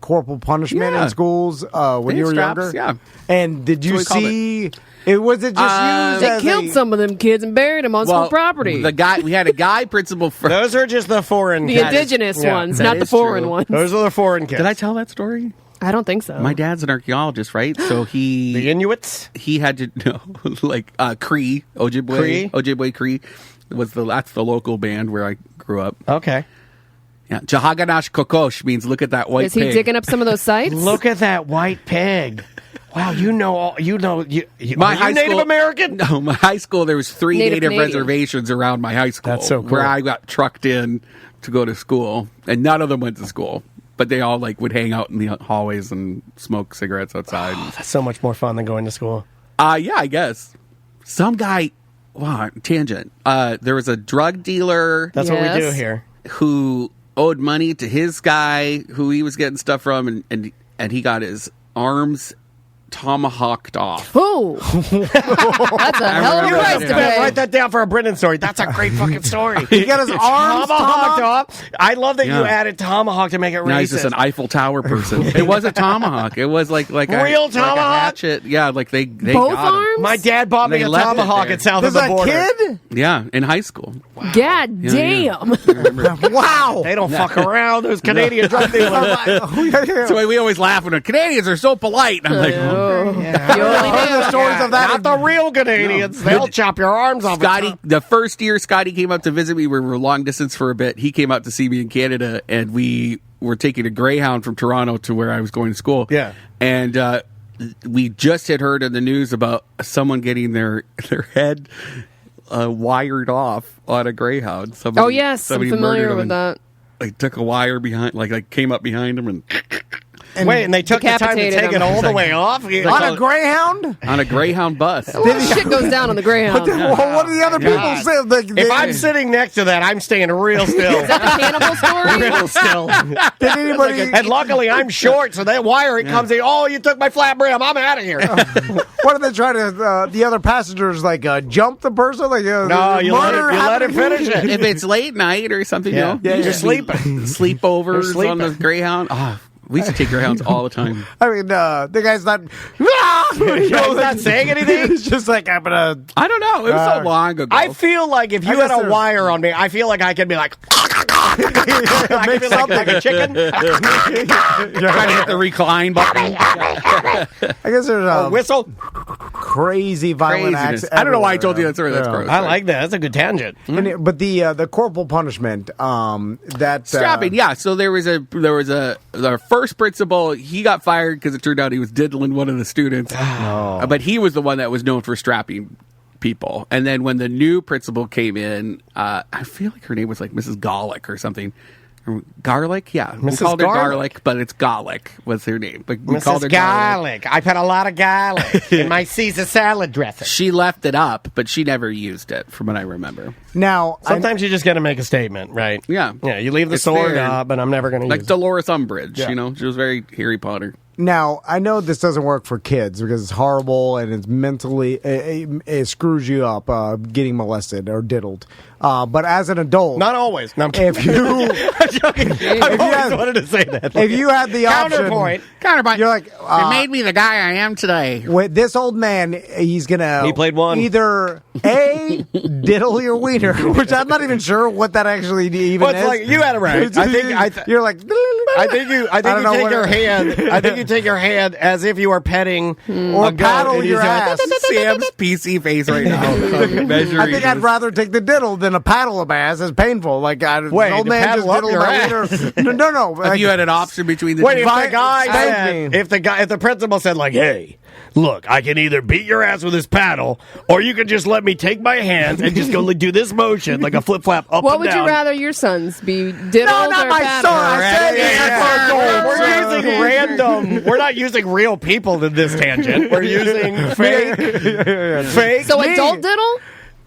corporal punishment in schools when you were younger? Yeah. And did you see? Was it just used? They killed some of them kids and buried them on school property. We had a guy principal for those are just the foreign, the indigenous ones, not the foreign ones. Those are the foreign kids. Did I tell that story? I don't think so. My dad's an archaeologist, right? So the Inuits. He had to Cree, Ojibwe Cree that's the local band where I grew up. Okay. Yeah, Jahaganash Kokosh means look at that white. Is he pig. digging up some of those sites? Look at that white pig. Wow, my high Native school, American? No, my high school, there was 3 Native Native Canadian. reservations around my high school. That's so cool. Where I got trucked in to go to school, and none of them went to school. But they all would hang out in the hallways and smoke cigarettes outside. Oh, that's so much more fun than going to school. Yeah, I guess. Some guy, tangent. There was a drug dealer. That's what we do here. Who owed money to his guy who he was getting stuff from, and he got his arms tomahawked off. Ooh. That's a hell of a price to pay. Write that down for a Brendan story. That's a great fucking story. He got his arms tomahawked off. I love that you added tomahawk to make it racist. Now he's just an Eiffel Tower person. It was a tomahawk. It was like real tomahawk? like a hatchet. Yeah, like they Both got him. arms? My dad bought me a left it tomahawk there. at south of the border. Kid? Yeah, in high school. God damn. Wow. They don't fuck around. Those Canadian drug dealers. So we always laugh when Canadians are so polite. And I'm like, You only Heard the do. stories of that. Not the real Canadians. They'll chop your arms off. Scotty, the first year Scotty came up to visit me, we were long distance for a bit. He came out to see me in Canada, and we were taking a Greyhound from Toronto to where I was going to school. Yeah. And we just had heard in the news about someone getting their head wired off on a Greyhound. Oh, yes. I'm familiar with that. They took a wire behind, like came up behind him and Wait, and they took the time to decapitated take him. it all the way off? On a Greyhound? on a Greyhound bus. A lot of shit goes down on the Greyhound. What do the other people God. say? If I'm sitting next to that, I'm staying real still. Is that the cannibal story? Real still. Did anybody? And luckily, I'm short, so that wire, it comes in, oh, you took my flat brim, I'm out of here. What are they trying to? The other passengers jump the person? No, you let it finish it. If it's late night or something, Yeah. you know, You're sleeping. sleepovers You're sleeping. on the Greyhound. Oh, we used to take Greyhounds all the time. I mean, the guy's not. He's not saying anything? It's just like I'm gonna. I don't know. It was so long ago. I feel like if you I had guess a wire on me, I feel like I could be like... I could be like a chicken. trying to hit the recline button. I guess there's A whistle. crazy violent acts. Craziness. I don't know why I told you that story. That's gross. I like that. That's a good tangent. But the corporal punishment, that Strapping, yeah. So there was the first principal. He got fired because it turned out he was diddling one of the students. But he was the one that was known for strapping people. And then when the new principal came in, I feel like her name was like Mrs. Garlic or something. Garlic, yeah. We Mrs. called her Garlic? Garlic, but it's Garlic was her name. But we called her Mrs. Garlic. I put a lot of garlic in my Caesar salad dressing. She left it up, but she never used it, from what I remember. now Sometimes you just got to make a statement, right? Yeah. Yeah, you leave the It's sword there. up, but I'm never going to Like use it. Dolores Umbridge, Yeah. you know? She was very Harry Potter. Now, I know this doesn't work for kids because it's horrible and it's mentally, it screws you up getting molested or diddled. But as an adult, not always. No, I'm kidding. If you, I'm joking. I always wanted to say that. If you had the option, counterpoint, you're like, it made me the guy I am today. With this old man, he played one. Either A, diddle your wiener, which I'm not even sure what that actually even is. Like you had it right. You're like, I think you take your hand. I think you take your hand as if you are petting or paddle your ass. Sam's PC face right now. I think I'd rather take the diddle than a paddle of my ass. It's painful. Like, wait, old man just diddled my wiener. No. If you had an option between the two. Wait, if the principal said like, hey, look, I can either beat your ass with this paddle, or you can just let me take my hands and just go do this motion like a flip flap up what and down. What would you rather your sons be? Diddled no, not or my paddled? son. We're using random. We're not using real people in this tangent. We're using fake. So adult diddle?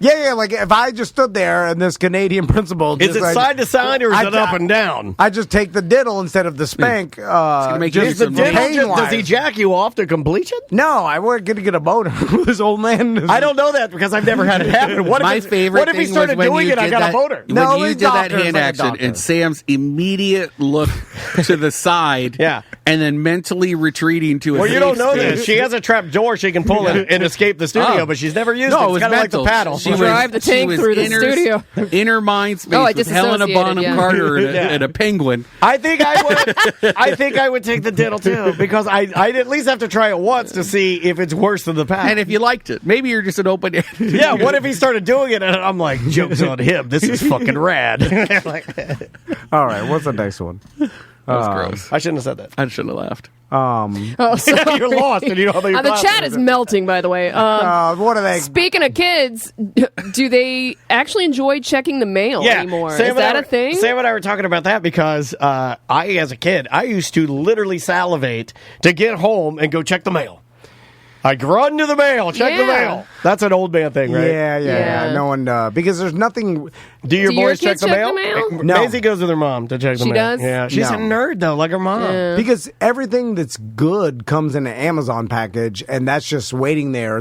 Yeah, like if I just stood there and this Canadian principal... Is it side to side or is it up and down? I just take the diddle instead of the spank. Does he jack you off to completion? No, I wasn't going to get a boner with this old man. I don't know that because I've never had it happen. What if he started doing it, I got a boner? When you did that hand action and Sam's immediate look to the side and then mentally retreating to a you don't know this. She has a trap door she can pull and escape the studio, but she's never used it. It's kind of like the paddle. She drive the tank through the studio. Inner mind space with Helena Bonham Carter and a penguin. I think I would take the diddle too because I'd at least have to try it once to see if it's worse than the paddle. And if you liked it, maybe you're just an open. Yeah. What if he started doing it and I'm like, joke's on him. This is fucking rad. All right. What's the next one? That was gross. I shouldn't have said that. I shouldn't have laughed. You're lost and you don't know the chat is melting, by the way. What are they? Speaking of kids, do they actually enjoy checking the mail anymore? Is that a thing? Sam and I were talking about that because as a kid, I used to literally salivate to get home and go check the mail. Like, run to the mail, check the mail. That's an old man thing, right? Yeah. No one, because there's nothing. Do your boys check the mail? No. Maisie goes with her mom to check the mail. She does? Yeah, she's a nerd, though, like her mom. Yeah. Because everything that's good comes in an Amazon package, and that's just waiting there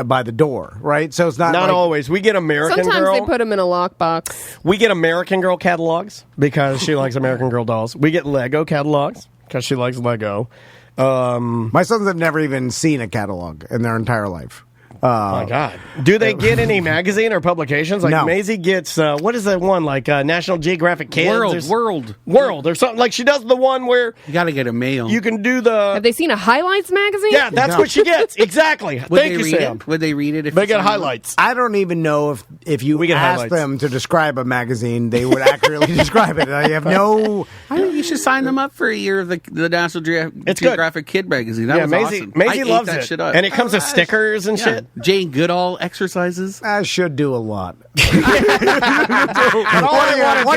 by the door, right? So it's not always. We get American Sometimes Girl. they put them in a lockbox. We get American Girl catalogs because she likes American Girl dolls. We get Lego catalogs because she likes Lego. My sons have never even seen a catalog in their entire life. My God. Do they get any magazine or publications? Like, no. Maisie gets, what is that one? Like National Geographic Kids? World or something. Like, she does the one where... You got to get a mail. You can do the... Have they seen a highlights magazine? Yeah, that's what she gets. Exactly. Thank you, Sam. Would they read it? If they get highlights. I don't even know if you ask them to describe a magazine, they would accurately describe it. I have no... I think you should sign them up for a year of the National Geographic Kid magazine. That was awesome. Maisie loves that it. shit up. And it comes with stickers and shit. Jane Goodall exercises. I should do a lot. What do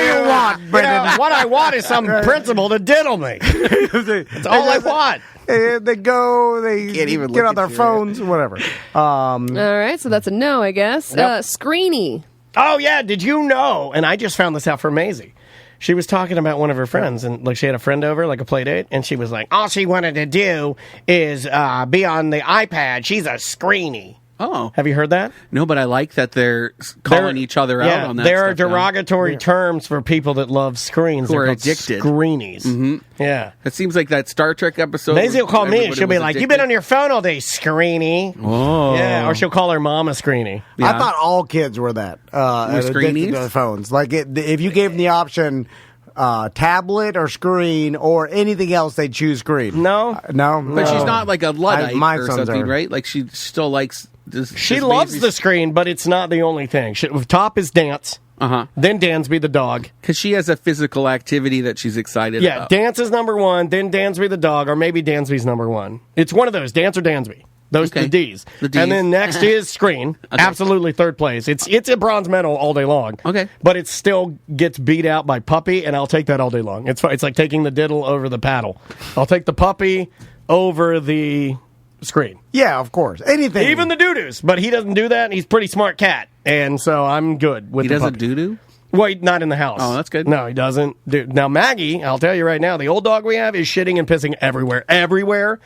you want, Brendan? What I want is some principal to diddle me. That's all I want. They go, they get on their phones, whatever. All right, so that's a no, I guess. Yep. Screeny. Oh, yeah, did you know? And I just found this out from Maisie. She was talking about one of her friends, and like she had a friend over, like a play date, and she was like, all she wanted to do is be on the iPad. She's a Screeny. Oh. Have you heard that? No, but I like that they're calling each other out on that. There are derogatory terms for people that love screens. Who are addicted. Screenies. Mm-hmm. Yeah. It seems like that Star Trek episode. Maisie will call me and she'll be like, you've been on your phone all day, Screeny. Oh. Yeah, or she'll call her mom a Screeny. Yeah. I thought all kids were that. Addicted to their phones. Like, if you gave them the option... tablet or screen or anything else, they choose screen. No. But she's not like a Luddite or something, right? Like she still likes this. She loves the screen, but it's not the only thing. Top is dance. Then Dansby the dog. Because she has a physical activity that she's excited about. Yeah, dance is number one, then Dansby the dog, or maybe Dansby's number one. It's one of those, dance or Dansby. Those are the D's. And then next is screen. Absolutely third place. It's a bronze medal all day long. Okay. But it still gets beat out by puppy, and I'll take that all day long. It's like taking the diddle over the paddle. I'll take the puppy over the screen. Yeah, of course. Anything. Even the doo-doos. But he doesn't do that, and he's a pretty smart cat. And so I'm good with the puppy. He doesn't doo-doo? Wait, not in the house. Oh, that's good. No, he doesn't. Dude, now, Maggie, I'll tell you right now, the old dog we have is shitting and pissing everywhere. Everywhere.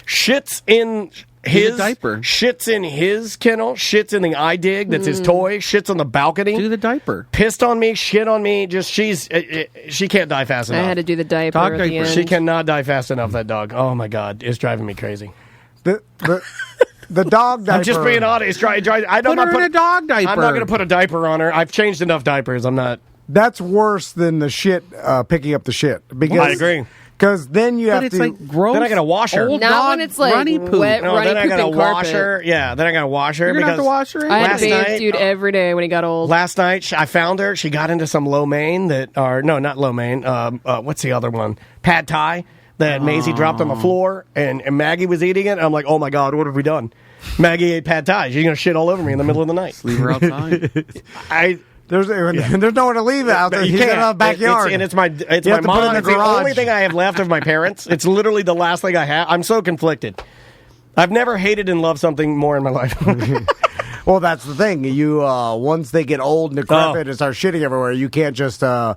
Shits in his diaper. Shits in his kennel. Shits in the iDig. That's his toy. Shits on the balcony. Do the diaper. Pissed on me. Shit on me. Just she can't die fast enough. I had to do the diaper Dog at diaper. the end. She cannot die fast enough. That dog. Oh my god, it's driving me crazy. The dog diaper. I'm just being honest. I don't Put her in a dog diaper. I'm not going to put a diaper on her. I've changed enough diapers. I'm not. That's worse than the shit, picking up the shit. Because, I agree. Because then you But have it's to. like gross. Then I got to wash her. Old Not dog when it's like runny poop. wet, No, runny then I got to pooping wash carpet. her. Yeah, then I got to wash her. You're going to have to wash her? I had Last to bathe night- dude every day when he got old. Last night, I found her. She got into some lo mein not lo mein. What's the other one? Pad Thai that Maisie dropped on the floor, and Maggie was eating it. And I'm like, oh my god, what have we done? Maggie ate Pad Thai. She's gonna shit all over me in the middle of the night. Leave her outside. There's nowhere to leave it out there. You He's can't. in the backyard. It's my You have my to put it in mom. the It's the garage. only thing I have left of my parents. It's literally the last thing I have. I'm so conflicted. I've never hated and loved something more in my life. Well, that's the thing. You once they get old and decrepit and start shitting everywhere, you can't just you gonna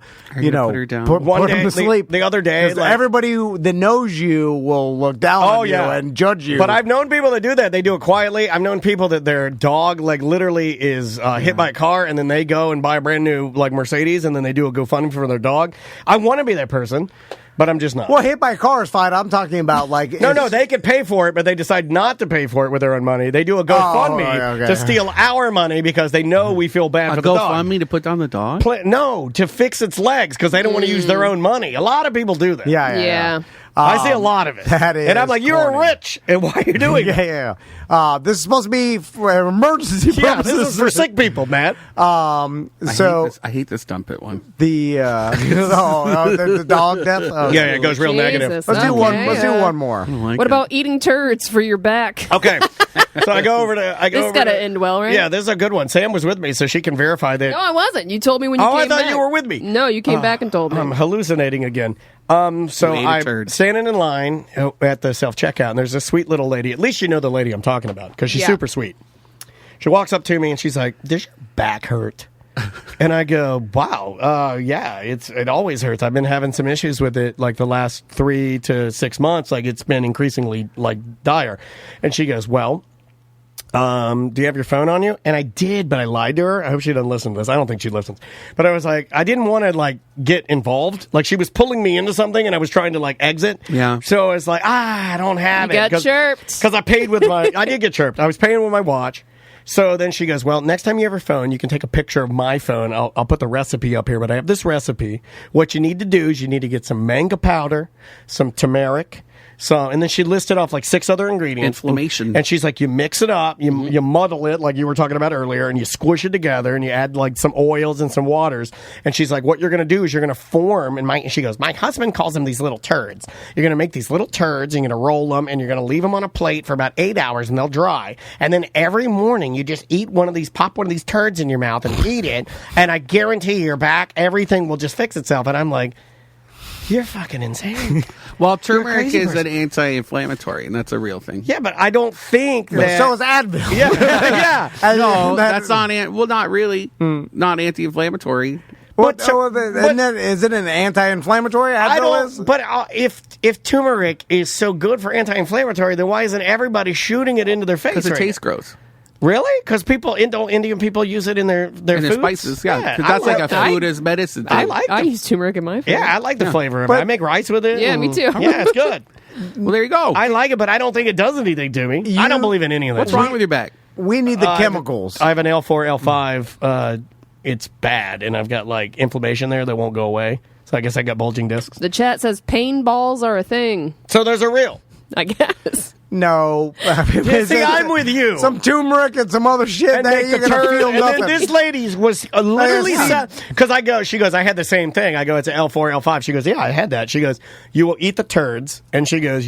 put her down? put One them day- to sleep. the other day, 'Cause like- everybody that knows you will look down on you and judge you. But I've known people that do that. They do it quietly. I've known people that their dog, like, literally is hit by a car, and then they go and buy a brand new, like, Mercedes, and then they do a GoFundMe for their dog. I want to be that person, but I'm just not. Well, hit by a car is fine. I'm talking about like No, they could pay for it, but they decide not to pay for it with their own money. They do a GoFundMe okay. to steal our money because they know we feel bad A for the dog. GoFundMe to put down the dog? No, to fix its legs because they don't want to use their own money. A lot of people do that. Yeah. I see a lot of it. That is and I'm like, you're corny. rich, and why are you doing it? Yeah. This is supposed to be for emergency Yeah, purposes. this is for sick people, Matt. I So hate this dump it one. the the dog death. Yeah, it goes real negative. Jesus, Let's do one. okay, Let's do one more. What about eating turds for your back? Okay, so I go over to. This got to end well, right? Yeah, this is a good one. Sam was with me, so she can verify that. No, I wasn't. You told me when you Oh, came I thought back. you were with me. No, you came back and told me. I'm hallucinating again. So You ate a I'm turd. standing in line at the self-checkout, and there's a sweet little lady. At least you know the lady I'm talking about, because she's Yeah. super sweet. She walks up to me, and she's like, does your back hurt? And I go, wow, yeah, it always hurts. I've been having some issues with it, like the last 3 to 6 months. Like, it's been increasingly, like, dire. And she goes, well, do you have your phone on you? And I did, but I lied to her. I hope she doesn't listen to this. I don't think she listens. But I was like, I didn't want to, like, get involved. Like, she was pulling me into something, and I was trying to, like, exit. Yeah. So I was like, I don't have You it. got chirped. Because I paid with my... I did get chirped. I was paying with my watch. So then she goes, well, next time you have your phone, you can take a picture of my phone. I'll put the recipe up here, but I have this recipe. What you need to do is you need to get some mango powder, some turmeric, and then she listed off like 6 other ingredients. Inflammation. And she's like, you mix it up, you muddle it like you were talking about earlier, and you squish it together, and you add like some oils and some waters. And she's like, what you're going to do is you're going to form, and she goes, my husband calls them these little turds. You're going to make these little turds, and you're going to roll them, and you're going to leave them on a plate for about 8 hours, and they'll dry. And then every morning, you just pop one of these turds in your mouth and eat it, and I guarantee your back, everything will just fix itself. And I'm like, you're fucking insane. Well, You're a turmeric crazy is person. an anti-inflammatory, and that's a real thing. Yeah, but I don't think that... So is Advil. Yeah, yeah. No, that's not. Not really. Not anti-inflammatory. What? But- Is it an anti-inflammatory? I Advil don't. is? But if turmeric is so good for anti-inflammatory, then why isn't everybody shooting it into their face? Because it right tastes now? gross. Really? Because Indian people use it in their And foods? their spices, yeah. 'Cause I that's like a I- food as medicine thing. I like I the, use turmeric in my food. yeah, I like the flavor of it. I make rice with it. Yeah, me and- too. Yeah, it's good. Well, there you go. I like it, but I don't think it does anything to me. I don't believe in any of that. What's wrong with your back? We need the chemicals. I have an L4, L5. It's bad, and I've got like inflammation there that won't go away. So I guess I got bulging discs. The chat says pain balls are a thing. So there's a real. I guess. No. See, I'm with you. Some turmeric and some other shit. And That make you're the gonna turd, feel and nothing. then this lady was literally because she goes, I had the same thing. I go, it's an L4, L5. She goes, yeah, I had that. She goes, you will eat the turds, and she goes,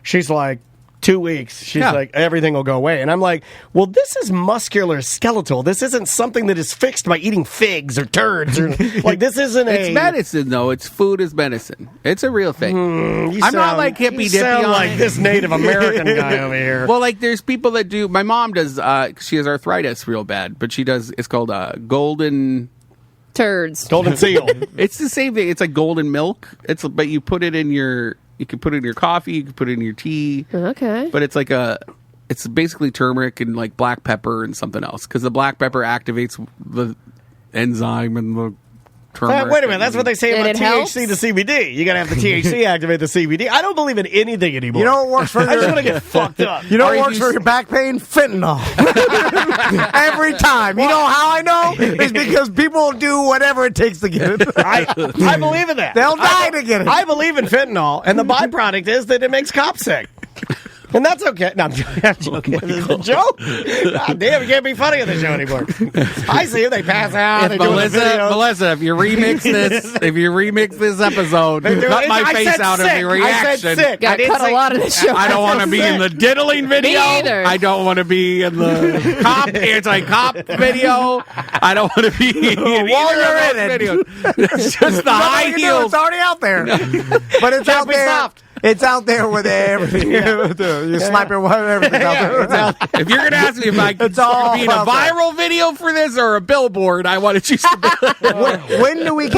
she's like, 2 weeks, she's like, everything will go away. And I'm like, well, this is muscular skeletal. This isn't something that is fixed by eating figs or turds. Or, like, this isn't It's medicine, though. It's food is medicine. It's a real thing. I'm not like hippy dippy. Sound like this Native American guy over here. Well, like, there's people that do. My mom does. She has arthritis real bad, but she does. It's called golden turds, golden seal. It's the same thing. It's like golden milk. But you put it in your. You can put it in your coffee. You can put it in your tea. Okay. But it's like it's basically turmeric and like black pepper and something else because the black pepper activates the enzyme and the turmeric. Wait a minute, that's what they say And about it helps? THC to CBD. You got to have the THC activate the CBD. I don't believe in anything anymore. You know what works for I just want to get fucked up. You know what works for your back pain? Fentanyl. Every time. You know how I know? It's because people do whatever it takes to get it. I believe in that. They'll die to get it. I believe in fentanyl, and the byproduct is that it makes cops sick. And that's okay. No, I'm joking. It's a joke. God damn, it can't be funny on the show anymore. I see them. They pass out. They do the videos. Melissa, if you remix this episode, cut my face out of the reaction. I said sick. Got cut a lot of the show. I don't want to be in the diddling video. Me either. I don't want to be in the anti-cop video. I don't want to be in While you're in it. videos. It's just the high heels. It's already out there. But it's out there. soft. It's out there with everything. You sniper, everything's out there. If you're going to ask me if I could be in a viral video for this or a billboard, I want to choose the billboard. When do we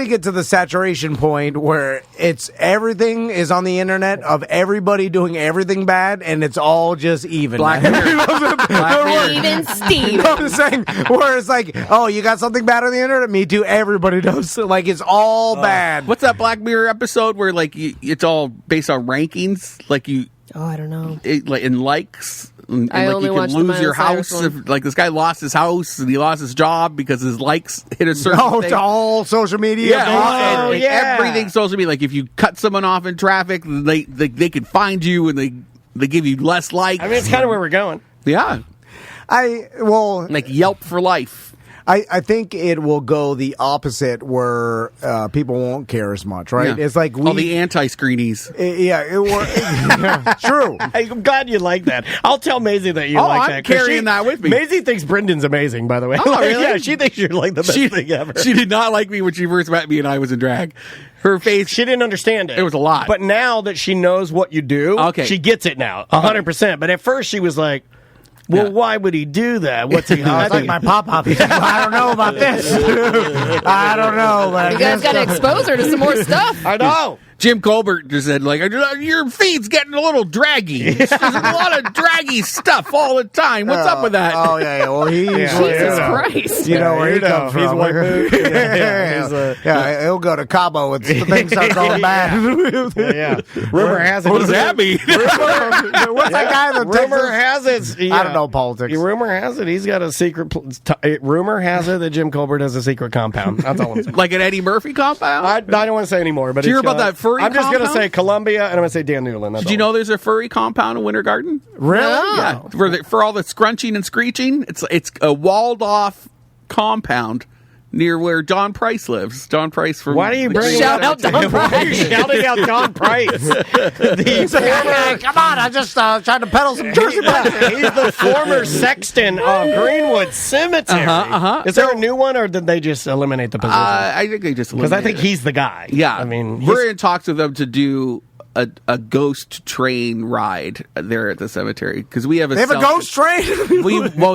get to the saturation point where it's everything is on the internet of everybody doing everything bad and it's all just even? Black Mirror. Even Steve. I'm saying where it's like, oh, you got something bad on the internet? Me too. Everybody does. Like it's all bad. What's that Black Mirror episode where like it's all based on rankings? Like I don't know. In likes. And I like only you watched can the lose your Miley Cyrus house. one. If, like this guy lost his house and he lost his job because his likes hit a certain thing. To all social media. Yeah, everything social media. Like if you cut someone off in traffic, they can find you and they give you less likes. I mean, it's kind of where we're going. Yeah, like Yelp for life. I think it will go the opposite where people won't care as much, right? Yeah. It's like all the anti-Screenies. True. I'm glad you like that. I'll tell Maisie that you like that. I'm carrying that with me. Maisie thinks Brendan's amazing, by the way. Oh, really? Yeah, she thinks you're like the best thing ever. She did not like me when she first met me and I was in drag. Her face, she didn't understand it. It was a lot. But now that she knows what you do, she gets it now, 100%. But at first she was like, well, why would he do that? What's he It's like my pop-up. I don't know about this. I don't know. But You guys got to expose her to some more stuff. I know. Jim Colbert just said, like, your feed's getting a little draggy. There's a lot of draggy stuff all the time. What's up with that? Oh, yeah. Well, Jesus Christ. You know where he comes from. He's white mood. He'll go to Cabo when things start going bad. Rumor has it. What does that mean? What's that guy that Rumor has it. I don't know politics. Rumor has it. He's got a secret. Rumor has it that Jim Colbert has a secret compound. That's all I'm saying. Like an Eddie Murphy compound? I don't want to say anymore. But Did you hear about that furry I'm just going to compound? say Columbia, and I'm going to say Dan Newland. Did you know there's a furry compound in Winter Garden? Really? Yeah. For all the scrunching and screeching, it's a walled off compound near where Don Price lives. Don Price from Why do you bring Shout out Don Why are you shouting out Don Price? Come on, I just tried to peddle some Jersey Blues. He's the former sexton of Greenwood Cemetery. Is there a new one, or did they just eliminate the position? I think they just Because I think he's the guy. Yeah, I mean, we're in talks with them to do a ghost train ride there at the cemetery because we have They have a ghost train?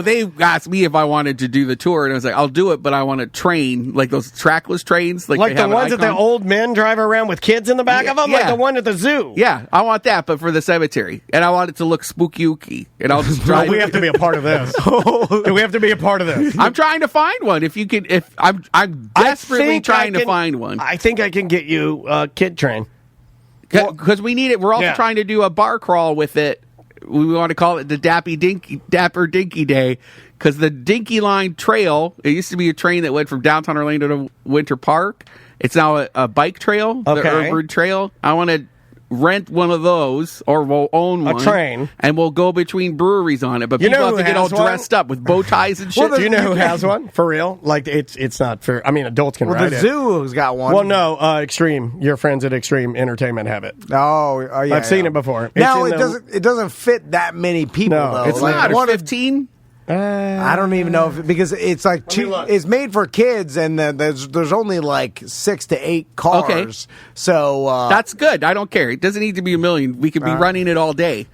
They asked me if I wanted to do the tour, and I was like, I'll do it, but I want to train like those trackless trains, like they the have ones that the old men drive around with kids in the back of them, like the one at the zoo. Yeah, I want that, but for the cemetery, and I want it to look spooky, and I'll just drive. We have to be a part of this. We have to be a part of this. I'm trying to find one. If you can, I'm desperately trying to find one. I think I can get you a kid train. Because we need it. We're also trying to do a bar crawl with it. We want to call it the Dapper Dinky Day. Because the Dinky Line Trail, it used to be a train that went from downtown Orlando to Winter Park. It's now a bike trail, the Urban Trail. I want to rent one of those, or we'll own one. A train. And we'll go between breweries on it. But You people know have to who get all has one? dressed up with bow ties and shit. Do you know who has one? For real? Like, it's not fair. I mean, adults can Well, ride the it. zoo's got one. Well, no, Extreme. Your friends at Extreme Entertainment have it. Oh, yeah. I've seen it before. Now It's it doesn't fit that many people No, though. it's not. one of- 15? I don't even know because it's like it's made for kids, and then there's only like 6 to 8 cars. Okay. So That's good. I don't care. It doesn't need to be a million. We could be running it all day.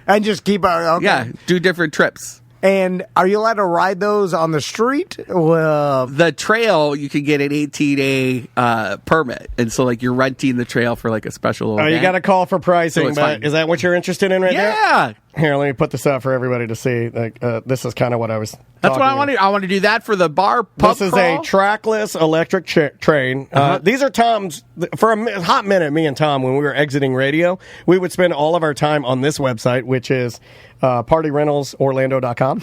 and just keep okay. Yeah, do different trips. And are you allowed to ride those on the street? Well, The trail, you can get an 18A permit. And so, like, you're renting the trail for, like, a special event. You got to call for pricing, So it's but fine. is that what you're interested in right there? Yeah. Here, let me put this up for everybody to see. Like, this is kind of what I was That's what I talking want to. I want to do that for the bar pub This is crawl. a trackless electric train. These are Tom's. For a hot minute, me and Tom, when we were exiting radio, we would spend all of our time on this website, which is partyrentalsorlando.com.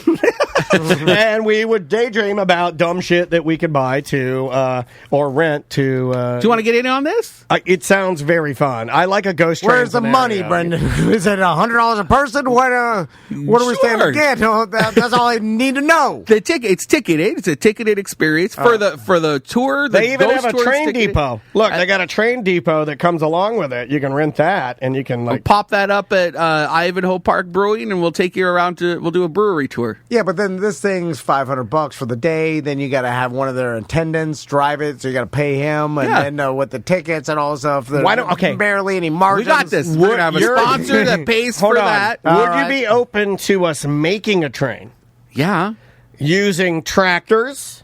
And we would daydream about dumb shit that we could buy to or rent to. Do you want to get in on this? It sounds very fun. I like a ghost train. where's the money, Brendan? Is it $100 a person? What are we saying Sure. again? That's all I need to know. The ticket. It's ticketed. It's a ticketed experience for the tour. The They even ghost have a tour is train ticketed. depot. Look, they got a train depot that comes along with it. You can rent that, and you can like. Pop that up at Ivanhoe Park Brewing, and we'll take you around to. We'll do a brewery tour. Yeah, but then this thing's $500 for the day. Then you got to have one of their attendants drive it, so you got to pay him, and Yeah. then with the tickets and all this stuff. Why don't- okay. barely any margins. We got this. We're gonna have a You're- sponsor that pays Hold for on. that. Would All you right. be open to us making a train Yeah. using tractors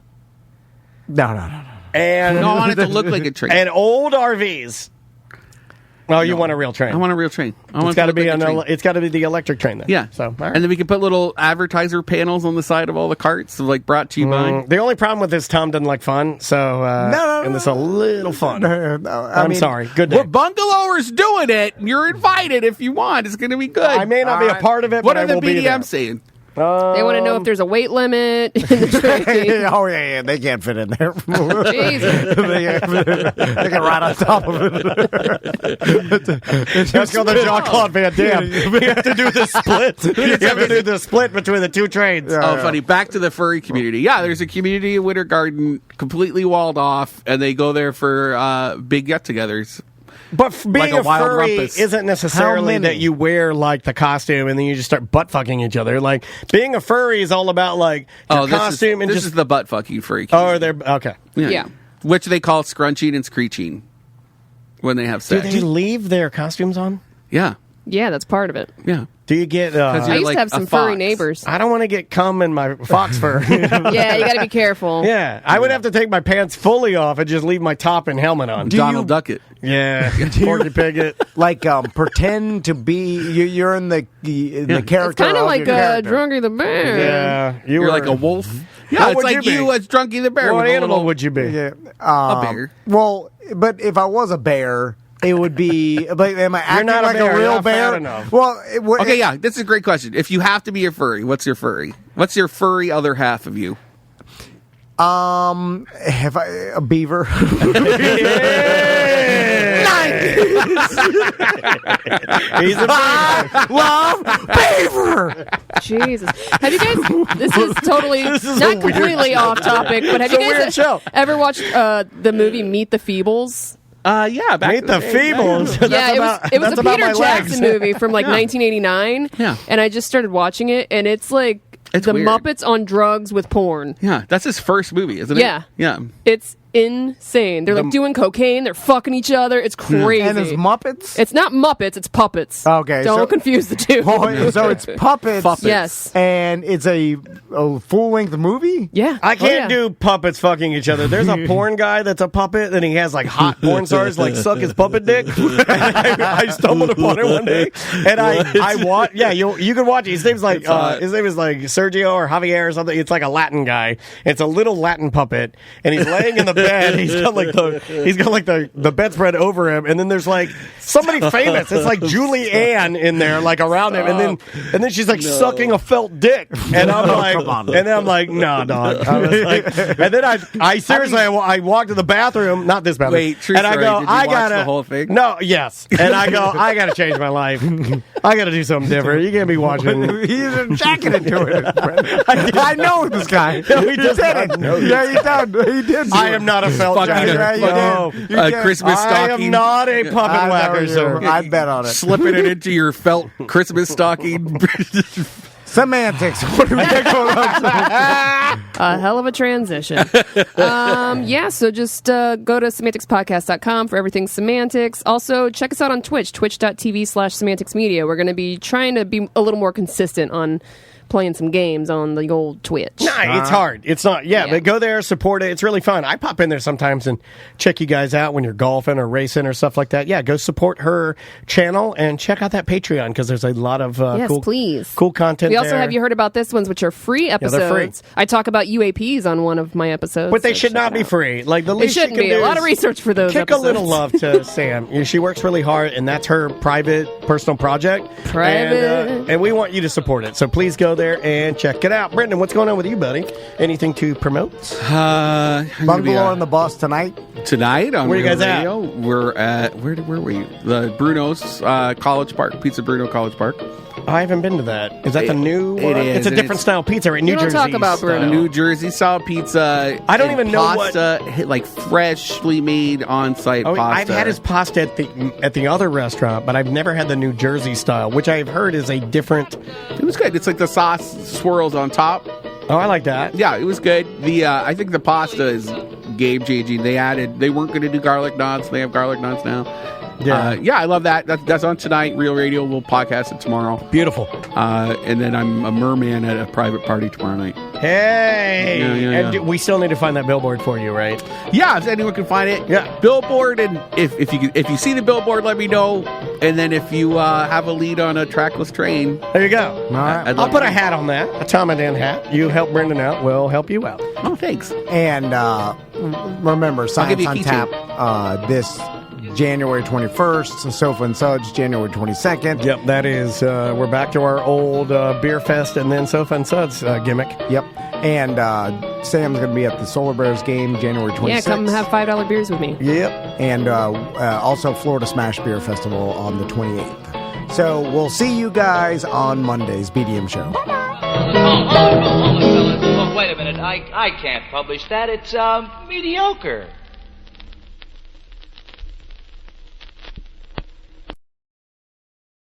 No. and No, I want it to look like a train. and old RVs? Oh, you want a real train? I want a real train. I want It's it got to look be like a train. it's got to be the electric train then. Yeah. So, all right. And then we can put little advertiser panels on the side of all the carts, so like brought to you by. The only problem with this, Tom doesn't like fun, so No. and it's a little fun. No, I'm sorry. Good day. We're bungalowers doing it. You're invited if you want. It's going to be good. I may not be a Alright. part of it, What but I are the will be there. BDMs saying? They want to know if there's a weight limit in the train. Oh yeah, they can't fit in there. Jesus. they can ride on top of it. Let's go the Jean-Claude Van Damme. We have to do the split. You have to do the split between the two trains. Oh, funny. Back to the furry community. Yeah, there's a community in Winter Garden completely walled off, and they go there for big get-togethers. But being Like a a wild furry rumpus. isn't How necessarily many? that you wear like the costume and then you just start butt fucking each other. Like being a furry is all about like your costume and this just is the butt fucking furry oh, community. they're okay. Yeah. Which they call scrunching and screeching when they have Do sex. they leave their costumes on? Yeah. Yeah, that's part of it. Yeah. Do you get? Because I you're used like to have a some furry fox. neighbors. I don't want to get cum in my fox fur. Yeah, you got to be careful. Yeah, I would have to take my pants fully off and just leave my top and helmet on. Donald Duckett. Yeah, Porky Piglet. Like pretend to be you're in the character. It's kind of like your character. Drunky the Bear. Yeah, You're like a wolf. Yeah, What it's would like you be? you as Drunky the Bear. What with a animal little- would you be? Yeah, A bear. Well, but if I was a bear, it would be. But am I acting not a like bear, a you're real not bear? fat enough. Well, Okay, yeah, this is a great question. If you have to be a furry, what's your furry? What's your furry other half of you? Have I a beaver? He's a beaver. Love beaver. Jesus. Have you guys, this is totally, is a not weird completely show. off topic, but have It's you a weird guys show. ever watched the movie Meet the Feebles? Yeah, back Meet in the day. Feebles. Yeah, it was that's a about Peter my Jackson legs. movie from like 1989. Yeah. And I just started watching it, and it's like It's the weird. Muppets on drugs with porn. Yeah, that's his first movie, isn't it? Yeah. Yeah. It's insane. They're like doing cocaine, they're fucking each other. It's crazy. And it's Muppets. It's not Muppets, it's puppets. Okay, Don't so- confuse the two. Oh, so it's puppets. Yes. And it's a full length movie. Yeah. I can't Oh, yeah. do puppets fucking each other. There's a porn guy that's a puppet, and he has like hot porn stars like suck his puppet dick. And I stumbled upon it one day, and I watch. Yeah, you can watch it. His name's like his name is like Sergio or Javier or something. It's like a Latin guy. It's a little Latin puppet, and he's laying in the bed. He's got like the bedspread over him, and then there's like somebody famous. It's like Julie Ann in there, like around him, and then she's like sucking a felt dick, and I'm like, and then I'm like, nah, dog. I was like, and then I seriously, I walked to the bathroom, not this bathroom, wait, true and I story. go, Did you I watch gotta the whole thing? No, yes, and I go, I gotta change my life. I gotta do something different. You can't be watching. He's jacking into it. I know this guy. No, he does not know. Yeah, he did. He did. I am not a felt jacker. No. Christmas I stocking. am not a puppet whacker, sir. I bet on it. Slipping it into your felt Christmas stocking. Semantics. What are we going on? A hell of a transition. So just go to semanticspodcast.com for everything semantics. Also, check us out on Twitch, twitch.tv/semanticsmedia. We're going to be trying to be a little more consistent on playing some games on the old Twitch. Nah, it's hard. It's not. Yeah, but go there, support it. It's really fun. I pop in there sometimes and check you guys out when you're golfing or racing or stuff like that. Yeah, go support her channel and check out that Patreon because there's a lot of cool content. We also there. have you heard about this ones, which are free episodes. Yeah, they're free. I talk about UAPs on one of my episodes, but they should not be free. Like the least they shouldn't you can be. do A lot of research for those. Kick episodes. a little love to Sam. She works really hard, and that's her private, personal project. Private, and we want you to support it. So please go there and check it out. Brendan, what's going on with you, buddy? Anything to promote? Bungalow on the Bus tonight. Tonight on where you guys radio, at? We're at where were we? The Bruno's College Park, Pizza Bruno College Park. I haven't been to that. Is that the new? It is. It's a different style pizza, right? New Jersey. Talk about Bruno. New Jersey style pizza. I don't even know pasta, like freshly made on-site pasta. I've had his pasta at the other restaurant, but I've never had the New Jersey style, which I've heard is a different. It was good. It's like the sauce swirls on top. Oh, I like that. Yeah, it was good. The I think the pasta is game changing. They weren't going to do garlic knots. They have garlic knots now. Yeah, I love that. That's on tonight. Real Radio. We'll podcast it tomorrow. Beautiful. And then I'm a merman at a private party tomorrow night. Hey! Yeah. And we still need to find that billboard for you, right? Yeah, if anyone can find it. Yeah. Billboard, and if you see the billboard, let me know. And then if you have a lead on a trackless train. There you go. All right. I'll put a hat on that. A Tom and Dan hat. You help Brendan out. We'll help you out. Oh, thanks. And remember, Science on Tap this January 21st, Sofa and Suds, January 22nd. Yep, that is, we're back to our old Beer Fest and then Sofa and Suds gimmick. Yep. And Sam's going to be at the Solar Bears game January 26th. Yeah, come have $5 beers with me. Yep. And also Florida Smash Beer Festival on the 28th. So we'll see you guys on Monday's BDM show. Hold on, fellas. Oh, wait a minute. I can't publish that. It's mediocre.